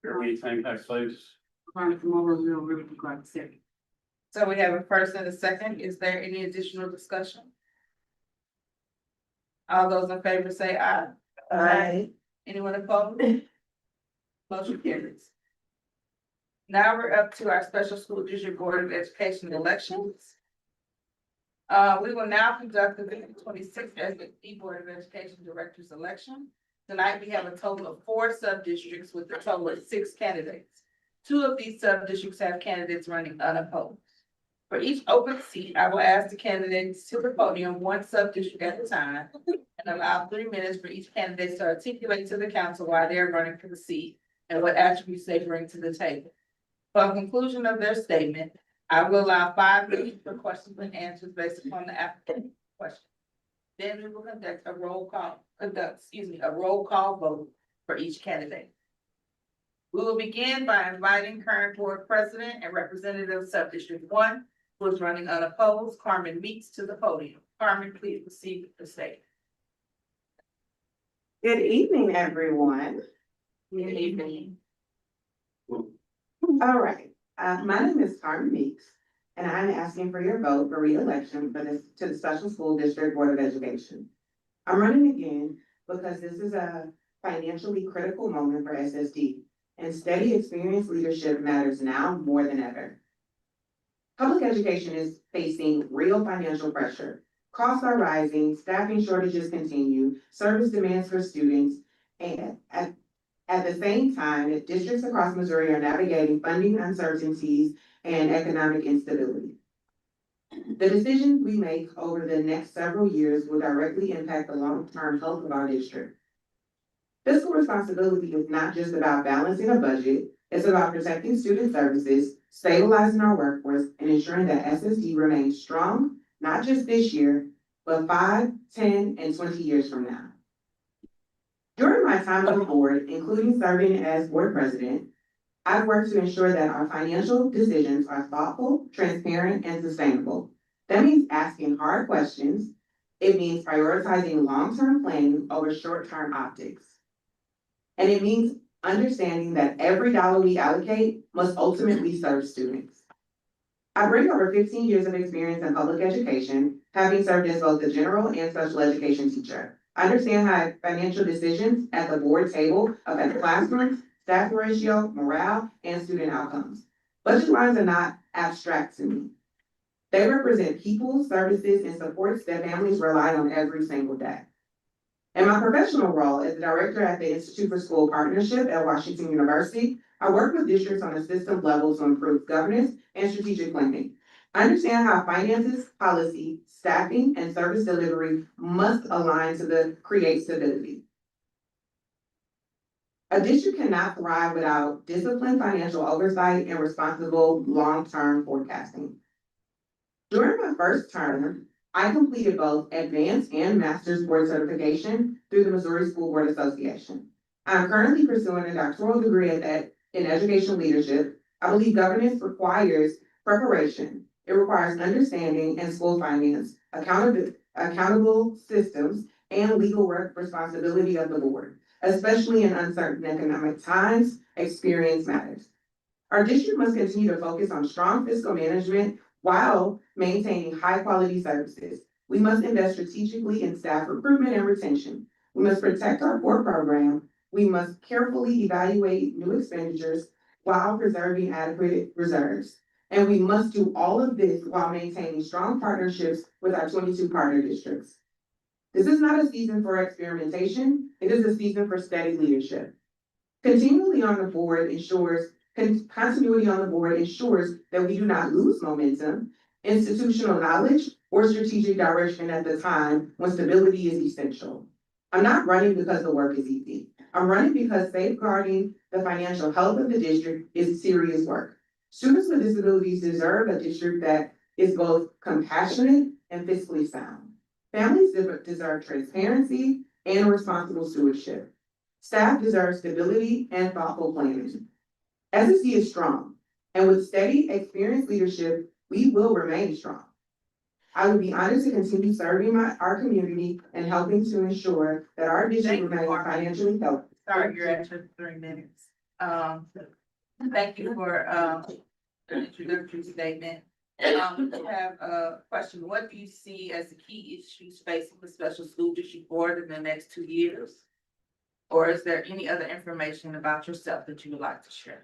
Jeremy, thank that place. So we have a first and a second. Is there any additional discussion? All those in favor say aye. Aye. Anyone opposed? Motion carries. Now we're up to our special school district board of education elections. We will now conduct the 2026 SSD Board of Education Directors election. Tonight, we have a total of 4 sub-districts with a total of 6 candidates. 2 of these sub-districts have candidates running unopposed. For each open seat, I will ask the candidates to the podium 1 sub-district at a time and allow 3 minutes for each candidate to articulate to the council why they are running for the seat and what attributes they bring to the table. For conclusion of their statement, I will allow 5 minutes for questions and answers based upon the applicant's question. Then we will conduct a roll call vote for each candidate. We will begin by inviting current board president and representative of sub-district 1, who is running unopposed, Carmen Meeks, to the podium. Carmen, please proceed with the statement. Good evening, everyone. Good evening. All right, my name is Carmen Meeks, and I'm asking for your vote for reelection for this, to the Special School District Board of Education. I'm running again because this is a financially critical moment for SSD, and steady experienced leadership matters now more than ever. Public education is facing real financial pressure. Costs are rising, staffing shortages continue, service demands for students, and at the same time, districts across Missouri are navigating funding uncertainties and economic instability. The decisions we make over the next several years will directly impact the long-term health of our district. Fiscal responsibility is not just about balancing a budget, it's about protecting student services, stabilizing our workforce, and ensuring that SSD remains strong, not just this year, but 5, 10, and 20 years from now. During my time on the board, including serving as board president, I've worked to ensure that our financial decisions are thoughtful, transparent, and sustainable. That means asking hard questions. It means prioritizing long-term planning over short-term optics. And it means understanding that every dollar we allocate must ultimately serve students. I bring over 15 years of experience in public education, having served as both a general and special education teacher. I understand how financial decisions at the board table affect classrooms, staff ratio, morale, and student outcomes. Budget lines are not abstract to me. They represent people, services, and supports that families rely on every single day. In my professional role as the director at the Institute for School Partnership at Washington University, I work with districts on a system level to improve governance and strategic planning. I understand how finances, policy, staffing, and service delivery must align to create stability. A district cannot thrive without disciplined financial oversight and responsible long-term forecasting. During my first term, I completed both advanced and master's board certification through the Missouri School Board Association. I'm currently pursuing a doctoral degree in education leadership. I believe governance requires preparation. It requires understanding and school finance, accountable systems, and legal work responsibility of the board, especially in uncertain economic times. Experience matters. Our district must continue to focus on strong fiscal management while maintaining high-quality services. We must invest strategically in staff recruitment and retention. We must protect our core program. We must carefully evaluate new expenditures while preserving adequate reserves. And we must do all of this while maintaining strong partnerships with our 22 partner districts. This is not a season for experimentation. It is a season for steady leadership. Continuity on the board ensures that we do not lose momentum, institutional knowledge, or strategic direction at the time when stability is essential. I'm not running because the work is easy. I'm running because safeguarding the financial health of the district is serious work. Students with disabilities deserve a district that is both compassionate and fiscally sound. Families deserve transparency and responsible stewardship. Staff deserve stability and thoughtful planning. SSD is strong, and with steady, experienced leadership, we will remain strong. I would be honored to continue serving our community and helping to ensure that our district remains financially healthy. Sorry, you're at your 3 minutes. Thank you for, the introductory statement. I have a question. What do you see as the key issues facing the special school district board in the next 2 years? Or is there any other information about yourself that you would like to share?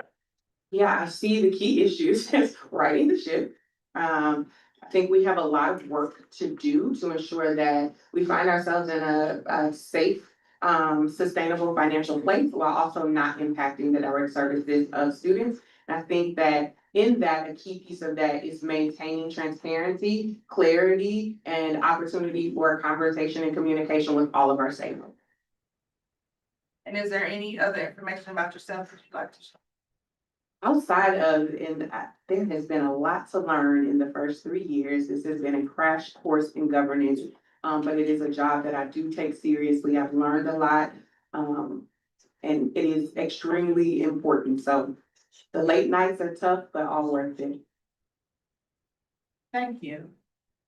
Yeah, I see the key issues as righting the ship. I think we have a lot of work to do to ensure that we find ourselves in a safe, sustainable financial place while also not impacting the direct services of students. And I think that in that, a key piece of that is maintaining transparency, clarity, and opportunity for conversation and communication with all of our stakeholders. And is there any other information about yourself that you'd like to share? Outside of, there has been a lot to learn in the first 3 years. This has been a crash course in governance, but it is a job that I do take seriously. I've learned a lot, and it is extremely important. So the late nights are tough, but all worth it. Thank you.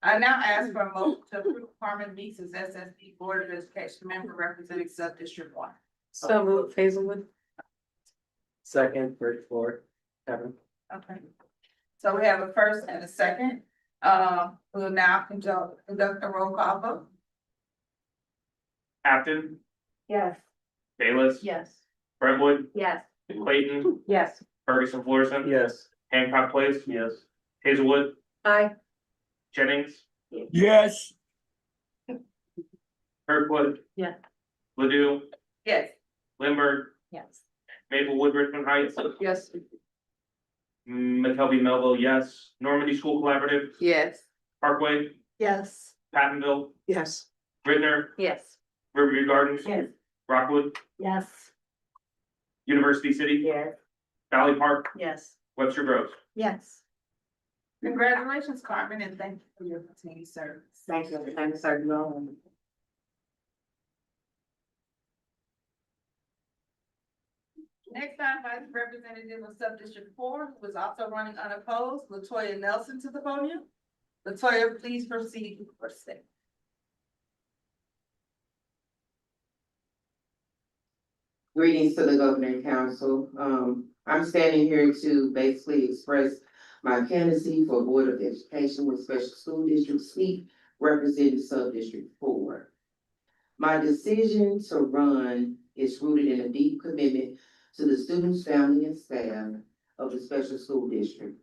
I now ask for a motion to approve Carmen Meeks as SSD Board of Education member representing Sub-District 1. So move Hazelwood. Second, first floor, Kevin. Okay. So we have a first and a second. We'll now conduct a roll call vote. Afton, Yes. Bayless. Yes. Brentwood, Yes. Clayton, Yes. Ferguson, Florissant. Yes. Hancock Place. Yes. Hazelwood, Aye. Jennings, Yes. Kirkwood. Yeah. Ladue, Yes. Lindbergh, Yes. Maplewood, Richmond Heights, Yes. McKelvey, Melville, yes. Normandy School Collaborative, Yes. Parkway, Yes. Pattonville, Yes. Ridner, Yes. Riverview Gardens. Yes. Rockwood, Yes. University City, Yes. Valley Park, Yes. Webster Groves. Yes. Congratulations, Carmen, and thank you for your continued service. Thank you. Thanks, Sergeant. Next time, Vice Representative of Sub-District 4, who is also running unopposed, Latoya Nelson to the podium. Latoya, please proceed with your statement. Greetings to the Governing Council. I'm standing here to basically express my candidacy for Board of Education with Special School District Suite representing Sub-District 4. My decision to run is rooted in a deep commitment to the students, family, and staff of the Special School District.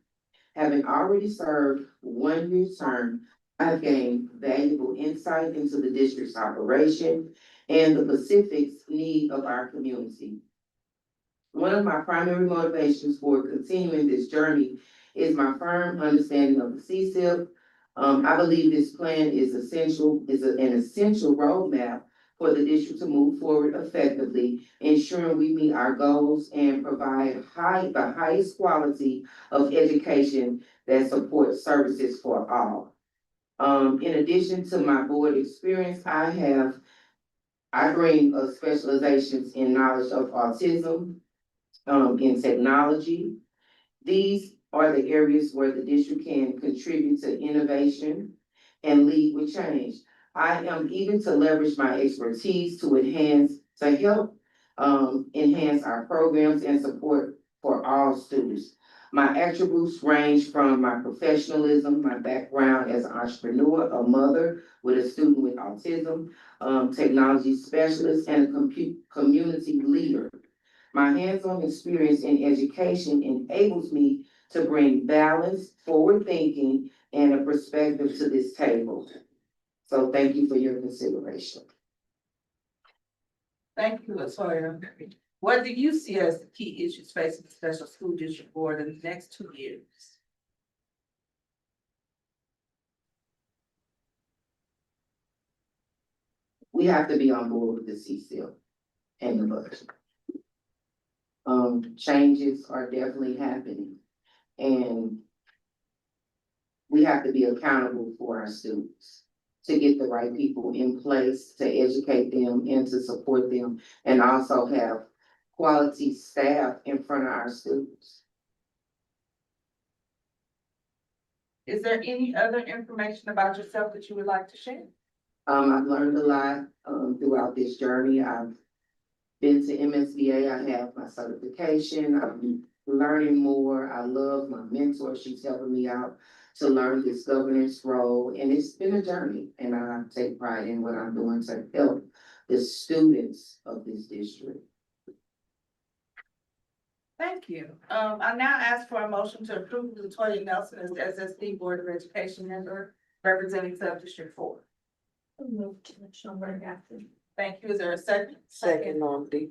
Having already served 1 year term, I've gained valuable insight into the district's operation and the specific need of our community. One of my primary motivations for continuing this journey is my firm understanding of the CSIP. I believe this plan is an essential roadmap for the district to move forward effectively, ensuring we meet our goals and provide the highest quality of education that supports services for all. In addition to my board experience, I bring specializations in knowledge of autism, in technology. These are the areas where the district can contribute to innovation and lead with change. I am eager to leverage my expertise to help enhance our programs and support for all students. My attributes range from my professionalism, my background as an entrepreneur, a mother with a student with autism, technology specialist, and a community leader. My hands-on experience in education enables me to bring balance, forward thinking, and a perspective to this table. So thank you for your consideration. Thank you, Latoya. What do you see as the key issues facing the Special School District Board in the next 2 years? We have to be on board with the CSIP and the budget. Changes are definitely happening, and we have to be accountable for our students to get the right people in place to educate them and to support them, and also have quality staff in front of our students. Is there any other information about yourself that you would like to share? I've learned a lot throughout this journey. I've been to MSBA, I have my certification, I'm learning more. I love my mentor, she's helping me out to learn this governance role, and it's been a journey, and I take pride in what I'm doing to help the students of this district. Thank you. I now ask for a motion to approve Latoya Nelson as the SSD Board of Education member representing Sub-District 4. Move to National Board after. Thank you. Is there a second? Second, Normandy.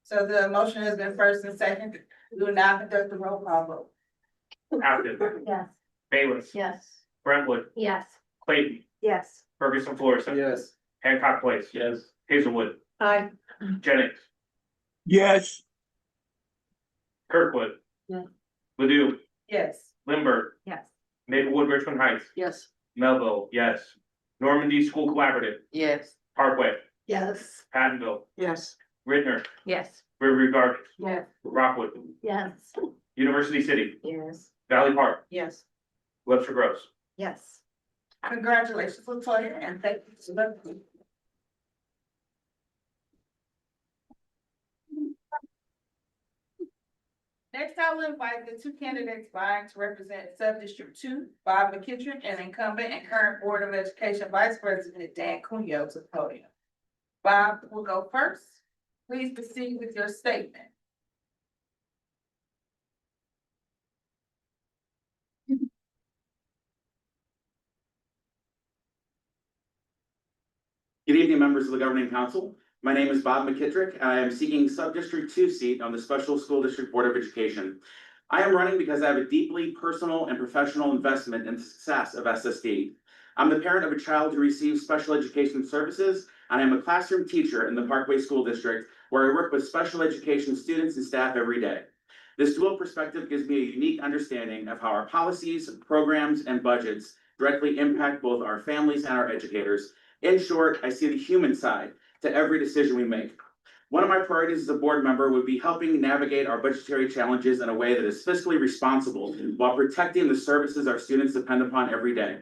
So the motion has been first and second. We will now conduct the roll call vote. Afton, Yes. Bayless, Yes. Brentwood, Yes. Clayton, Yes. Ferguson, Florissant. Yes. Hancock Place. Yes. Hazelwood, Aye. Jennings, Yes. Kirkwood. Yeah. Ladue, Yes. Lindbergh, Yes. Maplewood, Richmond Heights, Yes. Melville, yes. Normandy School Collaborative, Yes. Parkway, Yes. Pattonville, Yes. Ridner, Yes. Riverview Gardens, Yes. Rockwood, Yes. University City, Yes. Valley Park, Yes. Webster Groves. Yes. Congratulations, Latoya, and thank you so much. Next, I will invite the two candidates vying to represent Sub-District 2, Bob McKittrick, and incumbent and current Board of Education Vice President Dan Cunyo to the podium. Bob will go first. Please proceed with your statement. Good evening, members of the Governing Council. My name is Bob McKittrick, and I am seeking Sub-District 2 seat on the Special School District Board of Education. I am running because I have a deeply personal and professional investment in the success of SSD. I'm the parent of a child who receives special education services, and I am a classroom teacher in the Parkway School District, where I work with special education students and staff every day. This dual perspective gives me a unique understanding of how our policies, programs, and budgets directly impact both our families and our educators. In short, I see the human side to every decision we make. One of my priorities as a board member would be helping navigate our budgetary challenges in a way that is fiscally responsible while protecting the services our students depend upon every day.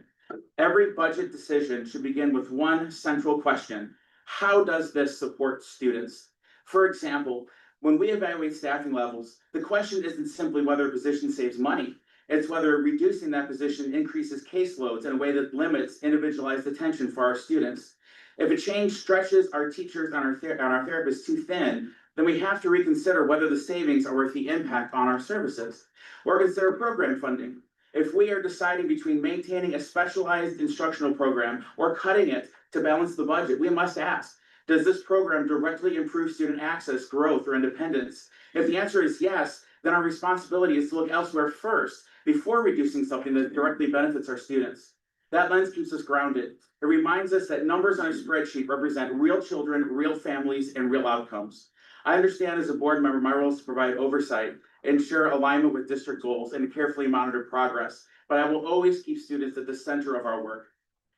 Every budget decision should begin with one central question: how does this support students? For example, when we evaluate staffing levels, the question isn't simply whether a position saves money. It's whether reducing that position increases caseloads in a way that limits individualized attention for our students. If a change stretches our teachers and our therapists too thin, then we have to reconsider whether the savings are worth the impact on our services, or consider program funding. If we are deciding between maintaining a specialized instructional program or cutting it to balance the budget, we must ask, does this program directly improve student access, growth, or independence? If the answer is yes, then our responsibility is to look elsewhere first before reducing something that directly benefits our students. That lens keeps us grounded. It reminds us that numbers on a spreadsheet represent real children, real families, and real outcomes. I understand as a board member, my role is to provide oversight, ensure alignment with district goals, and carefully monitor progress, but I will always keep students at the center of our work.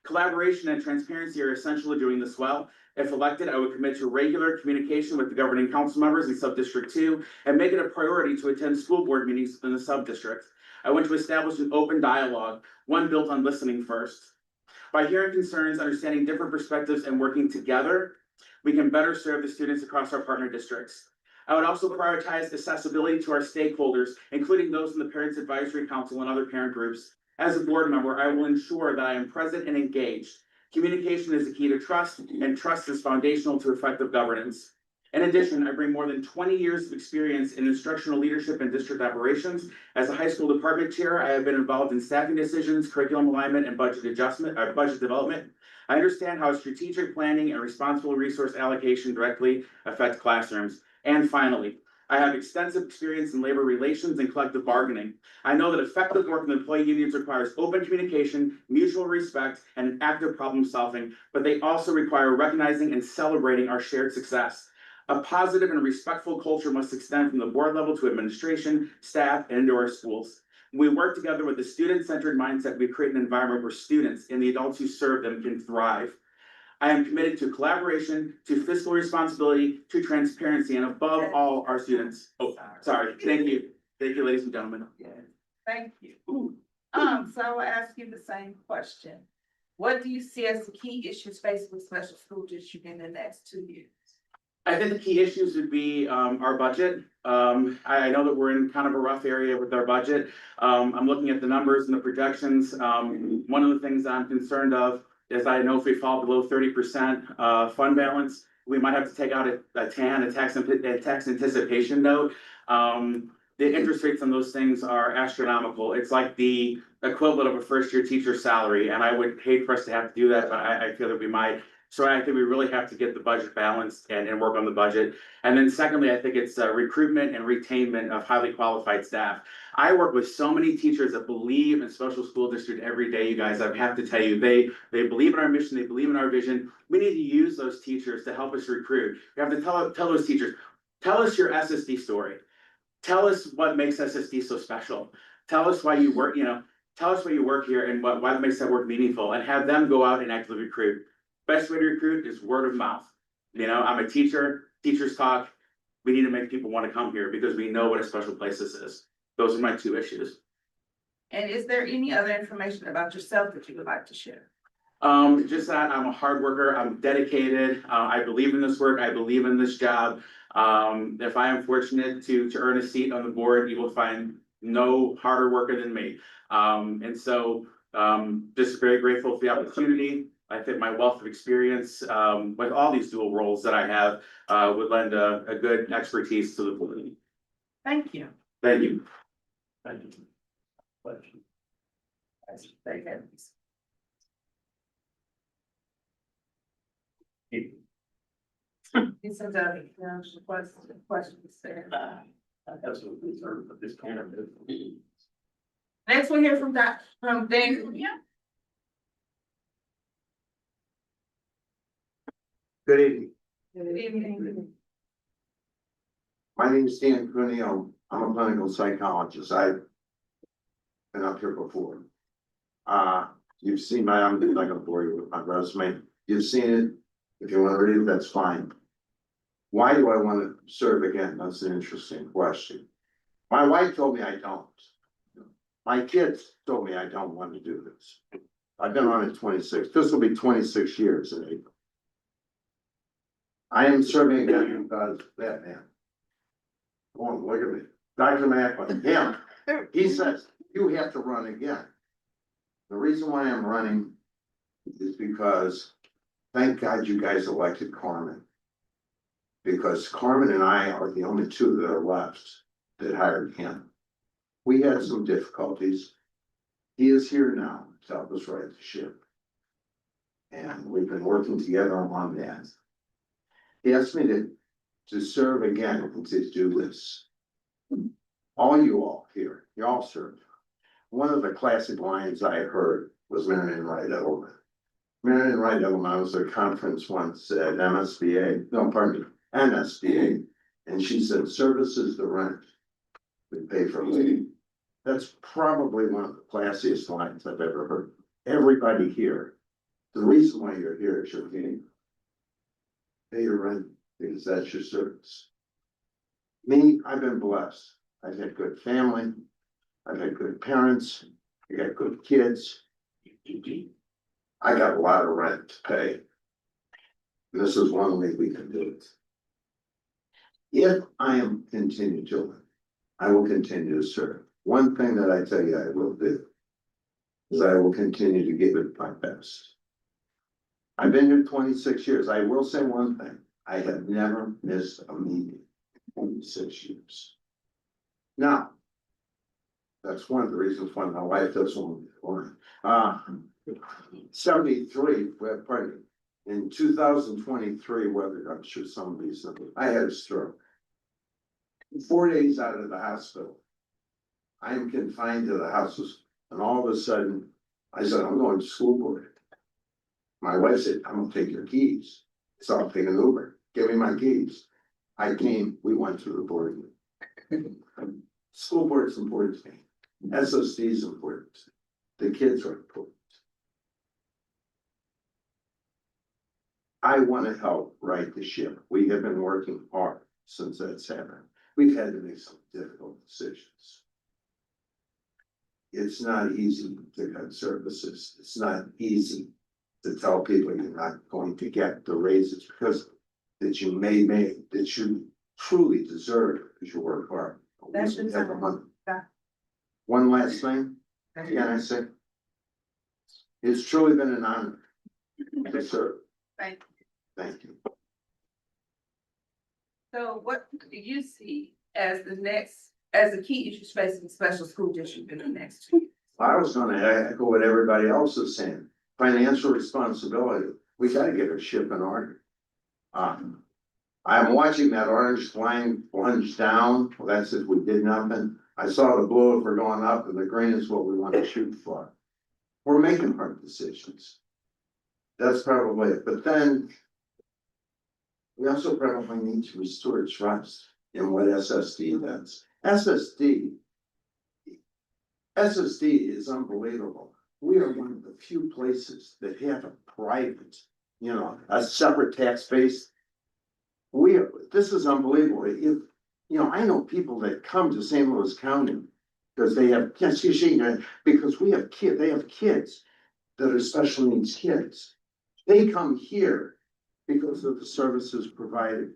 Collaboration and transparency are essential to doing this well. If elected, I would commit to regular communication with the governing council members in Sub-District 2 and make it a priority to attend school board meetings in the sub-district. I want to establish an open dialogue, one built on listening first. By hearing concerns, understanding different perspectives, and working together, we can better serve the students across our partner districts. I would also prioritize accessibility to our stakeholders, including those in the Parents Advisory Council and other parent groups. As a board member, I will ensure that I am present and engaged. Communication is the key to trust, and trust is foundational to effective governance. In addition, I bring more than 20 years of experience in instructional leadership and district operations. As a high school department chair, I have been involved in staffing decisions, curriculum alignment, and budget development. I understand how strategic planning and responsible resource allocation directly affect classrooms. And finally, I have extensive experience in labor relations and collective bargaining. I know that effective work with employee unions requires open communication, mutual respect, and active problem solving, but they also require recognizing and celebrating our shared success. A positive and respectful culture must extend from the board level to administration, staff, and into our schools. When we work together with a student-centered mindset, we create an environment where students and the adults who serve them can thrive. I am committed to collaboration, to fiscal responsibility, to transparency, and above all, our students. Oh, sorry. Thank you. Thank you, ladies and gentlemen. Thank you. So I will ask you the same question. What do you see as the key issues facing the special school district in the next 2 years? I think the key issues would be our budget. I know that we're in kind of a rough area with our budget. I'm looking at the numbers and the projections. One of the things I'm concerned of is I know if we fall below 30% fund balance, we might have to take out a TAN, a tax anticipation note. The interest rates on those things are astronomical. It's like the equivalent of a first-year teacher's salary, and I would hate for us to have to do that, but I feel that we might. So I think we really have to get the budget balanced and work on the budget. And then secondly, I think it's recruitment and retainment of highly qualified staff. I work with so many teachers that believe in special school district every day, you guys. I have to tell you, they believe in our mission, they believe in our vision. We need to use those teachers to help us recruit. We have to tell those teachers, tell us your SSD story. Tell us what makes SSD so special. Tell us why you work, tell us why you work here and why it makes that work meaningful, and have them go out and actively recruit. Best way to recruit is word of mouth. I'm a teacher, teachers talk. We need to make people want to come here because we know what a special place this is. Those are my two issues. And is there any other information about yourself that you would like to share? Just that I'm a hard worker, I'm dedicated, I believe in this work, I believe in this job. If I am fortunate to earn a seat on the board, you will find no harder worker than me. And so, just very grateful for the opportunity. I think my wealth of experience, with all these dual roles that I have, would lend a good expertise to the board. Thank you. Thank you. Thank you. Thank you. These are the questions there. Next we'll hear from Dan. Yeah. Good evening. Good evening. My name is Dan Cuneo. I'm a clinical psychologist. I've been up here before. You've seen I'm not gonna bore you with my resume. You've seen it. If you want to read it, that's fine. Why do I want to serve again? That's an interesting question. My wife told me I don't. My kids told me I don't want to do this. I've been on it 26. This will be 26 years in April. I am serving again because that man. Go on, look at me. Dr. Macklin, him. He says, you have to run again. The reason why I'm running is because thank God you guys elected Carmen. Because Carmen and I are the only two that are left that hired him. We had some difficulties. He is here now to help us right the ship. And we've been working together on that. He asked me to serve again and to do this. All you all here, you all served. One of the classic lines I heard was Marion Wright Edelman. Marion Wright Edelman was at a conference once at NSBA, and she said, service is the rent we pay for living. That's probably one of the classiest lines I've ever heard. Everybody here, the reason why you're here is you're getting pay your rent because that's your service. Me, I've been blessed. I've had good family. I've had good parents. I got good kids. I got a lot of rent to pay. And this is one way we can do it. If I am continued to live, I will continue to serve. One thing that I tell you I will do is I will continue to give it my best. I've been here 26 years. I will say one thing. I have never missed a meeting in 26 years. Now, that's one of the reasons why my wife doesn't want me to learn. 73, pardon me, in 2023, whether I'm sure some of these, I had a stroke. 4 days out of the hospital, I am confined to the houses, and all of a sudden, I said, I'm going to school board. My wife said, I'm gonna take your keys. So I'll take an Uber, give me my keys. I came, we went to the board. School board is important to me. SSD is important. The kids are important. I want to help right the ship. We have been working hard since that's happened. We've had to make some difficult decisions. It's not easy to cut services. It's not easy to tell people you're not going to get the raises because that you may make, that you truly deserve because you work hard. That's We have the money. Yeah. One last thing, can I say? It's truly been an honor to serve. Thank you. Thank you. So what do you see as the key issues facing the special school district in the next 2 years? I was gonna echo what everybody else is saying. Financial responsibility. We gotta get our ship in order. I'm watching that orange line plunge down. Well, that's if we did nothing. I saw the blue if we're going up and the green is what we want to shoot for. We're making hard decisions. That's probably it. But then we also probably need to restore trust in what SSD does. SSD is unbelievable. We are one of the few places that have a private, a separate tax base. This is unbelievable. I know people that come to St. Louis County Because they have, yes, you see, because we have they have kids that are special needs kids. They come here because of the services provided.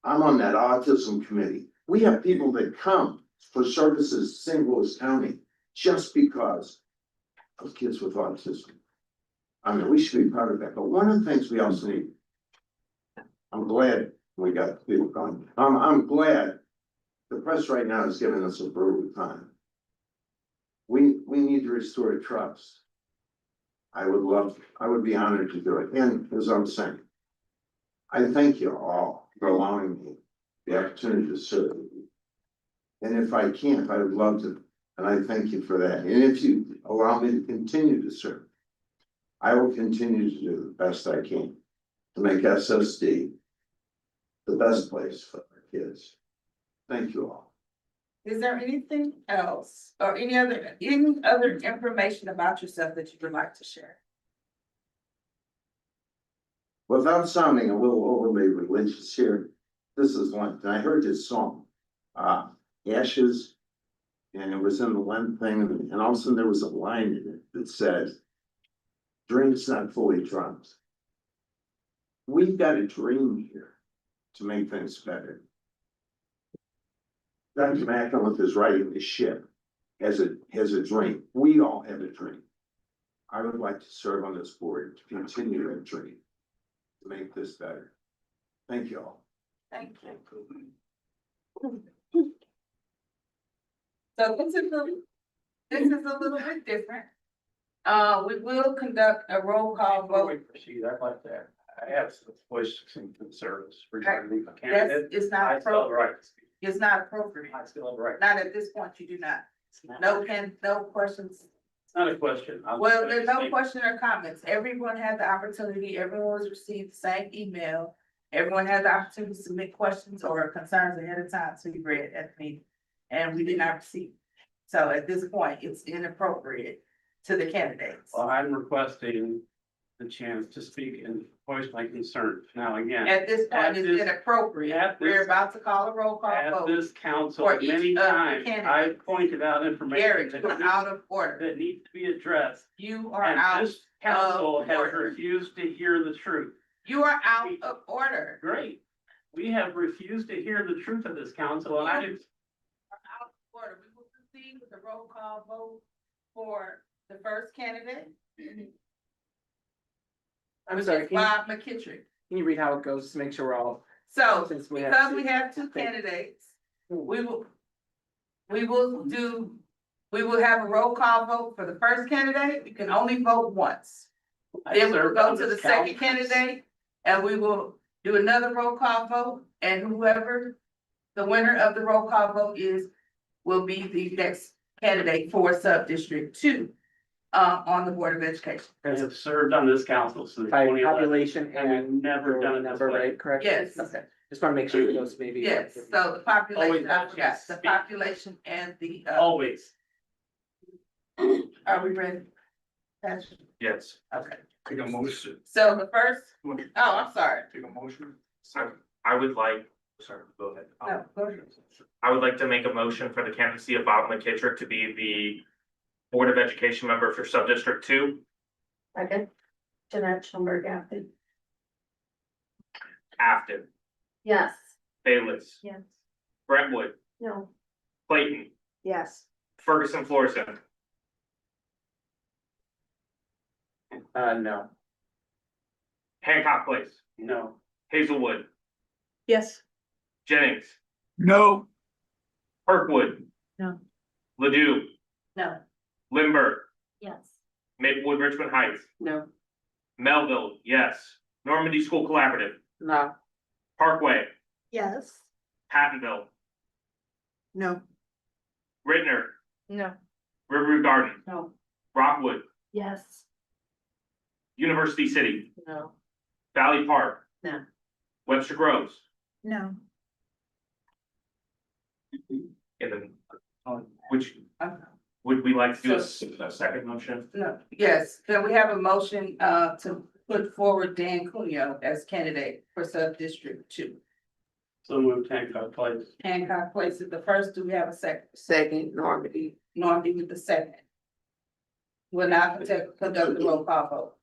I'm on that autism committee. We have people that come for services in St. Louis County just because of kids with autism. I mean, we should be proud of that, but one of the things we also need, I'm glad we got people going. I'm glad the press right now is giving us a brutal time. We need to restore trust. I would be honored to do it. And as I'm saying, I thank you all for allowing me the opportunity to serve. And if I can't, I would love to, and I thank you for that. And if you allow me to continue to serve, I will continue to do the best I can to make SSD the best place for our kids. Thank you all. Is there anything else or any other information about yourself that you would like to share? Without sounding a little overly religious here, this is one, and I heard this song, Ashes, and it was in the Lent thing, and all of a sudden there was a line in it that said, dreams not fully drunk. We've got a dream here to make things better. Dr. McElrath is riding the ship has a dream. We all have a dream. I would like to serve on this board to continue that dream, to make this better. Thank you all. Thank you. So this is a little bit different. We will conduct a roll call Before vote. we proceed, I'd like to, I have some questions and concerns regarding the That's, candidate. it's not I still have the appropriate. right to speak. It's not appropriate. I still have the right. Not at this point, you do not. No questions. It's not a question. I'm Well, just there's making a no statement. question or comments. Everyone had the opportunity, everyone was received the same email. Everyone had the opportunity to submit questions or concerns ahead of time to be read at the meeting. And we did not receive. So at this point, it's inappropriate to the candidates. Well, I'm requesting the chance to speak and voice my concern. Now, again. At this point, at it's this- inappropriate. at We're this- about to call a roll call At vote. this council, for each many of the times, I candidates. pointed out information Eric, that you are needs- out of order. that needs to be addressed. You are And out this council of has order. refused to hear the truth. You are out of order. Great. We have refused to hear the truth of this council, and I, Are out of order. We will proceed with the roll call vote for the first candidate. I'm which sorry, is Bob McKittrick. can you read how it goes to make sure we're all? So, Since we have because two- we have two candidates, we will have a roll call vote for the first candidate. You can only vote once. I Then we will served go on to the this second council. candidate and we will do another roll call vote, and whoever the winner of the roll call vote is, will be the next candidate for sub-district 2 on the Board of Education. I have served on this council since By 2011. population and we've and. never done it this Number, way. right, correct? Yes. Okay, just wanna make sure it goes maybe. Yes, so the population, Always I have a forgot, chance to the speak. population and the, Always. are we ready? Patrick? Yes. Okay, Take a motion. so the first, oh, I'm sorry. Take a motion. I would like, sorry, go ahead. No, go ahead. I would like to make a motion for the candidacy of Bob McKittrick to be the Board of Education member for Sub-District 2. Second, Jeanette Schomburg, Afton. Afton, Yes. Bayless, Yes. Brentwood, No. Clayton, Yes. Ferguson, Florissant, No. Hancock Place, No. Hazelwood, Yes. Jennings, No, Kirkwood. No. Ladue, No. Lindbergh, Yes. Maplewood, Richmond Heights, No. Melville, yes. Normandy School Collaborative, No. Parkway, Yes. Pattonville, No. Rittner, No. Riverview Garden, No. Rockwood, Yes. University City, No. Valley Park. No. Webster Groves, No. and then, would we like to do a second motion? No, yes, can we have a motion, to put forward Dan Cuneo as candidate for sub-district 2? So moved, Hancock Place. Hancock places the first, do we have a second? Second, Normandy. Normandy with the second. We're not conduct the roll call vote.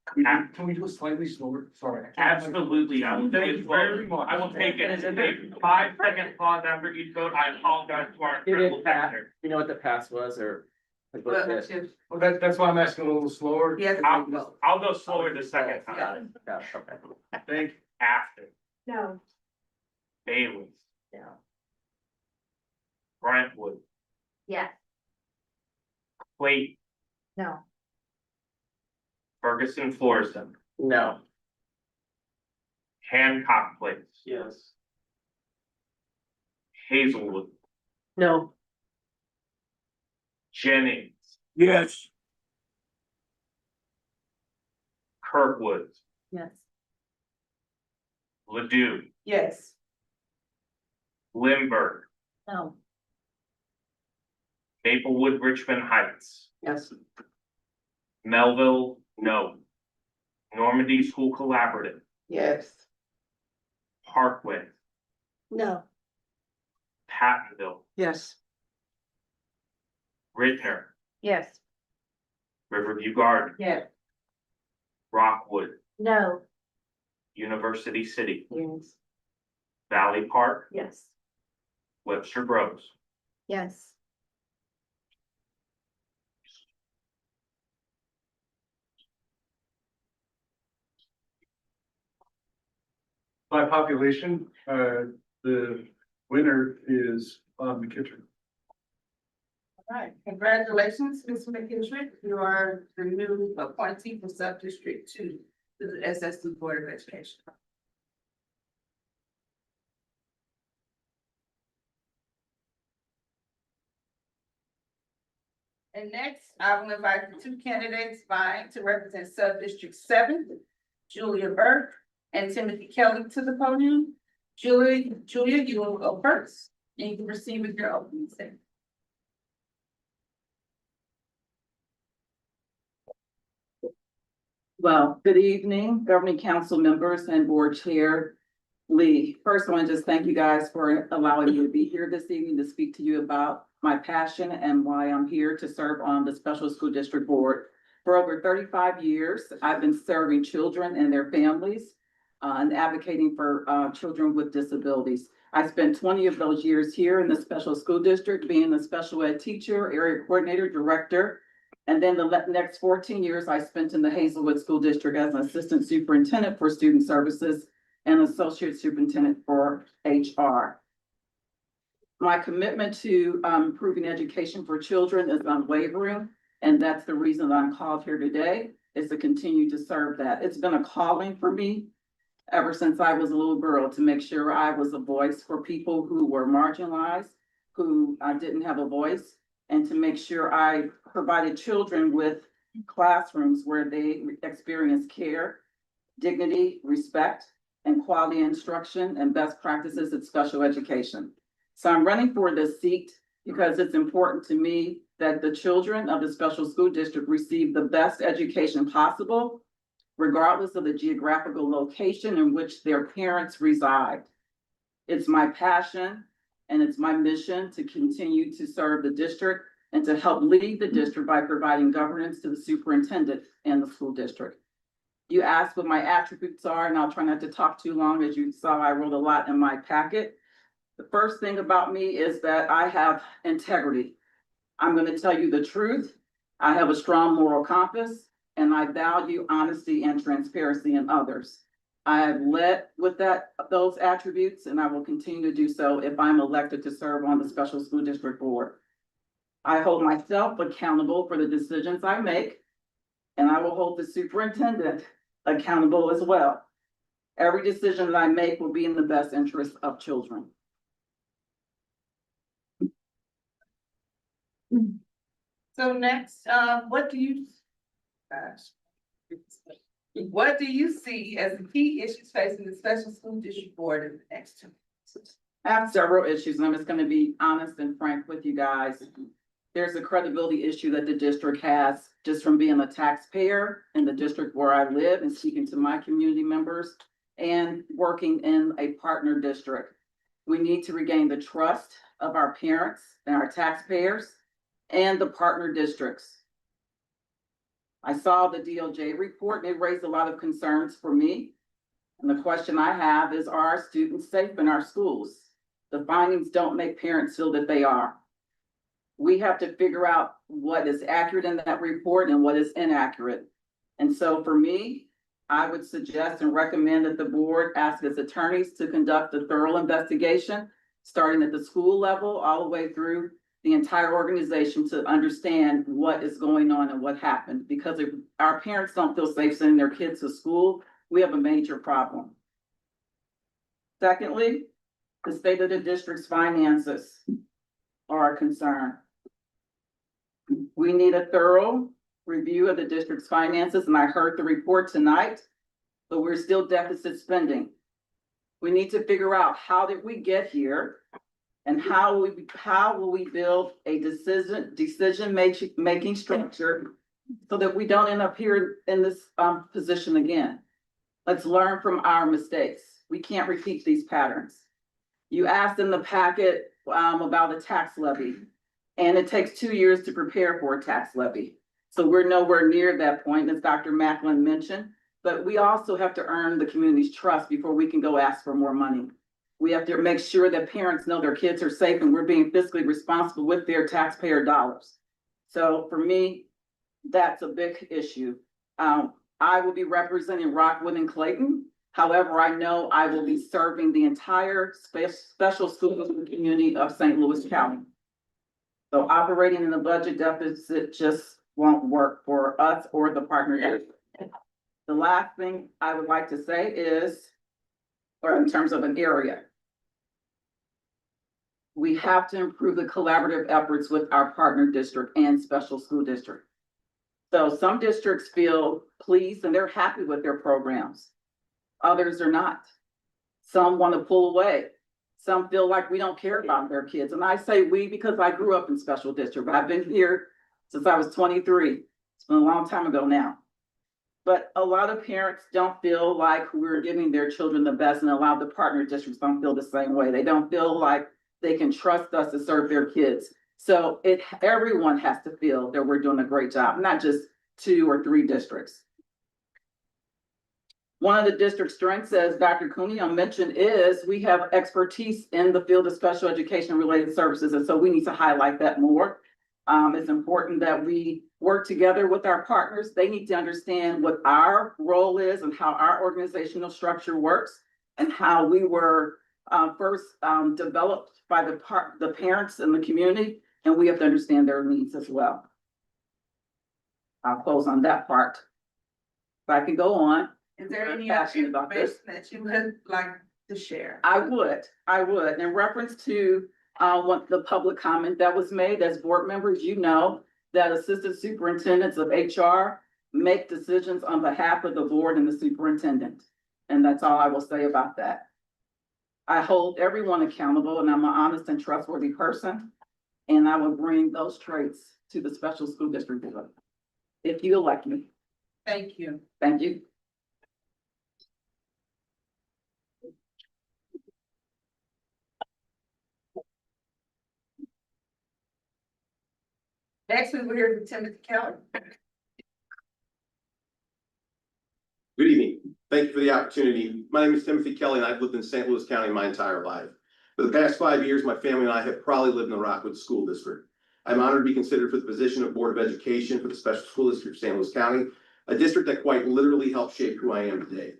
Can we do it slightly slower? Sorry. Absolutely, I will Thank take you very much. I will take it, a 5-second pause after each vote, I apologize to our You critical didn't pass, sector. you know what the pass was, or? like, what's Well, it? Well, that's why I'm asking a little slower. Yeah, I'll go slower the second time, Got it. Got it, okay. Thank after, No. Bailey, No. Brentwood, Yes. Clayton, No. Ferguson, Florissant, No. Hancock Place, Yes. Hazelwood, No. Jennings, Yes. Kirkwood, Yes. Ladue, Yes. Lindbergh, No. Maplewood, Richmond Heights, Yes. Melville, no. Normandy School Collaborative, Yes. Parkway, No. Pattonville, Yes. Ridner, Yes. Riverview Garden, Yes. Rockwood, No. University City, Yes. Valley Park, Yes. Webster Groves. Yes. By population, the winner is Bob McKittrick. All right, congratulations, Ms. McKittrick. You are the new appointee for Sub-District 2 to the SSD Board of Education. And next, I will invite the two candidates vying to represent Sub-District 7, Julia Burke and Timothy Kelly, to the podium. Julia, you will go first, and you can proceed with your opening statement. Well, good evening, governing council members and board chair Lee. First, I want to just thank you guys for allowing me to be here this evening to speak to you about my passion and why I'm here to serve on the Special School District Board. For over 35 years, I've been serving children and their families and advocating for children with disabilities. I spent 20 of those years here in the special school district, being a special ed teacher, area coordinator, director. And then the next 14 years I spent in the Hazelwood School District as an assistant superintendent for student services and associate superintendent for HR. My commitment to improving education for children is unwavering, and that's the reason that I'm called here today, is to continue to serve that. It's been a calling for me ever since I was a little girl to make sure I was a voice for people who were marginalized, who didn't have a voice, and to make sure I provided children with classrooms where they experience care, dignity, respect, and quality instruction and best practices in special education. So I'm running for this seat because it's important to me that the children of the special school district receive the best education possible, regardless of the geographical location in which their parents reside. It's my passion and it's my mission to continue to serve the district and to help lead the district by providing governance to the superintendent and the school district. You asked what my attributes are, and I'll try not to talk too long. As you saw, I wrote a lot in my packet. The first thing about me is that I have integrity. I'm going to tell you the truth. I have a strong moral compass, and I value honesty and transparency in others. I have led with those attributes, and I will continue to do so if I'm elected to serve on the Special School District Board. I hold myself accountable for the decisions I make, and I will hold the superintendent accountable as well. Every decision that I make will be in the best interest of children. So next, what do you see as the key issues facing the Special School District Board in the next 2 months? I have several issues, and I'm just going to be honest and frank with you guys. There's a credibility issue that the district has just from being a taxpayer in the district where I live and speaking to my community members and working in a partner district. We need to regain the trust of our parents and our taxpayers and the partner districts. I saw the DOJ report and it raised a lot of concerns for me. And the question I have is, are our students safe in our schools? The findings don't make parents feel that they are. We have to figure out what is accurate in that report and what is inaccurate. And so for me, I would suggest and recommend that the board ask its attorneys to conduct a thorough investigation, starting at the school level, all the way through the entire organization, to understand what is going on and what happened. Because if our parents don't feel safe sending their kids to school, we have a major problem. Secondly, the state of the district's finances are a concern. We need a thorough review of the district's finances, and I heard the report tonight, but we're still deficit spending. We need to figure out, how did we get here? And how will we build a decision-making structure so that we don't end up here in this position again? Let's learn from our mistakes. We can't repeat these patterns. You asked in the packet about a tax levy, and it takes 2 years to prepare for a tax levy. So we're nowhere near that point, as Dr. Macklin mentioned, but we also have to earn the community's trust before we can go ask for more money. We have to make sure that parents know their kids are safe and we're being fiscally responsible with their taxpayer dollars. So for me, that's a big issue. I will be representing Rockwood and Clayton. However, I know I will be serving the entire special school community of St. Louis County. So operating in a budget deficit just won't work for us or the partner. The last thing I would like to say is, or in terms of an area, we have to improve the collaborative efforts with our partner district and special school district. So some districts feel pleased and they're happy with their programs. Others are not. Some want to pull away. Some feel like we don't care about their kids. And I say we because I grew up in special district. I've been here since I was 23. It's been a long time ago now. But a lot of parents don't feel like we're giving their children the best, and a lot of the partner districts don't feel the same way. They don't feel like they can trust us to serve their kids. So everyone has to feel that we're doing a great job, not just 2 or 3 districts. One of the district strengths, as Dr. Cuneo mentioned, is we have expertise in the field of special education related services. And so we need to highlight that more. It's important that we work together with our partners. They need to understand what our role is and how our organizational structure works and how we were first developed by the parents and the community. And we have to understand their needs as well. I'll close on that part. If I can go on. Is there I'm any passionate other about this. information that you would like to share? I would. In reference to what the public comment that was made, as board members, you know that assistant superintendents of HR make decisions on behalf of the board and the superintendent. And that's all I will say about that. I hold everyone accountable, and I'm an honest and trustworthy person. And I will bring those traits to the special school district board if you elect me. Thank you. Thank you. Next, we will hear from Timothy Keller. Good evening. Thank you for the opportunity. My name is Timothy Kelly, and I've lived in St. Louis County my entire life. For the past 5 years, my family and I have proudly lived in the Rockwood School District. I'm honored to be considered for the position of Board of Education for the Special School District of St. Louis County, a district that quite literally helped shape who I am today.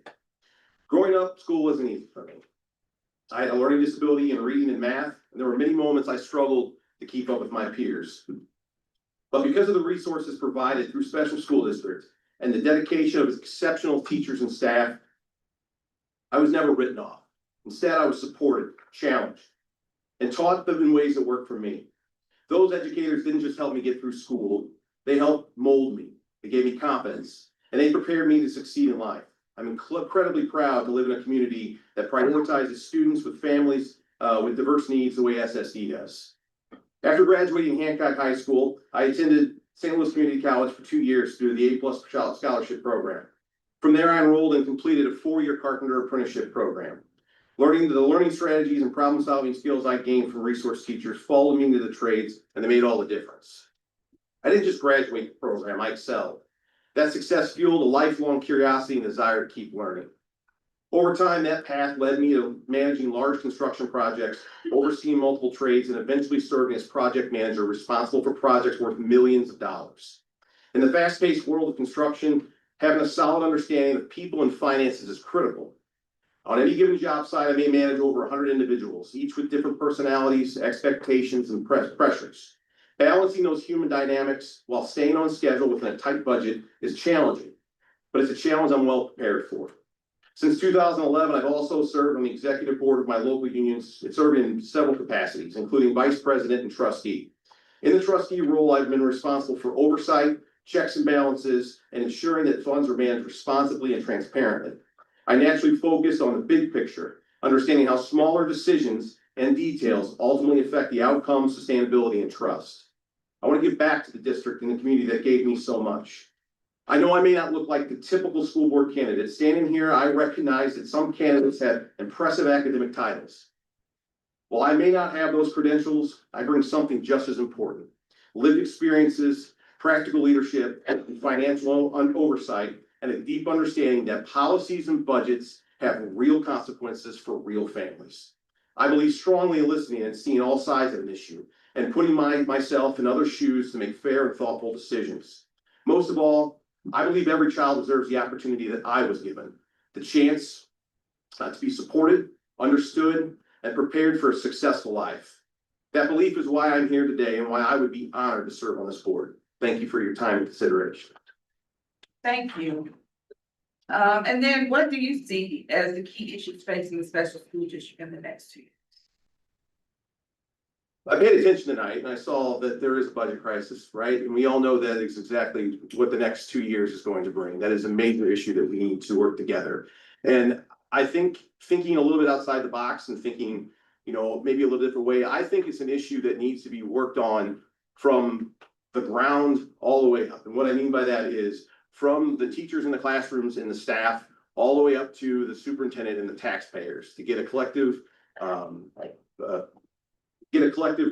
Growing up, school wasn't easy for me. I had a learning disability in reading and math, and there were many moments I struggled to keep up with my peers. But because of the resources provided through special school districts and the dedication of exceptional teachers and staff, I was never written off. Instead, I was supported, challenged, and taught them in ways that worked for me. Those educators didn't just help me get through school, they helped mold me. They gave me confidence, and they prepared me to succeed in life. I'm incredibly proud to live in a community that prioritizes students with families with diverse needs the way SSD does. After graduating Hancock High School, I attended St. Louis Community College for 2 years through the A+ Scholarship Program. From there, I enrolled and completed a 4-year carpenter apprenticeship program. The learning strategies and problem solving skills I gained from resource teachers followed me into the trades, and they made all the difference. I didn't just graduate the program, I excelled. That success fueled a lifelong curiosity and desire to keep learning. Over time, that path led me to managing large construction projects, overseeing multiple trades, and eventually serving as project manager responsible for projects worth millions of dollars. In the fast-paced world of construction, having a solid understanding of people and finances is critical. On any given job site, I may manage over 100 individuals, each with different personalities, expectations, and pressures. Balancing those human dynamics while staying on schedule within a tight budget is challenging, but it's a challenge I'm well prepared for. Since 2011, I've also served on the executive board of my local unions, serving in several capacities, including vice president and trustee. In the trustee role, I've been responsible for oversight, checks and balances, and ensuring that funds are managed responsibly and transparently. I naturally focus on the big picture, understanding how smaller decisions and details ultimately affect the outcome, sustainability, and trust. I want to give back to the district and the community that gave me so much. I know I may not look like the typical school board candidate. Standing here, I recognize that some candidates have impressive academic titles. While I may not have those credentials, I bring something just as important: lived experiences, practical leadership, and financial oversight, and a deep understanding that policies and budgets have real consequences for real families. I believe strongly in listening and seeing all sides of an issue, and putting myself in other shoes to make fair and thoughtful decisions. Most of all, I believe every child deserves the opportunity that I was given, the chance to be supported, understood, and prepared for a successful life. That belief is why I'm here today and why I would be honored to serve on this board. Thank you for your time and consideration. Thank you. And then what do you see as the key issues facing the special school district in the next 2 years? I paid attention tonight and I saw that there is a budget crisis, right? And we all know that is exactly what the next 2 years is going to bring. That is a major issue that we need to work together. And I think thinking a little bit outside the box and thinking, maybe a little different way, I think it's an issue that needs to be worked on from the ground all the way up. And what I mean by that is from the teachers in the classrooms and the staff all the way up to the superintendent and the taxpayers to get a collective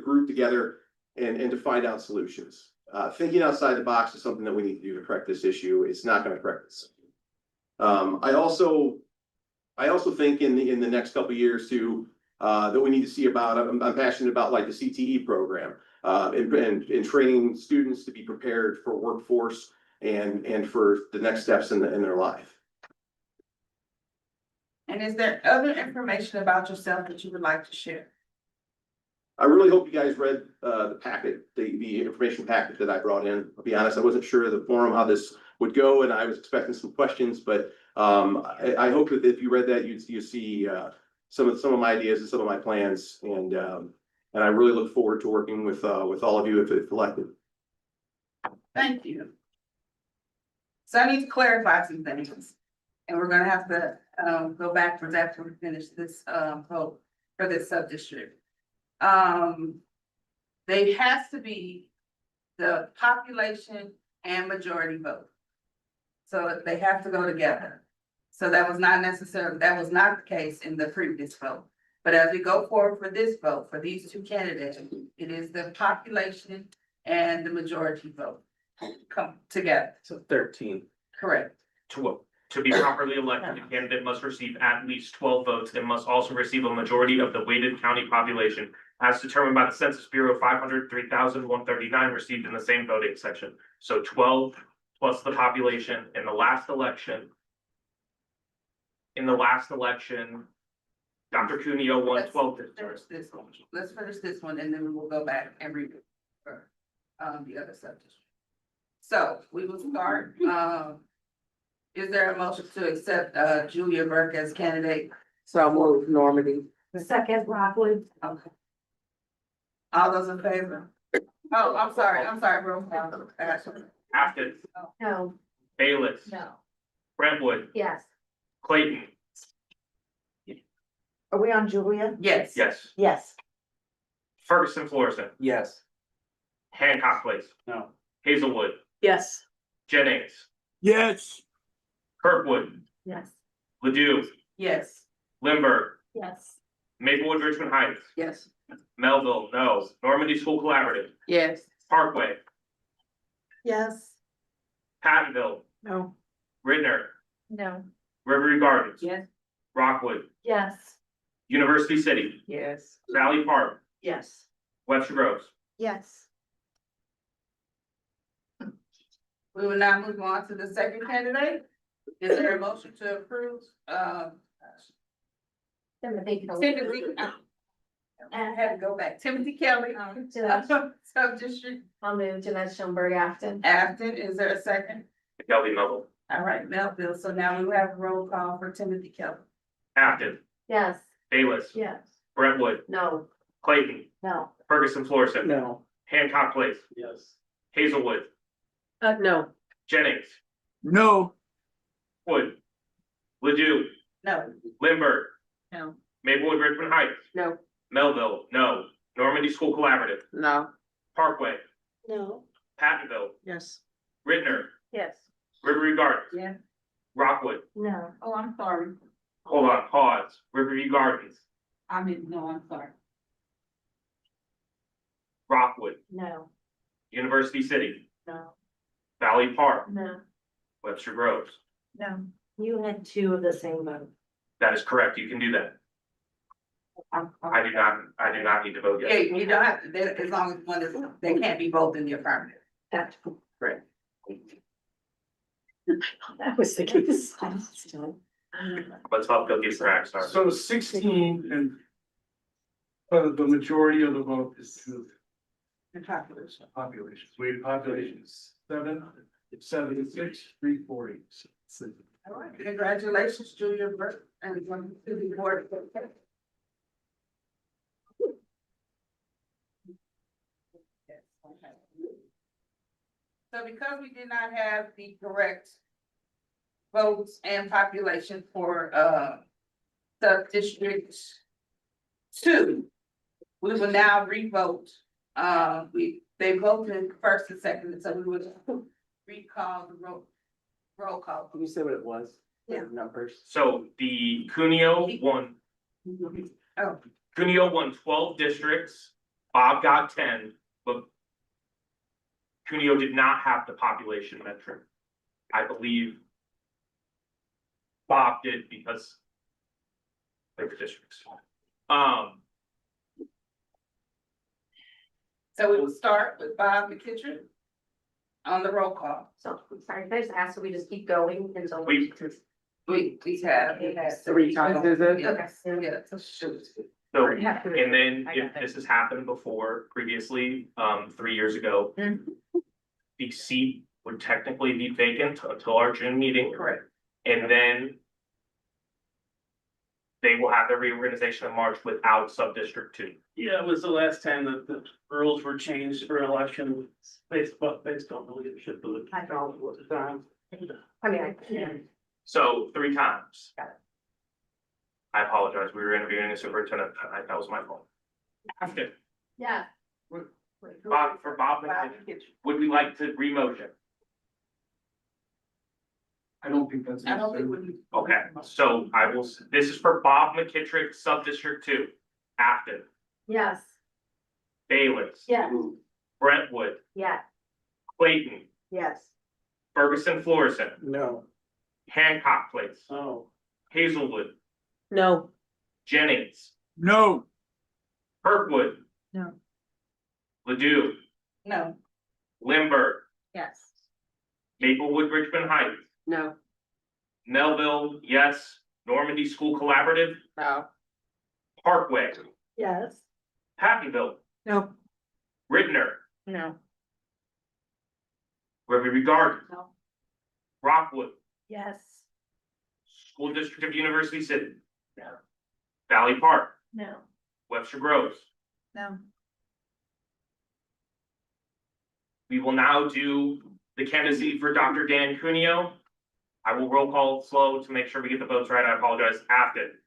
group together and to find out solutions. Thinking outside the box is something that we need to do to correct this issue. It's not going to correct this. I also think in the next couple of years too, that we need to see about, I'm passionate about like the CTE program, and training students to be prepared for workforce and for the next steps in their life. And is there other information about yourself that you would like to share? I really hope you guys read the packet, the information packet that I brought in. I'll be honest, I wasn't sure of the forum, how this would go, and I was expecting some questions, but I hope that if you read that, you see some of my ideas and some of my plans, and I really look forward to working with all of you if elected. Thank you. So I need to clarify some things, and we're gonna have to go backwards after we finish this vote for this sub-district. They has to be the population and majority vote. So they have to go together. So that was not the case in the previous vote. But as we go forward for this vote, for these two candidates, it is the population and the majority vote come together. So 13. Correct. To be properly elected, the candidate must receive at least 12 votes and must also receive a majority of the weighted county population as determined by the Census Bureau 503,139 received in the same voting section. So 12 plus the population in the last election. In the last election, Dr. Cuneo won 12. Let's finish this one and then we will go back and read for the other subject. So we will start. Is there a motion to accept Julia Burke as candidate? So move, Normandy. Second, Rockwood. Okay. All those in favor? Oh, I'm sorry, roll call. Afton, No. Bayless, No. Brentwood, Yes. Clayton, Are we on Julia? Yes. yes. Yes. Ferguson Florissant, Yes. Hancock Place, No. Hazelwood, Yes. Jennings, Yes. Kirkwood, Yes. Ladue, Yes. Lindbergh, Yes. Maplewood Richmond Heights, Yes. Melville, no. Normandy School Collaborative, Yes. Parkway, Yes. Pattonville, No. Ridner, No. Riverview Gardens. Yes. Rockwood, Yes. University City, Yes. Valley Park, Yes. Webster Groves. Yes. We will now move on to the second candidate. Is there a motion to approve, Timothy, I had to go back, Timothy Kelly, sub-district I'll move Jeanette Schoenberg Afton. Afton, is there a second? Kelby Melville, All right, Melville, so now we have a roll call for Timothy Kelly. Afton, Yes. Bayless, Yes. Brentwood, No. Clayton, No. Ferguson Florissant. No. Hancock Place, Yes. Hazelwood, No. Jennings, No. Wood, Ledoux, No. Lindbergh, No. Maplewood Richmond Heights, No. Melville, no. Normandy School Collaborative, No. Parkway, No. Pattonville, Yes. Ridner, Yes. Riverview Gardens. Yeah. Rockwood, No. Oh, I'm sorry. hold on, pause, Riverview Gardens, I mean, no, I'm sorry. Rockwood, No. University City, No. Valley Park, No. Webster Groves. No. You had two of the same vote. That is correct, you can do that. I do not need to vote Yeah, yes. you don't have to, as long as one is, they can't be both in the affirmative. That's Right. That was the case. Let's help Bill get correct, sorry. So 16 and the majority of the vote is to The population. populations, weighted populations, 776, 340. All right, congratulations, Julia Burke, and welcome to the board. So because we did not have the correct votes and population for, sub-district 2, we will now re-vote. They voted first and second, so we would recall the roll call. Can you say what it was? The Yeah. Numbers. So the Cuneo won, Oh, Cuneo won 12 districts, Bob got 10, but Cuneo did not have the population metric. I believe Bob did because bigger districts. so we will start with Bob McKittrick on the roll call. So, sorry, can I just ask, so we just keep going until? We- We have. Three times, is it? Yeah, yeah, so shoot. So, Or you have to- and then I if got that. this has happened before previously, 3 years ago. The seat would technically be vacant until our June meeting. Correct. And then they will have their reorganization in March without sub-district 2. Yeah, it was the last time that the rules were changed for election based on the leadership of the council at the time. I mean, I can't. So 3 times. Got it. I apologize, we were interviewing a superintendent, that was my fault. Okay, Yeah. Bob, for Bob, would we like to re-motion? I don't think that's. I don't think we. Okay, so I will, this is for Bob McKittrick, sub-district 2, Afton, Yes. Bayless. Yes. Brentwood, Yeah. Clayton, Yes. Ferguson Florissant, No. Hancock Place, Oh. Hazelwood, No. Jennings, No. Kirkwood. No. Ledoux, No. Lindbergh, Yes. Maplewood Richmond Heights, No. Melville, yes, Normandy School Collaborative, No. Parkway, Yes. Pattonville, No. Ridner, No. Riverview Gardens, No. Rockwood, Yes. School District of University City. Valley Park, No. Webster Groves. No. We will now do the candidacy for Dr. Dan Cuneo. I will roll call slow to make sure we get the votes right. I apologize. Afton,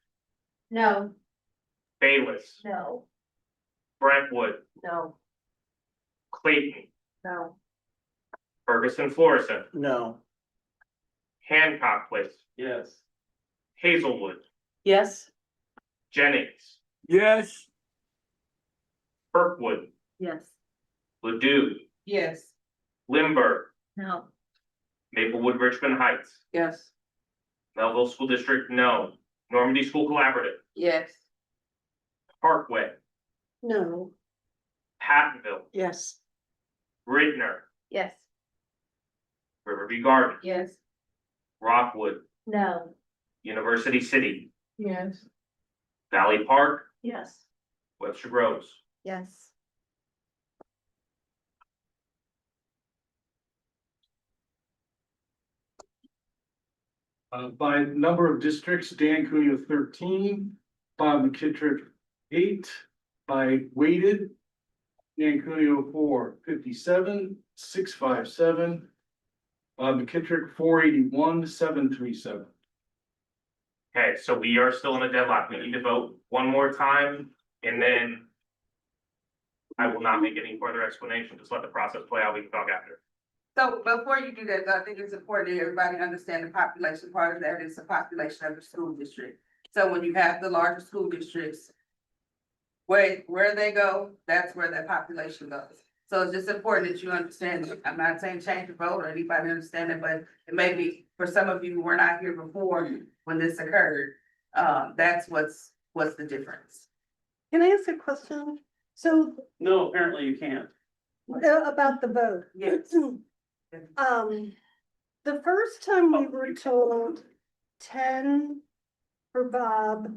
No. Bayless, No. Brentwood, No. Clayton, No. Ferguson Florissant, No. Hancock Place, Yes. Hazelwood, Yes. Jennings, Yes. Kirkwood, Yes. Ledoux, Yes. Lindbergh, No. Maplewood Richmond Heights, Yes. Melville School District, no. Normandy School Collaborative, Yes. Parkway, No. Pattonville, Yes. Bridner, Yes. Riverview Gardens, Yes. Rockwood, No. University City, Yes. Valley Park, Yes. Webster Groves. Yes. By number of districts, Dan Cuneo 13, Bob McKittrick 8, by weighted. Dan Cuneo 457, 657. Bob McKittrick 481, 737. Okay, so we are still in a deadlock. We need to vote one more time and then I will not make any further explanation. Just let the process play out. We can talk after. So before you do that, I think it's important that everybody understand the population part of that is the population of the school district. So when you have the larger school districts, where they go, that's where that population goes. So it's just important that you understand, I'm not saying change your vote or anybody understand it, but it may be, for some of you who were not here before when this occurred, that's what's the difference. Can I ask a question? So, No, apparently you can't. about the vote. Yes. The first time we were told 10 for Bob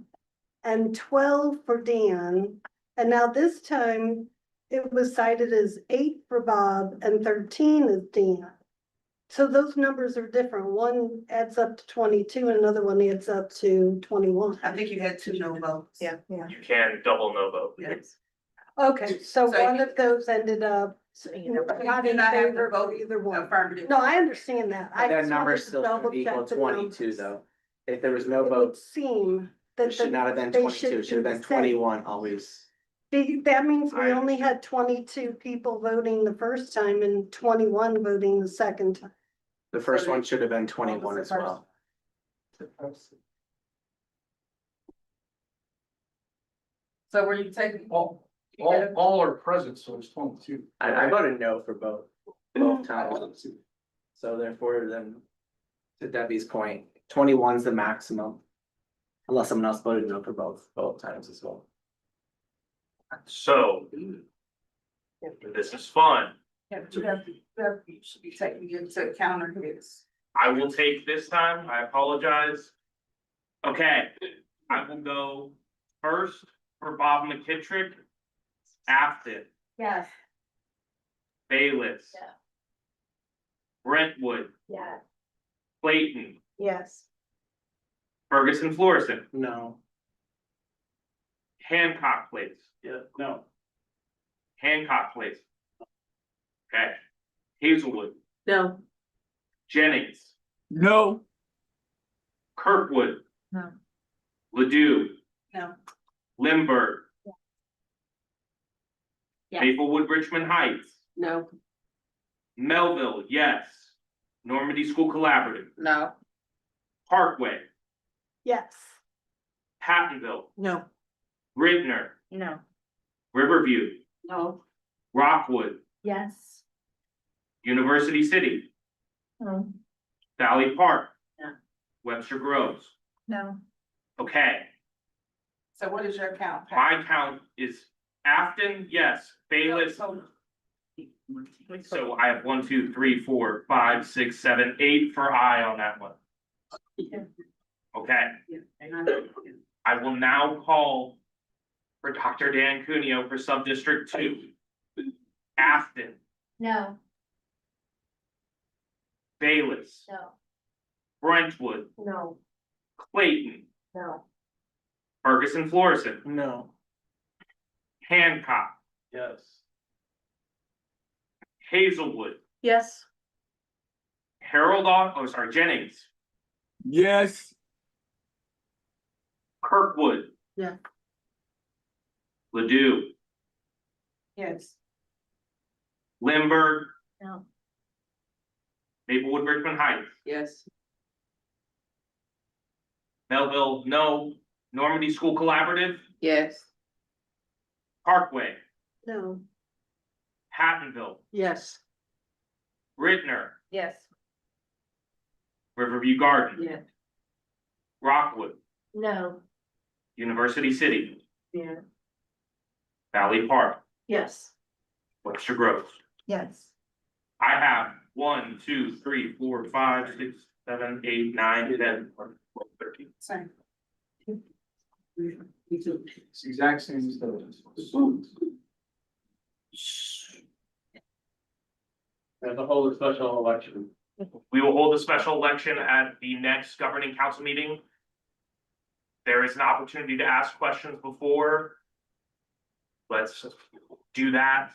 and 12 for Dan, and now this time it was cited as 8 for Bob and 13 as Dan. So those numbers are different. One adds up to 22 and another one adds up to 21. I think you had 2 no votes. Yeah. You can double no vote. Yes. Okay, so So one of those ended up You not do in not have favor to vote of either one. affirmative. No, I understand that. I That just number wanted to still double should equal check the 22 numbers. though. If there was no It would vote, seem that it should not have been they 22, it should have be been the same. 21 always. That means we I only had 22 people voting the first time and 21 voting the second time. The first So one should have been what 21 was the as well. So were you taking? All are present, so it's 22. I voted no for both times. So therefore, then, to Debbie's point, 21's the maximum. Unless someone else voted no for both times as well. So. This is fun. Yeah, but you should be taking into account or his. I will take this time. I apologize. Okay, I will go first for Bob McKittrick. Afton, Yes. Bayless. Yeah. Brentwood, Yeah. Clayton, Yes. Ferguson, Florissant, No. Hancock Place, Yeah, no. Hancock Place. Okay, Hazelwood, No. Jennings, No. Kirkwood. No. Ledoux, No. Lindbergh, Yes. Maplewood, Richmond Heights, No. Melville, yes. Normandy School Collaborative, No. Parkway, Yes. Pattonville, No. Bridner, No. Riverview, No. Rockwood, Yes. University City, No. Valley Park. No. Webster Groves. No. Okay, So what is your count? Pat? my count is Afton, yes, Bayless. So I have 1, 2, 3, 4, 5, 6, 7, 8 for I on that one. Okay, I will now call for Dr. Dan Cuneo for sub-district 2. Afton, No. Bayless, No. Brentwood, No. Clayton, No. Ferguson, Florissant, No. Hancock, Yes. Hazelwood, Yes. Jennings, Yes. Kirkwood. Yeah. Ledoux, Yes. Lindbergh, No. Maplewood, Richmond Heights, Yes. Melville, no. Normandy School Collaborative, Yes. Parkway, No. Hattonville, Yes. Ridner, Yes. Riverview Garden, Yeah. Rockwood, No. University City, Yeah. Valley Park, Yes. Webster Groves. Yes. I have 1, 2, 3, 4, 5, 6, 7, 8, 9, 10, 11, 12, 13. Same. It's the exact same as those. And the whole special election. We will hold a special election at the next governing council meeting. There is an opportunity to ask questions before. Let's do that.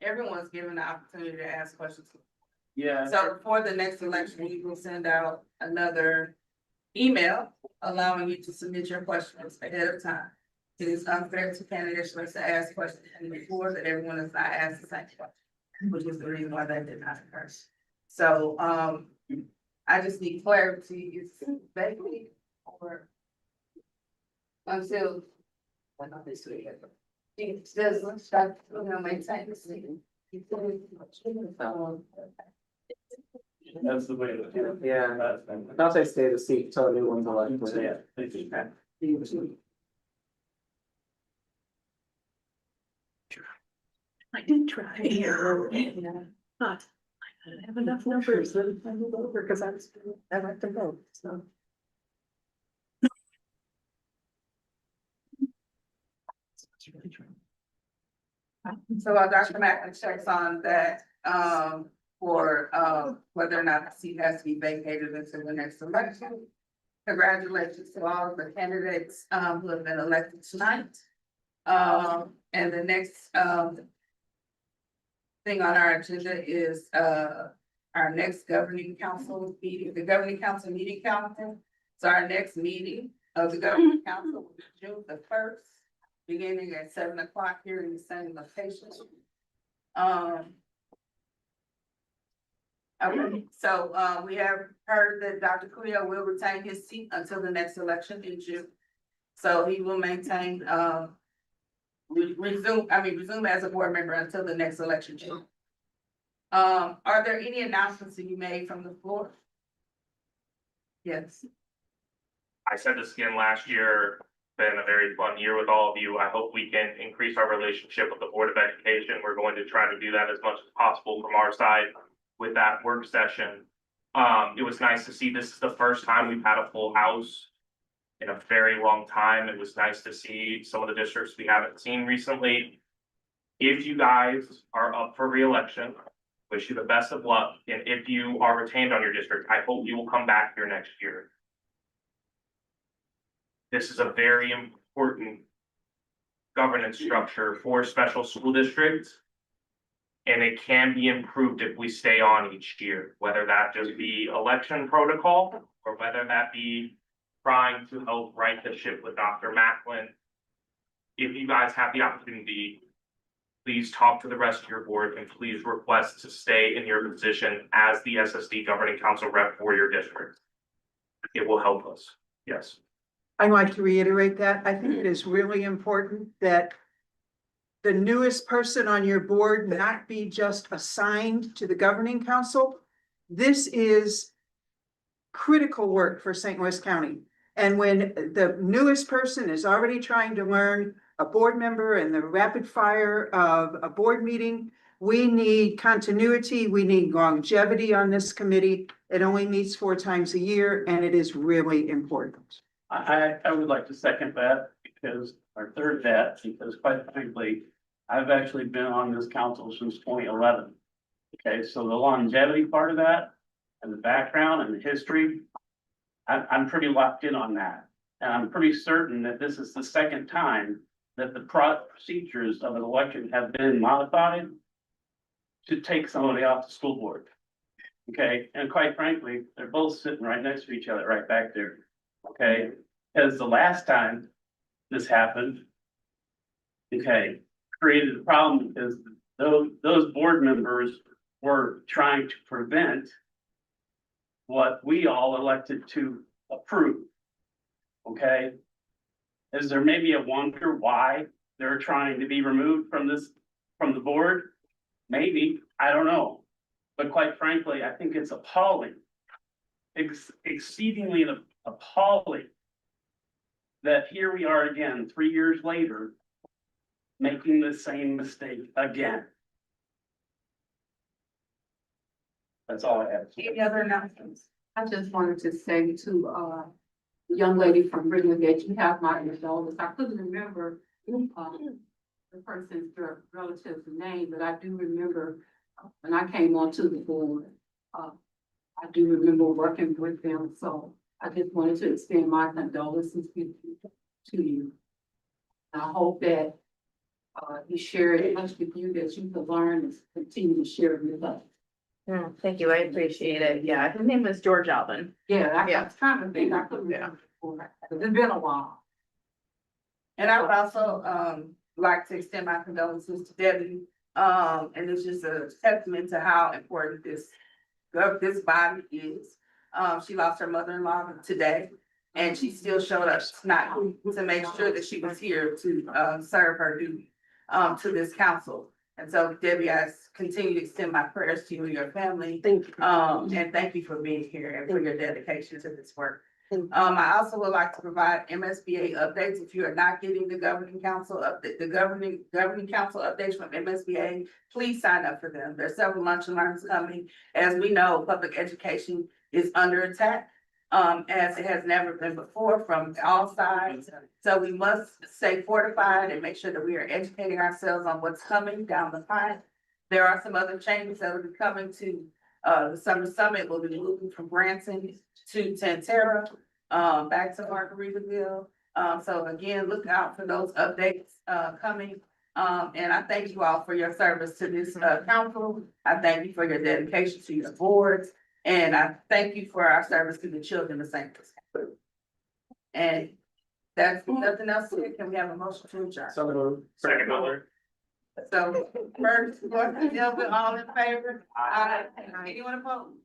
Everyone's given the opportunity to ask questions. Yeah. So before the next election, we will send out another email allowing you to submit your questions ahead of time. It is unfair to candidates for us to ask questions before that everyone is not asked the same question, which is the reason why that did not occur. So, I just need clarity, is vaguely or until. Well, not this week. It does, start, maintain the city. That's the way to do it. Yeah. Not they stay the seat till a new one's elected. Yeah, thank you. I did try. But I didn't have enough numbers that I moved over because I like to vote, so. So while Dr. Macklin checks on that, for, whether or not the seat has to be vacated until the next election. Congratulations to all of the candidates, who have been elected tonight. And the next, thing on our agenda is, our next governing council meeting, the governing council meeting calendar. So our next meeting of the governing council will be June the 1st, beginning at 7 o'clock here in the same location. Okay, so, we have heard that Dr. Creel will retain his seat until the next election in June. So he will maintain, resume as a board member until the next election. June. Are there any announcements to be made from the floor? Yes. I said this again last year, been a very fun year with all of you. I hope we can increase our relationship with the Board of Education. We're going to try to do that as much as possible from our side with that work session. It was nice to see this is the first time we've had a full house in a very long time. It was nice to see some of the districts we haven't seen recently. If you guys are up for re-election, wish you the best of luck. And if you are retained on your district, I hope you will come back here next year. This is a very important governance structure for special school districts. And it can be improved if we stay on each year, whether that just be election protocol or whether that be trying to help right the ship with Dr. Macklin. If you guys have the opportunity, please talk to the rest of your board and please request to stay in your position as the SSD Governing Council rep for your district. It will help us. Yes. I'd like to reiterate that. I think it is really important that the newest person on your board not be just assigned to the governing council. This is critical work for St. Louis County. And when the newest person is already trying to learn a board member and the rapid fire of a board meeting, we need continuity, we need longevity on this committee. It only meets 4 times a year and it is really important. I would like to second that because, or third that, because quite frankly, I've actually been on this council since 2011. Okay, so the longevity part of that and the background and the history, I'm pretty locked in on that. And I'm pretty certain that this is the second time that the procedures of an election have been modified to take somebody off the school board. Okay, and quite frankly, they're both sitting right next to each other right back there. Okay, because the last time this happened, okay, created a problem because those board members were trying to prevent what we all elected to approve. Okay? Is there maybe a wonder why they're trying to be removed from the board? Maybe, I don't know. But quite frankly, I think it's appalling. Exceedingly appalling. That here we are again, 3 years later, making the same mistake again. That's all I have. Any other announcements? I just wanted to say to, the young lady from Brigham that you have my condolences. I couldn't remember, the person's relative's name, but I do remember when I came onto the board, I do remember working with them, so I just wanted to extend my condolences to you. I hope that, you share it much with you that you can learn and continue to share it with us. Thank you, I appreciate it. Yeah, his name was George Alvin. Yeah, I was trying to think, I couldn't remember before, it's been a while. And I would also, like to extend my condolences to Debbie. And it's just a testament to how important this body is. She lost her mother-in-law today, and she still showed up tonight to make sure that she was here to, serve her duty, to this council. And so Debbie, I continue to extend my prayers to you and your family. Thank you. And thank you for being here and for your dedication to this work. I also would like to provide MSBA updates. If you are not getting the governing council update, the governing council updates from MSBA, please sign up for them. There's several lunch and learns coming. As we know, public education is under attack, as it has never been before from all sides. So we must stay fortified and make sure that we are educating ourselves on what's coming down the pipe. There are some other changes that will be coming to the summer summit. Will be moving from Branson to Tantera, back to Margaritaville. So again, look out for those updates coming. And I thank you all for your service to this council. I thank you for your dedication to your boards. And I thank you for our service to the children of St. Louis. And that's nothing else. Can we have a motion to adjourn? Second, Miller. So first, all in favor? Aye. Anyone opposed?